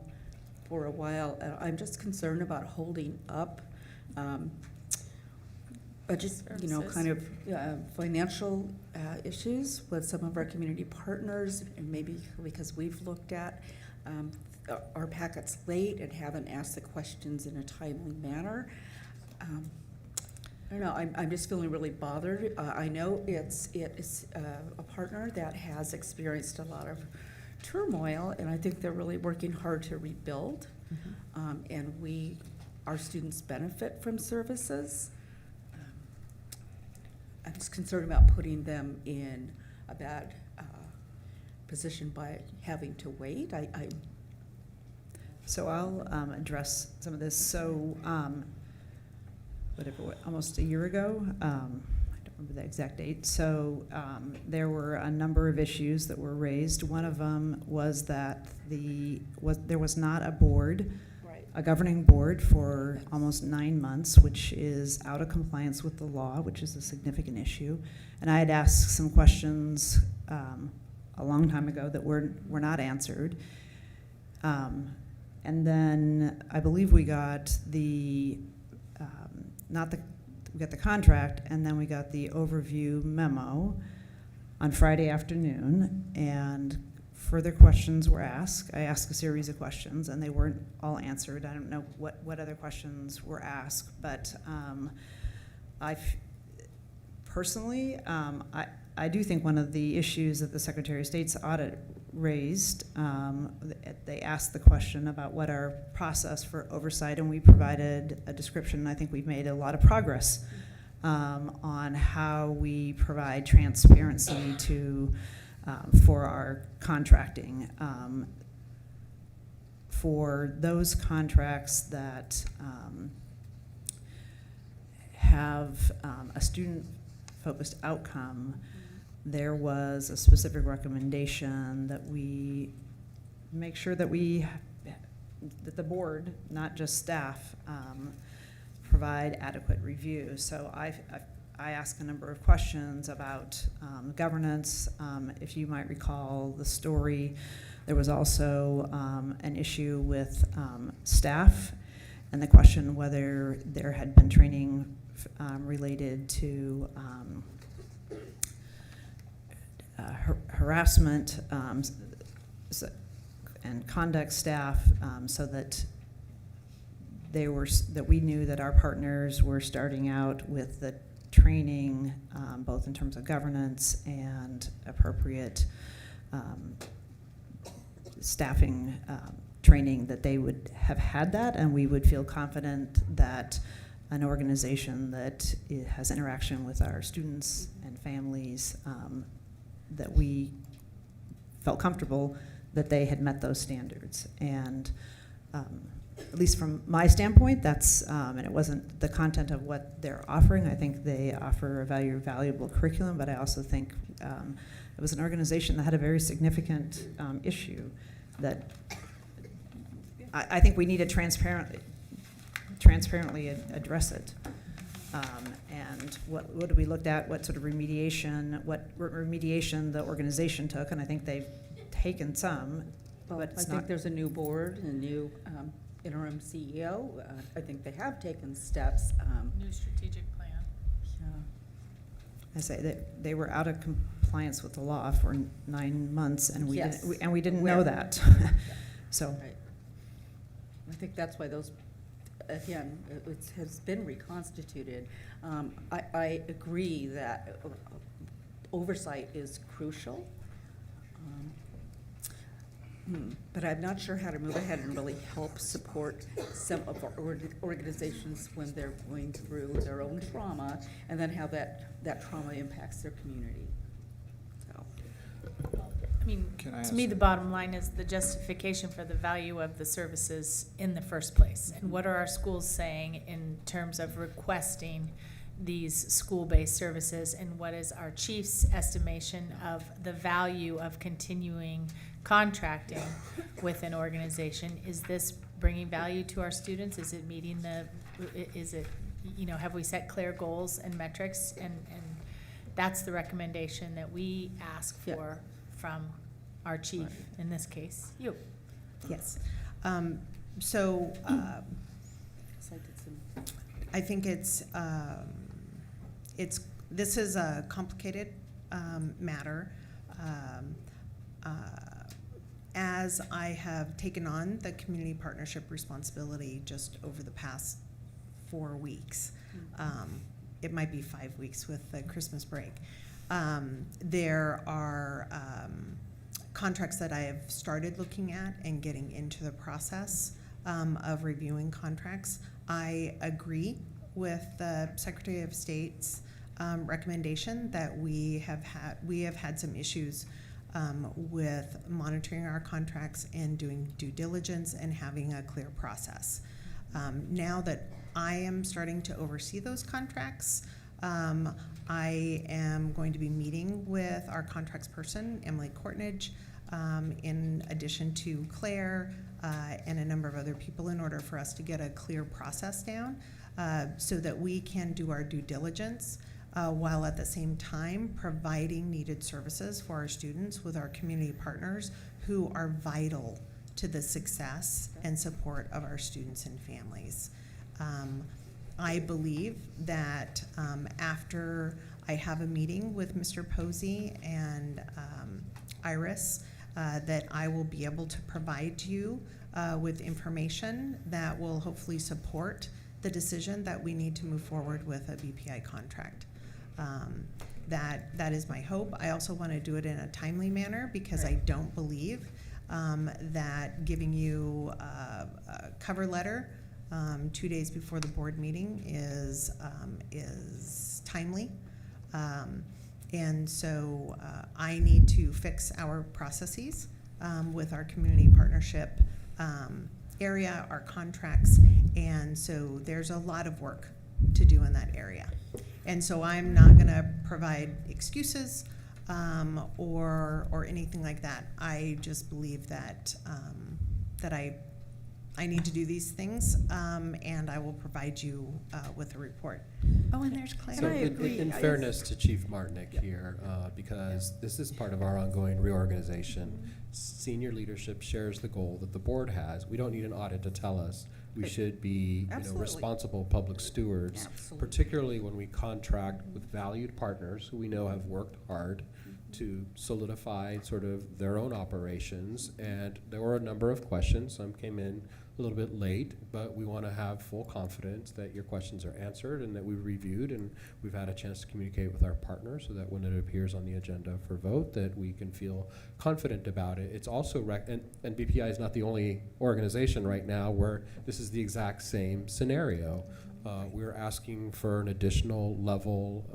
for a while. I'm just concerned about holding up, just, kind of financial issues with some of our community partners, and maybe because we've looked at our packets late and haven't asked the questions in a timely manner. I don't know, I'm just feeling really bothered. I know it is a partner that has experienced a lot of turmoil, and I think they're really working hard to rebuild. Mm-hmm. And our students benefit from services. I'm just concerned about putting them in a bad position by having to wait. So I'll address some of this. So almost a year ago, I don't remember the exact date. So there were a number of issues that were raised. One of them was that there was not a board, a governing board, for almost 9 months, which is out of compliance with the law, which is a significant issue. And I had asked some questions a long time ago that were not answered. And then I believe we got we got the contract, and then we got the overview memo on Friday afternoon, and further questions were asked. I asked a series of questions, and they weren't all answered. I don't know what other questions were asked, but personally, I do think one of the issues that the Secretary of State's audit raised, they asked the question about what our process for oversight, and we provided a description. I think we've made a lot of progress on how we provide transparency for our contracting. for those contracts that have a student-focused outcome, there was a specific recommendation that we make sure that that the board, not just staff, provide adequate review. So I asked a number of questions about governance. If you might recall the story, there was also an issue with staff, and the question whether there had been training related to harassment and conduct staff, so that we knew that our partners were starting out with the training, both in terms of governance and appropriate staffing training, that they would have had that, and we would feel confident that an organization that has interaction with our students and families, that we felt comfortable that they had met those standards. And at least from my standpoint, that's, and it wasn't the content of what they're offering. I think they offer a valuable curriculum, but I also think it was an organization that had a very significant issue that I think we need to transparently address it. And what we looked at, what sort of remediation the organization took, and I think they've taken some, Well, but I it's think not. there's a new board, a new interim CEO. I think they have taken steps. New strategic plan. I say that they were out of compliance with the law for 9 months, and we Yes. didn't know that. So. Right. I think that's why those, again, it has been reconstituted. I agree that oversight is crucial. But I'm not sure how to move ahead and really help support some of our organizations when they're going through their own trauma, and then how that trauma impacts their community. So. I mean, Can I to ask me, you- the bottom line is the justification for the value of the services in the first place. And what are our schools saying in terms of requesting these school-based services? And what is our chief's estimation of the value of continuing contracting with an organization? Is this bringing value to our students? Is it meeting have we set clear goals and metrics? And that's the recommendation that we ask for from our chief, in this case, you. Yes. I think this is a complicated matter. As I have taken on the community partnership responsibility just over the past 4 weeks, it might be 5 weeks with the Christmas break, there are contracts that I have started looking at and getting into the process of reviewing contracts. I agree with the Secretary of State's recommendation that we have had some issues with monitoring our contracts and doing due diligence and having a clear process. Now that I am starting to oversee those contracts, I am going to be meeting with our contracts person, Emily Courtnage, in addition to Claire and a number of other people, in order for us to get a clear process down so that we can do our due diligence while at the same time providing needed services for our students with our community partners who are vital to the success and support of our students and families. I believe that after I have a meeting with Mr. Posey and Iris, that I will be able to provide you with information that will hopefully support the decision that we need to move forward with a BPI contract. That is my hope. I also want to do it in a timely manner, because I don't believe that giving you a cover letter 2 days before the board meeting is timely. And so I need to fix our processes with our community partnership area, our contracts, and so there's a lot of work to do in that area. And so I'm not going to provide excuses or anything like that. I just believe that that I need to do these things, and I will provide you with a report. Oh, and there's Claire. So in fairness to Chief Martinick here, because this is part of our ongoing reorganization, senior leadership shares the goal that the board has. We don't need an audit to tell us. We should be responsible public stewards, particularly when we contract with valued partners who we know have worked hard to solidify sort of their own operations. And there were a number of questions. Some came in a little bit late, but we want to have full confidence that your questions are answered and that we've reviewed and we've had a chance to communicate with our partners so that when it appears on the agenda for vote that we can feel confident about it. It's also, and BPI is not the only organization right now where this is the exact same scenario. We're asking for an additional level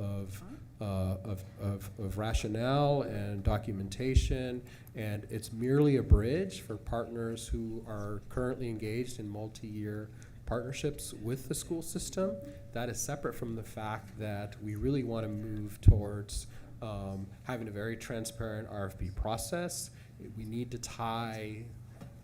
of rationale and documentation, and it's merely a bridge for partners who are currently engaged in multi-year partnerships with the school system. That is separate from the fact that we really want to move towards having a very transparent RFP process. We need to tie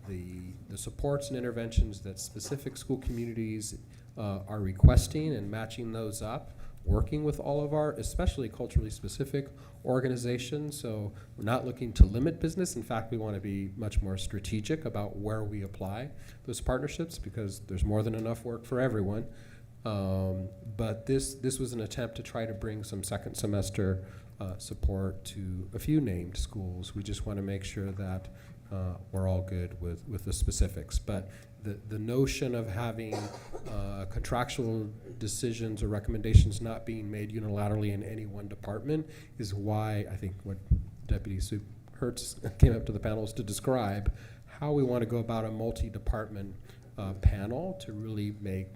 the supports and interventions that specific school communities are requesting and matching those up, working with all of our, especially culturally specific organizations. So we're not looking to limit business. In fact, we want to be much more strategic about where we apply those partnerships because there's more than enough work for everyone. But this was an attempt to try to bring some second semester support to a few named schools. We just want to make sure that we're all good with the specifics. But the notion of having contractual decisions or recommendations not being made unilaterally in any one department is why I think what Deputy Sup Hertz came up to the panels to describe how we want to go about a multi-department panel to really make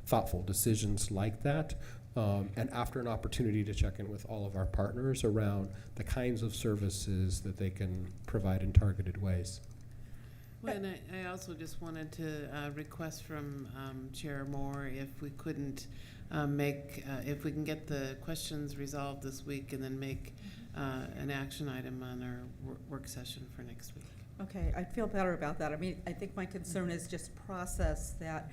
thoughtful decisions like that. And after an opportunity to check in with all of our partners around the kinds of services that they can provide in targeted ways. Well, and I also just wanted to request from Chair Moore if we couldn't if we can get the questions resolved this week and then make an action item on our work session for next week. Okay, I'd feel better about that. I mean, I think my concern is just process that,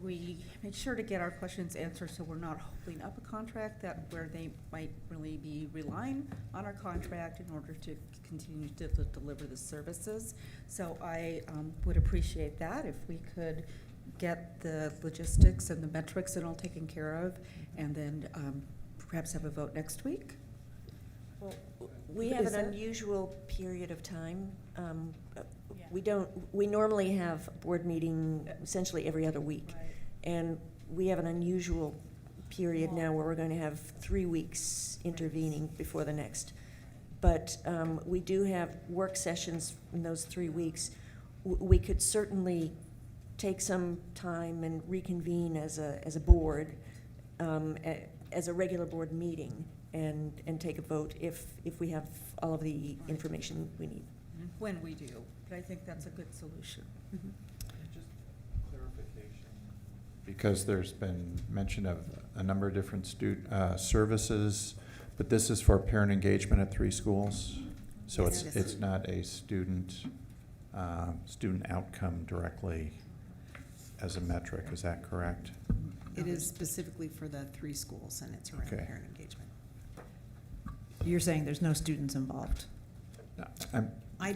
we make sure to get our questions answered so we're not holding up a contract where they might really be relying on our contract in order to continue to deliver the services. So I would appreciate that if we could get the logistics and the metrics and all taken care of, and then perhaps have a vote next week. Well, we have an unusual period of time. We normally have a board meeting essentially every other week. Right. And we have an unusual period now where we're going to have 3 weeks intervening before the next. But we do have work sessions in those 3 weeks. We could certainly take some time and reconvene as a board, as a regular board meeting, and take a vote if we have all of the information we need. When we do, but I think that's a good solution. Just clarification. Because there's been mention of a number of different services, but this is for parent engagement at 3 schools. So Yes. it's not a student outcome directly as a metric, is that correct? It is specifically for the 3 schools, and it's around Okay. parent engagement. You're saying there's no students involved? No, I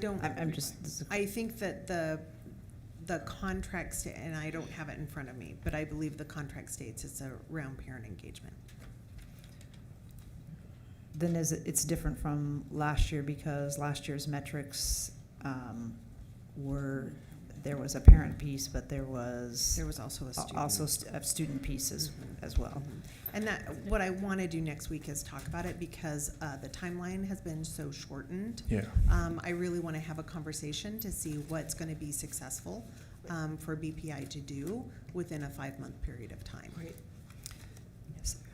think that the contract, and I don't have it in front of me, but I believe the contract states it's around parent engagement. Then it's different from last year because last year's metrics there was a parent piece, but there was also a student. Also student pieces as well. And what I want to do next week is talk about it because the timeline has been so shortened. Yeah. I really want to have a conversation to see what's going to be successful for BPI to do within a 5-month period of time. Right.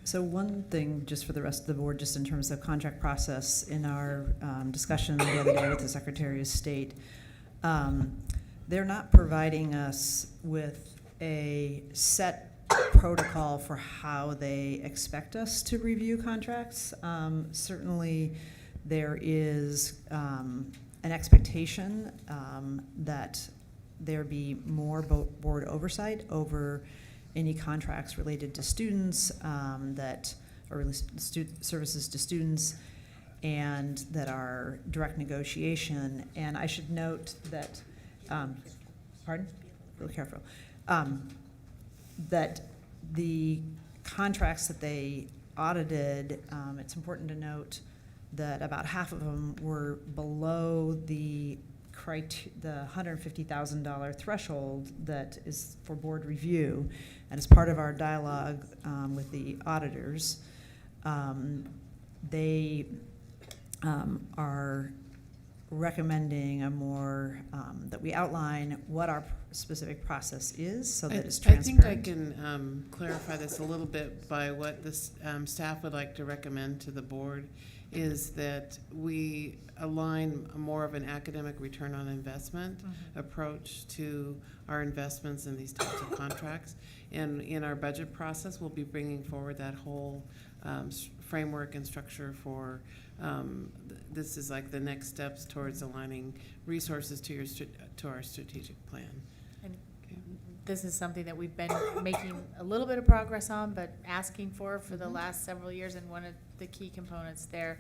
So one thing, just for the rest of the board, just in terms of contract process, in our discussion the other day with the Secretary of State, They're not providing us with a set protocol for how they expect us to review contracts. Certainly, there is an expectation that there be more board oversight over any contracts related to students or services to students, and that are direct negotiation. And I should note that, pardon? Really careful. That the contracts that they audited, it's important to note that about half of them were below the $150,000 threshold that is for board review. And as part of our dialogue with the auditors, they are recommending a more, that we outline what our specific process is so that it's transparent. I think I can clarify this a little bit by what the staff would like to recommend to the board, is that we align more of an academic return on investment approach to our investments in these types of contracts. And in our budget process, we'll be bringing forward that whole framework and structure for this is like the next steps towards aligning resources to our strategic plan. And this is something that we've been making a little bit of progress on, but asking for the last several years. And one of the key components there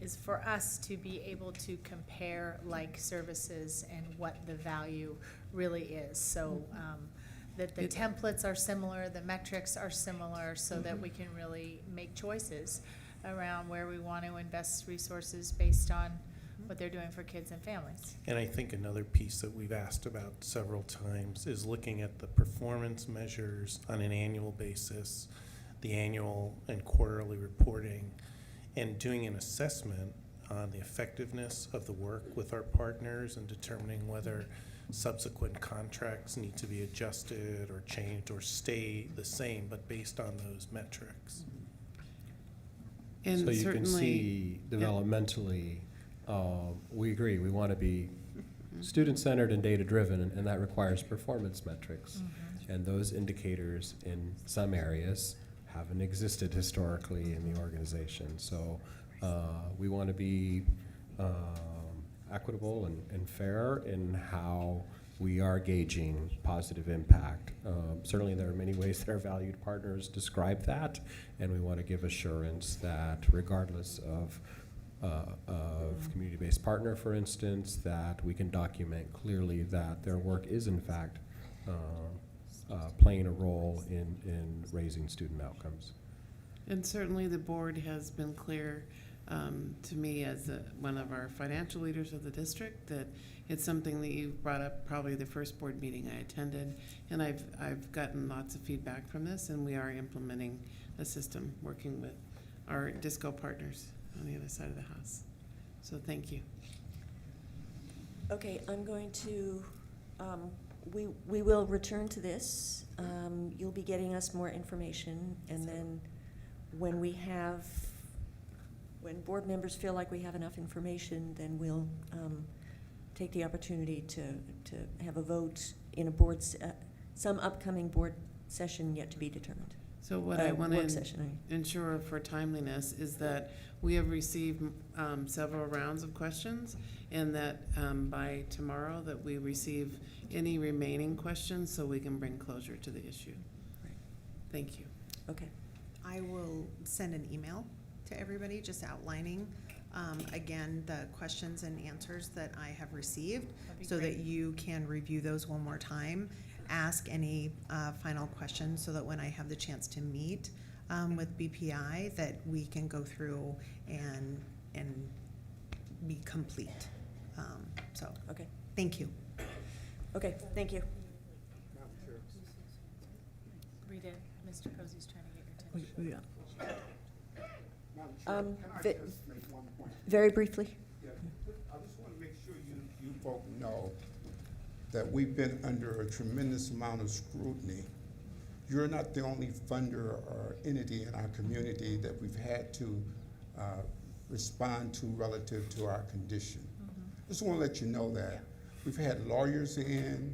is for us to be able to compare like services and what the value really is. So that the templates are similar, the metrics are similar, so that we can really make choices around where we want to invest resources based on what they're doing for kids and families. And I think another piece that we've asked about several times is looking at the performance measures on an annual basis, the annual and quarterly reporting, and doing an assessment on the effectiveness of the work with our partners and determining whether subsequent contracts need to be adjusted or changed or stay the same, but based on those metrics. And so you can certainly, see developmentally, we agree, we want to be student-centered and data-driven, and that requires performance metrics. And those indicators in some areas haven't existed historically in the organization. So we want to be equitable and fair in how we are gauging positive impact. Certainly there are many ways that our valued partners describe that, and we want to give assurance that regardless of community-based partner, for instance, that we can document clearly that their work is in fact playing a role in raising student outcomes. And certainly the board has been clear to me as one of our financial leaders of the district that it's something that you brought up probably the first board meeting I attended, and I've gotten lots of feedback from this, and we are implementing a system working with our DISCO partners on the other side of the house. So thank you. Okay, I'm going to, we will return to this. You'll be getting us more information, and then when board members feel like we have enough information, then we'll take the opportunity to have a vote in some upcoming board session yet to be determined. So what I want to session, ensure for timeliness is that we have received several rounds of questions, and that by tomorrow that we receive any remaining questions so we can bring closure to the issue. Right. Thank you. Okay. I will send an email to everybody just outlining again the questions and answers that I have received so that you can review those one more time, ask any final questions so that when I have the chance to meet with BPI that we can go through and be complete. So okay. Thank you. Okay, thank you. Rita, Mr. Posey's trying to get your attention. Very briefly. Yeah, I just want to make sure you folk know that we've been under a tremendous amount of scrutiny. You're not the only funder or entity in our community that we've had to respond to relative to our condition. Just want to let you know that. We've had lawyers in,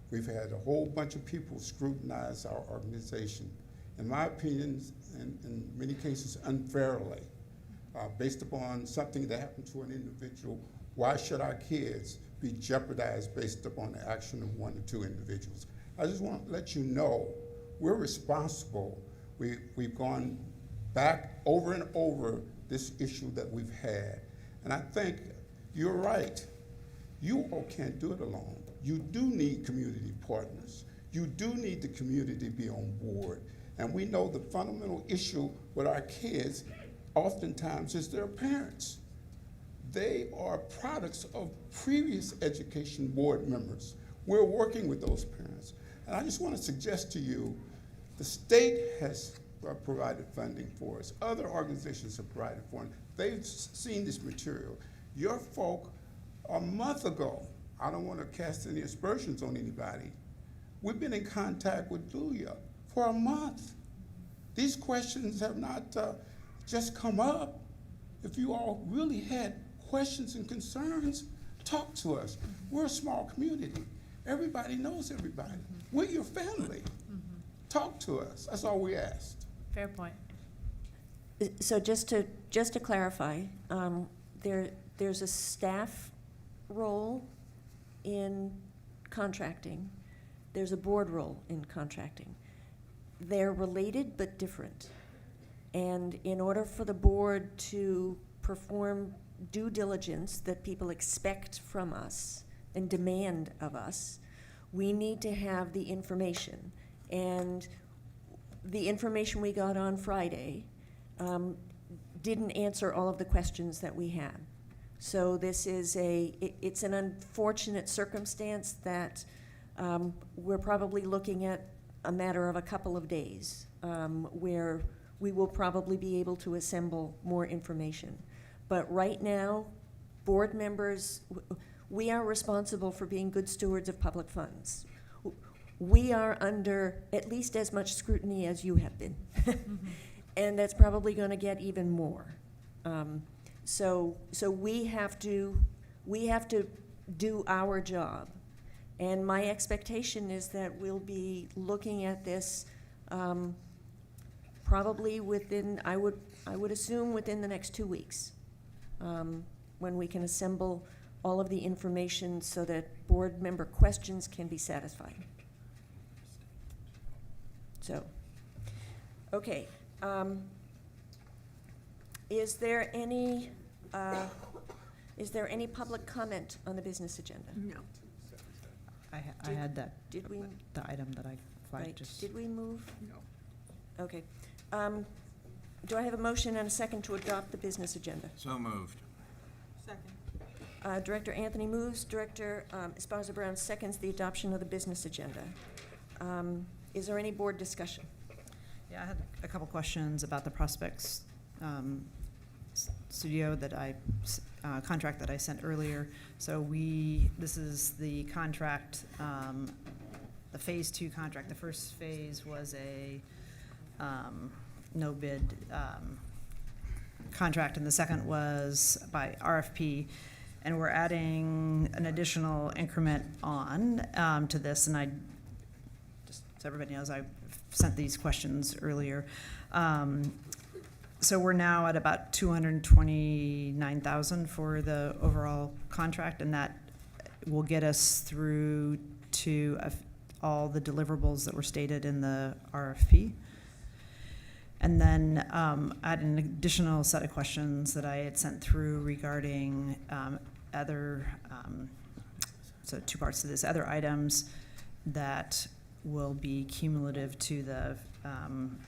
we've had a whole bunch of people scrutinize our organization. In my opinion, in many cases unfairly, based upon something that happened to an individual. Why should our kids be jeopardized based upon the action of one or two individuals? I just want to let you know we're responsible. We've gone back over and over this issue that we've had. And I think you're right. You all can't do it alone. You do need community partners. You do need the community to be on board. And we know the fundamental issue with our kids oftentimes is their parents. They are products of previous education board members. We're working with those parents. And I just want to suggest to you, the state has provided funding for us. Other organizations have provided for us. They've seen this material. Your folk, a month ago, I don't want to cast any aspersions on anybody, we've been in contact with Julia for a month. These questions have not just come up. If you all really had questions and concerns, talk to us. We're a small community. Everybody knows everybody. We're your family. Talk to us. That's all we asked. Fair point. So just to clarify, there's a staff role in contracting. There's a board role in contracting. They're related but different. And in order for the board to perform due diligence that people expect from us and demand of us, we need to have the information. And the information we got on Friday didn't answer all of the questions that we had. So this is it's an unfortunate circumstance that we're probably looking at a matter of a couple of days where we will probably be able to assemble more information. But right now, board members, we are responsible for being good stewards of public funds. We are under at least as much scrutiny as you have been. And that's probably going to get even more. So we have to do our job. And my expectation is that we'll be looking at this probably within, I would assume within the next 2 weeks, when we can assemble all of the information so that board member questions can be satisfied. So, okay. Is there any public comment on the business agenda? No. I had that, Did we? the item that I flagged Right. just. Did we move? No. Okay. Do I have a motion and a second to adopt the business agenda? So moved. Second. Director Anthony moves. Director Esparza Brown seconds the adoption of the business agenda. Is there any board discussion? Yeah, I had a couple questions about the Prospects studio that contract that I sent earlier. So this is the contract, the phase 2 contract. The first phase was a no bid contract, and the second was by RFP. And we're adding an additional increment on to this, and just so everybody knows, I sent these questions earlier. So we're now at about $229,000 for the overall contract, and that will get us through to all the deliverables that were stated in the RFP. And then I had an additional set of questions that I had sent through regarding so 2 parts to this, other items that will be cumulative to the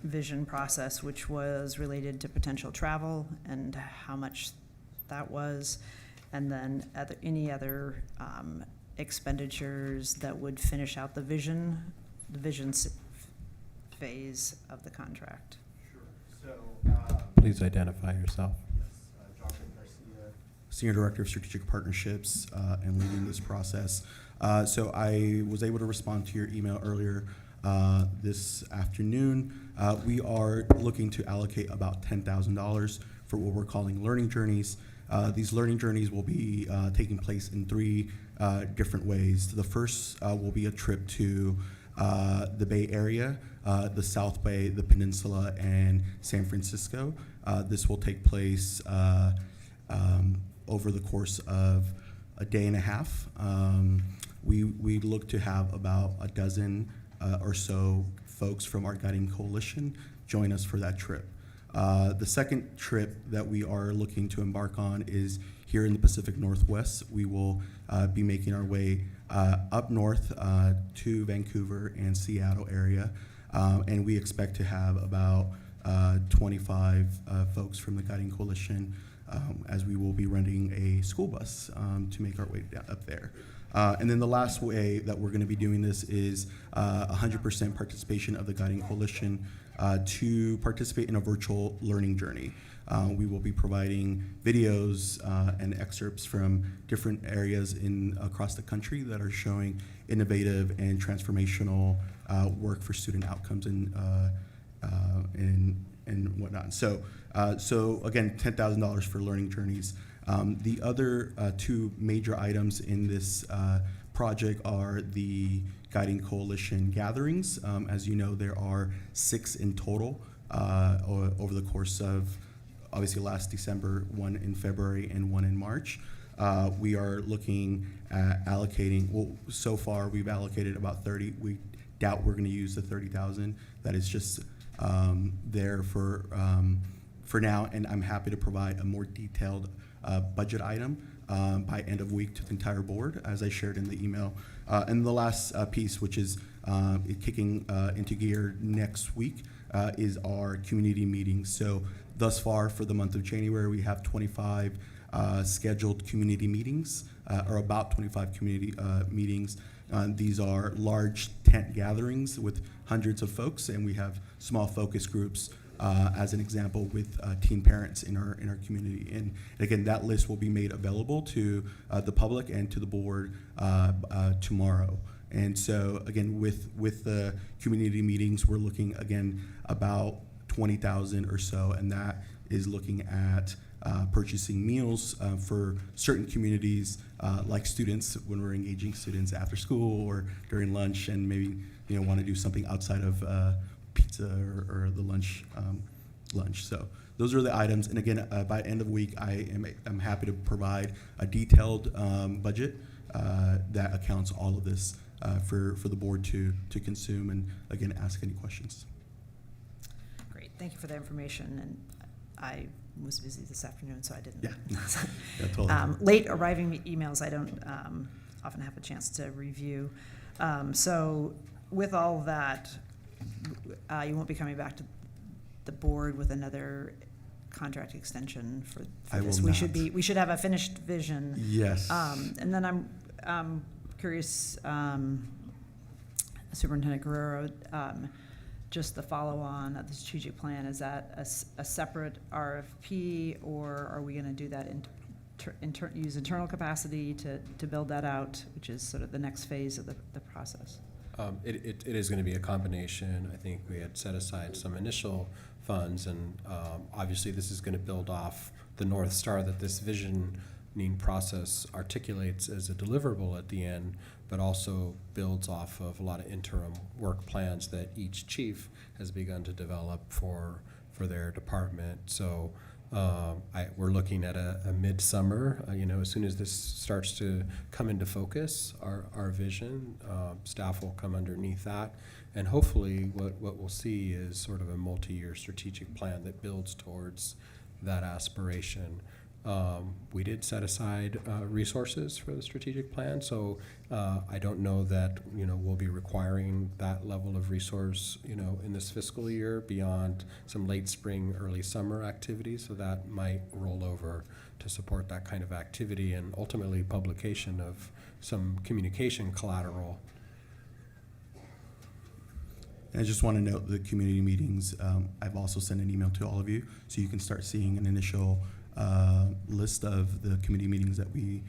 vision process, which was related to potential travel and how much that was, and then any other expenditures that would finish out the vision phase of the contract. Sure. So, please identify yourself. Senior Director of Strategic Partnerships and leading this process. So I was able to respond to your email earlier this afternoon. We are looking to allocate about $10,000 for what we're calling learning journeys. These learning journeys will be taking place in three different ways. The first will be a trip to the Bay Area, the South Bay, the Peninsula, and San Francisco. This will take place over the course of a day and a half. We look to have about a dozen or so folks from our guiding coalition join us for that trip. The second trip that we are looking to embark on is here in the Pacific Northwest. We will be making our way up north to Vancouver and Seattle area, and we expect to have about 25 folks from the guiding coalition as we will be renting a school bus to make our way up there. And then the last way that we're going to be doing this is 100% participation of the guiding coalition to participate in a virtual learning journey. We will be providing videos and excerpts from different areas across the country that are showing innovative and transformational work for student outcomes and whatnot. So again, $10,000 for learning journeys. The other two major items in this project are the Guiding Coalition gatherings. As you know, there are 6 in total over the course of, obviously, last December, 1 in February, and 1 in March. We are looking at allocating, well, so far we've allocated about 30. We doubt we're going to use the 30,000. That is just there for now, and I'm happy to provide a more detailed budget item by end of week to the entire board, as I shared in the email. And the last piece, which is kicking into gear next week, is our community meetings. So thus far for the month of January, we have 25 scheduled community meetings, or about 25 community meetings. These are large tent gatherings with hundreds of folks, and we have small focus groups, as an example, with teen parents in our community. And again, that list will be made available to the public and to the board tomorrow. And so again, with the community meetings, we're looking again about 20,000 or so, and that is looking at purchasing meals for certain communities, like students, when we're engaging students after school or during lunch, and maybe want to do something outside of pizza or the lunch. So those are the items. And again, by end of week, I'm happy to provide a detailed budget that accounts all of this for the board to consume and again ask any questions. Great, thank you for the information. And I was busy this afternoon, so I didn't. Yeah, totally. Late arriving emails, I don't often have a chance to review. So with all of that, you won't be coming back to the board with another contract extension for this. I will not. We should have a finished vision. Yes. And then I'm curious, Superintendent Guerrero, just the follow-on of the strategic plan, is that a separate RFP, or are we going to do that use internal capacity to build that out, which is sort of the next phase of the process? It is going to be a combination. I think we had set aside some initial funds, and obviously this is going to build off the North Star that this visioning process articulates as a deliverable at the end, but also builds off of a lot of interim work plans that each chief has begun to develop for their department. So we're looking at a midsummer, as soon as this starts to come into focus, our vision, staff will come underneath that. And hopefully what we'll see is sort of a multi-year strategic plan that builds towards that aspiration. We did set aside resources for the strategic plan, so I don't know that we'll be requiring that level of resource in this fiscal year beyond some late spring, early summer activities. So that might roll over to support that kind of activity and ultimately publication of some communication collateral. And I just want to note the community meetings. I've also sent an email to all of you, so you can start seeing an initial list of the committee meetings that we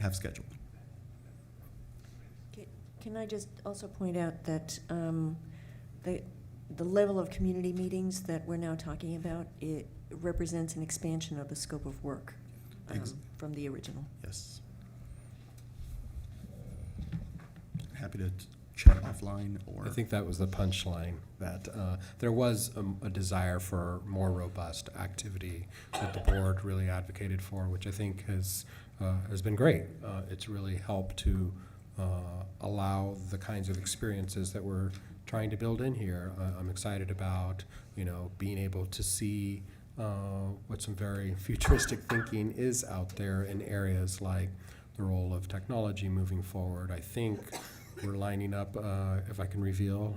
have scheduled. Can I just also point out that the level of community meetings that we're now talking about, it represents an expansion of the scope of work from the original. Yes. Happy to chat offline or. I think that was the punchline, that there was a desire for more robust activity that the board really advocated for, which I think has been great. It's really helped to allow the kinds of experiences that we're trying to build in here. I'm excited about, being able to see what some very futuristic thinking is out there in areas like the role of technology moving forward. I think we're lining up, if I can reveal,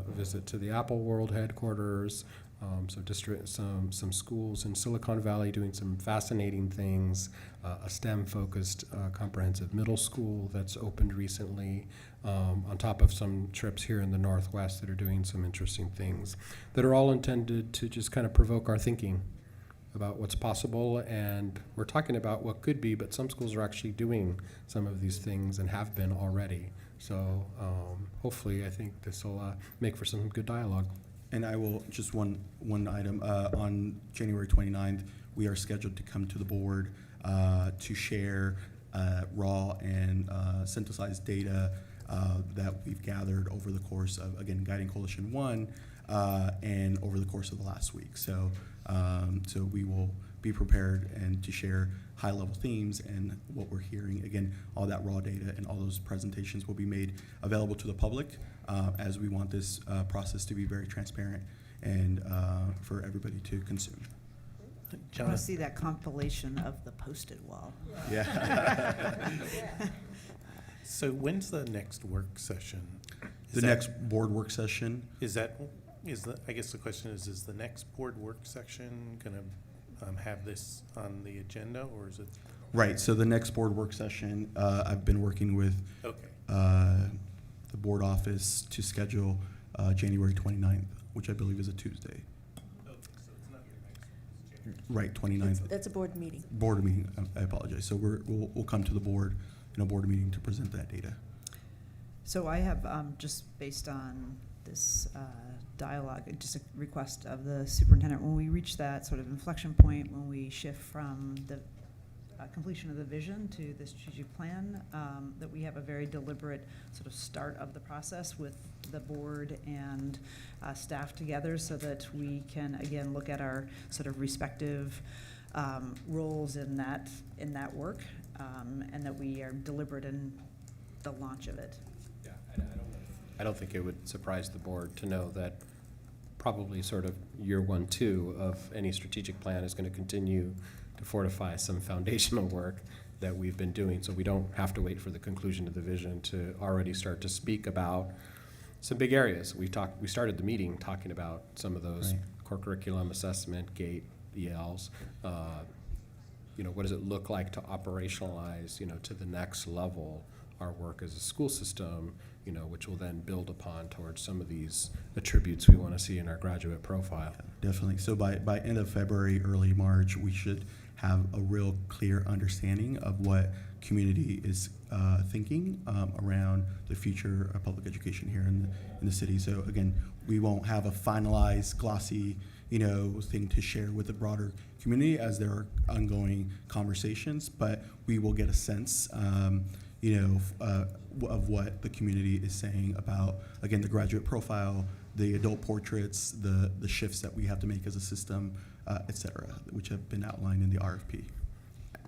a visit to the Apple World headquarters, some schools in Silicon Valley doing some fascinating things, a STEM-focused comprehensive middle school that's opened recently, on top of some trips here in the Northwest that are doing some interesting things that are all intended to just kind of provoke our thinking about what's possible. And we're talking about what could be, but some schools are actually doing some of these things and have been already. So hopefully, I think this will make for some good dialogue. And I will, just one item, on January 29th, we are scheduled to come to the board to share raw and synthesized data that we've gathered over the course of, again, Guiding Coalition 1 and over the course of the last week. So we will be prepared and to share high-level themes and what we're hearing. Again, all that raw data and all those presentations will be made available to the public as we want this process to be very transparent and for everybody to consume. I want to see that compilation of the posted wall. Yeah. So when's the next work session? The next board work session? I guess the question is the next board work session going to have this on the agenda, or is it? Right, so the next board work session, I've been working with the board office to schedule January 29th, which I believe is a Tuesday. Okay, so it's not your next. Right, 29th. That's a board meeting. Board meeting, I apologize. So we'll come to the board in a board meeting to present that data. So I have, just based on this dialogue, just a request of the superintendent, when we reach that sort of inflection point, when we shift from the completion of the vision to the strategic plan, that we have a very deliberate sort of start of the process with the board and staff together, so that we can, again, look at our sort of respective roles in that work, and that we are deliberate in the launch of it. Yeah, I don't think it would surprise the board to know that probably sort of year 1, 2 of any strategic plan is going to continue to fortify some foundational work that we've been doing. So we don't have to wait for the conclusion of the vision to already start to speak about some big areas. We started the meeting talking about some of those core curriculum, assessment, GATE, ELs. What does it look like to operationalize, to the next level our work as a school system, which will then build upon towards some of these attributes we want to see in our graduate profile. Yeah, definitely. So by end of February, early March, we should have a real clear understanding of what community is thinking around the future of public education here in the city. So again, we won't have a finalized, glossy, thing to share with the broader community as there are ongoing conversations, but we will get a sense of what the community is saying about, again, the graduate profile, the adult portraits, the shifts that we have to make as a system, et cetera, which have been outlined in the RFP.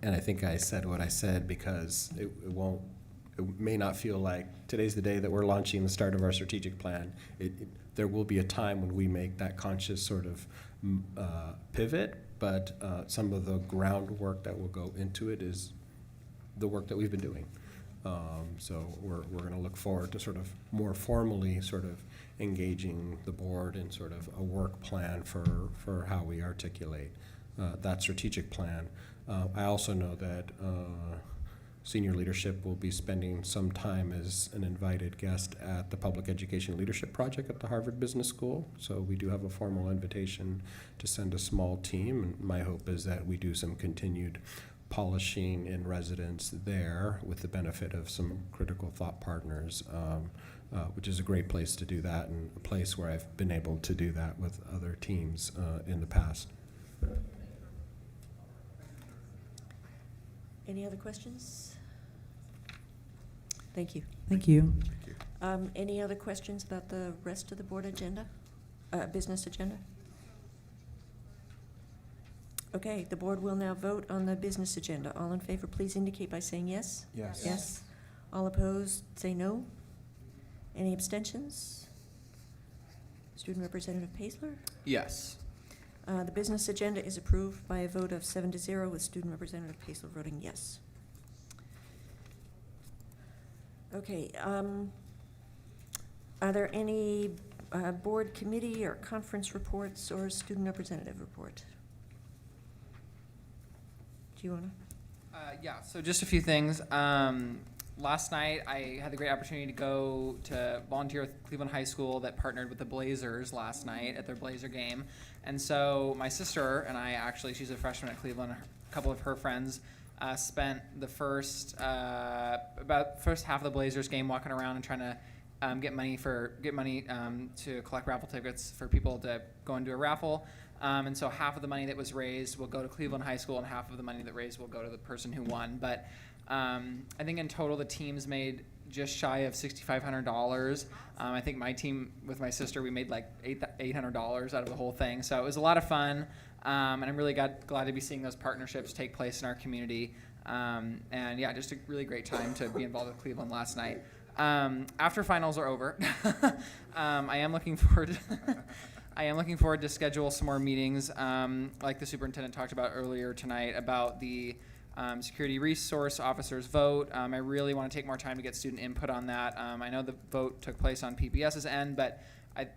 And I think I said what I said because it may not feel like today's the day that we're launching the start of our strategic plan. There will be a time when we make that conscious sort of pivot, but some of the groundwork that will go into it is the work that we've been doing. So we're going to look forward to sort of more formally sort of engaging the board in sort of a work plan for how we articulate that strategic plan. I also know that senior leadership will be spending some time as an invited guest at the Public Education Leadership Project at the Harvard Business School. So we do have a formal invitation to send a small team. And my hope is that we do some continued polishing in residence there with the benefit of some critical thought partners which is a great place to do that, and a place where I've been able to do that with other teams in the past. Any other questions? Thank you. Thank you. Any other questions about the rest of the board agenda, business agenda? Okay, the board will now vote on the business agenda. All in favor, please indicate by saying yes. Yes. Yes. All opposed, say no. Any abstentions? Student Representative Paisler? Yes. The business agenda is approved by a vote of 7-0 with Student Representative Paisler voting yes. Okay, are there any board committee or conference reports or student representative report? Do you want to? Yeah, so just a few things. Last night, I had the great opportunity to go to volunteer with Cleveland High School that partnered with the Blazers last night at their Blazer game. And so my sister and I, actually, she's a freshman at Cleveland, a couple of her friends spent the first half of the Blazers game walking around and trying to get money to collect raffle tickets for people to go and do a raffle. And so half of the money that was raised will go to Cleveland High School, and half of the money that raised will go to the person who won. But I think in total the teams made just shy of $6,500. I think my team with my sister, we made like $800 out of the whole thing. So it was a lot of fun, and I'm really glad to be seeing those partnerships take place in our community. And yeah, just a really great time to be involved with Cleveland last night. After finals are over, I am looking forward to schedule some more meetings, like the superintendent talked about earlier tonight about the security resource officers vote. I really want to take more time to get student input on that. I know the vote took place on PBS's end, but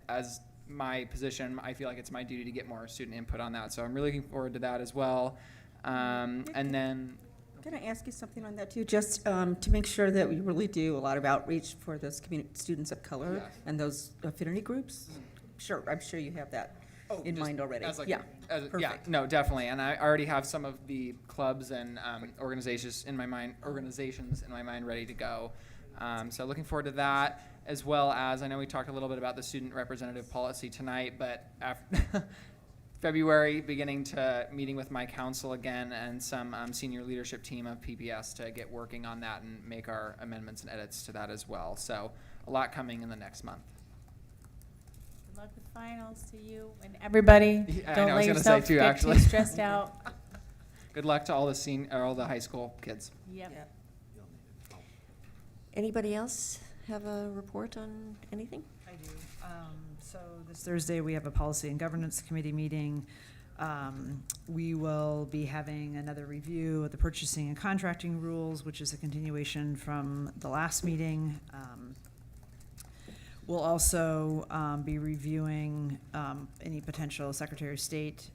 as my position, I feel like it's my duty to get more student input on that. So I'm really looking forward to that as well. And then, Can I ask you something on that too? Just to make sure that we really do a lot of outreach for those students of color and those affinity groups? Sure, I'm sure you have that in mind already. Yeah, yeah, no, definitely. And I already have some of the clubs and organizations in my mind ready to go. So looking forward to that, as well as I know we talked a little bit about the student representative policy tonight, but after February, beginning to meeting with my council again and some senior leadership team of PBS to get working on that and make our amendments and edits to that as well. So a lot coming in the next month. Good luck with finals to you and everybody. Yeah, Don't I was let gonna say yourself too, get actually. too stressed out. Good luck to all the high school kids. Yep. Anybody else have a report on anything? I do. So this Thursday, we have a Policy and Governance Committee meeting. We will be having another review of the purchasing and contracting rules, which is a continuation from the last meeting. We'll also be reviewing any potential Secretary of State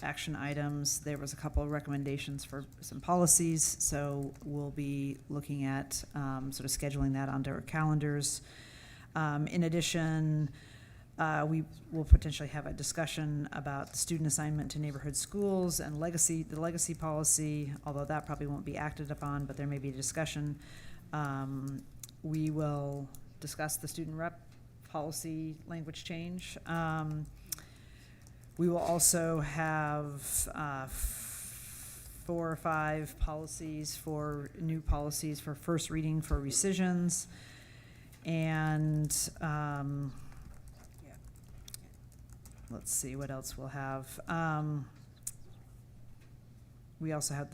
action items. There was a couple of recommendations for some policies, so we'll be looking at sort of scheduling that onto our calendars. In addition, we will potentially have a discussion about the student assignment to neighborhood schools and the legacy policy, although that probably won't be acted upon, but there may be a discussion. We will discuss the student rep policy language change. We will also have 4 or 5 new policies for first reading for rescissions. And let's see what else we'll have. We also have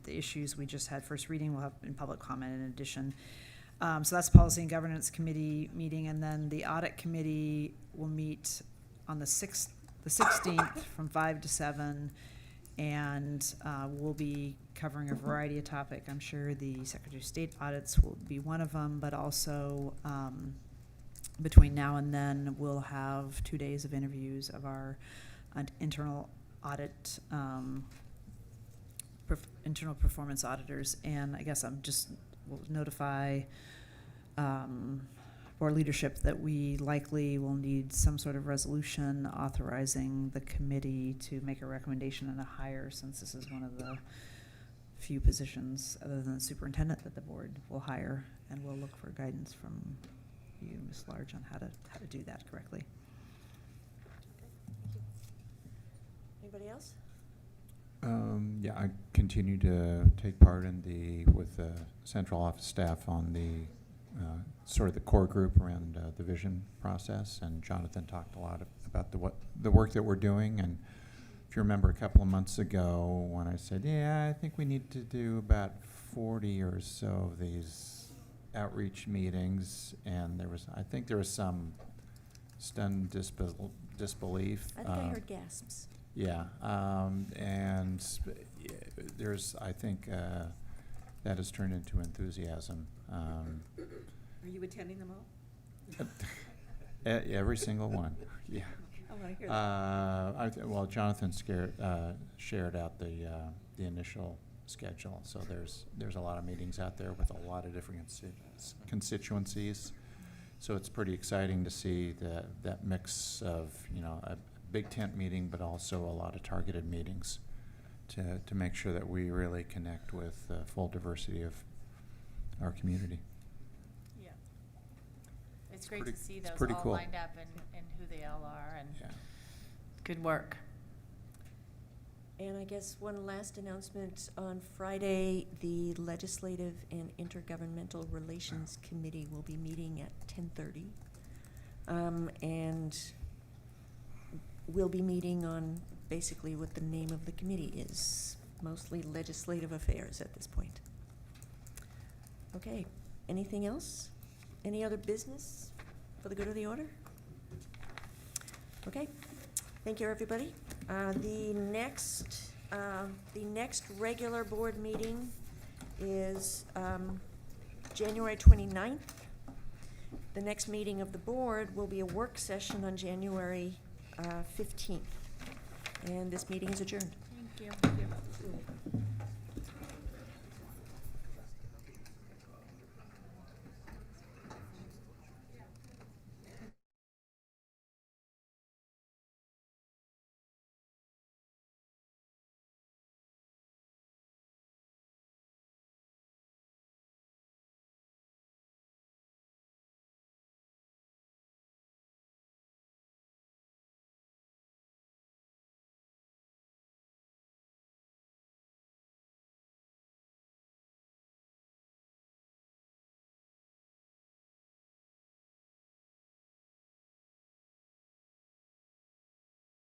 the issues we just had first reading. We'll have in public comment in addition. So that's Policy and Governance Committee meeting, and then the Audit Committee will meet on the 16th from 5 to 7, and we'll be covering a variety of topics. I'm sure the Secretary of State audits will be one of them, but also between now and then, we'll have 2 days of interviews of our internal audit, internal performance auditors, and I guess we'll notify board leadership that we likely will need some sort of resolution authorizing the committee to make a recommendation and a hire, since this is one of the few positions other than the superintendent that the board will hire, and we'll look for guidance from you, Ms. Large, on how to do that correctly. Anybody else? Yeah, I continue to take part with the central office staff on the sort of the core group around the vision process, and Jonathan talked a lot about the work that we're doing. And if you remember a couple of months ago when I said, yeah, I think we need to do about 40 or so of these outreach meetings, and I think there was some stunned disbelief. I think I heard gasps. Yeah, and I think that has turned into enthusiasm. Are you attending them all? Every single one, yeah. I want to hear that. Well, Jonathan shared out the initial schedule, so there's a lot of meetings out there with a lot of different constituencies. So it's pretty exciting to see that mix of, a big tent meeting, but also a lot of targeted meetings to make sure that we really connect with the full diversity of our community. Yeah. It's great to see those pretty all cool. lined up and who they all are, and Yeah. good work. And I guess one last announcement, on Friday, the Legislative and Intergovernmental Relations Committee will be meeting at 10:30. And we'll be meeting on basically what the name of the committee is, mostly legislative affairs at this point. Okay, anything else? Any other business for the good of the order? Okay, thank you, everybody. The next regular board meeting is January 29th. The next meeting of the board will be a work session on January 15th. And this meeting is adjourned. Thank you.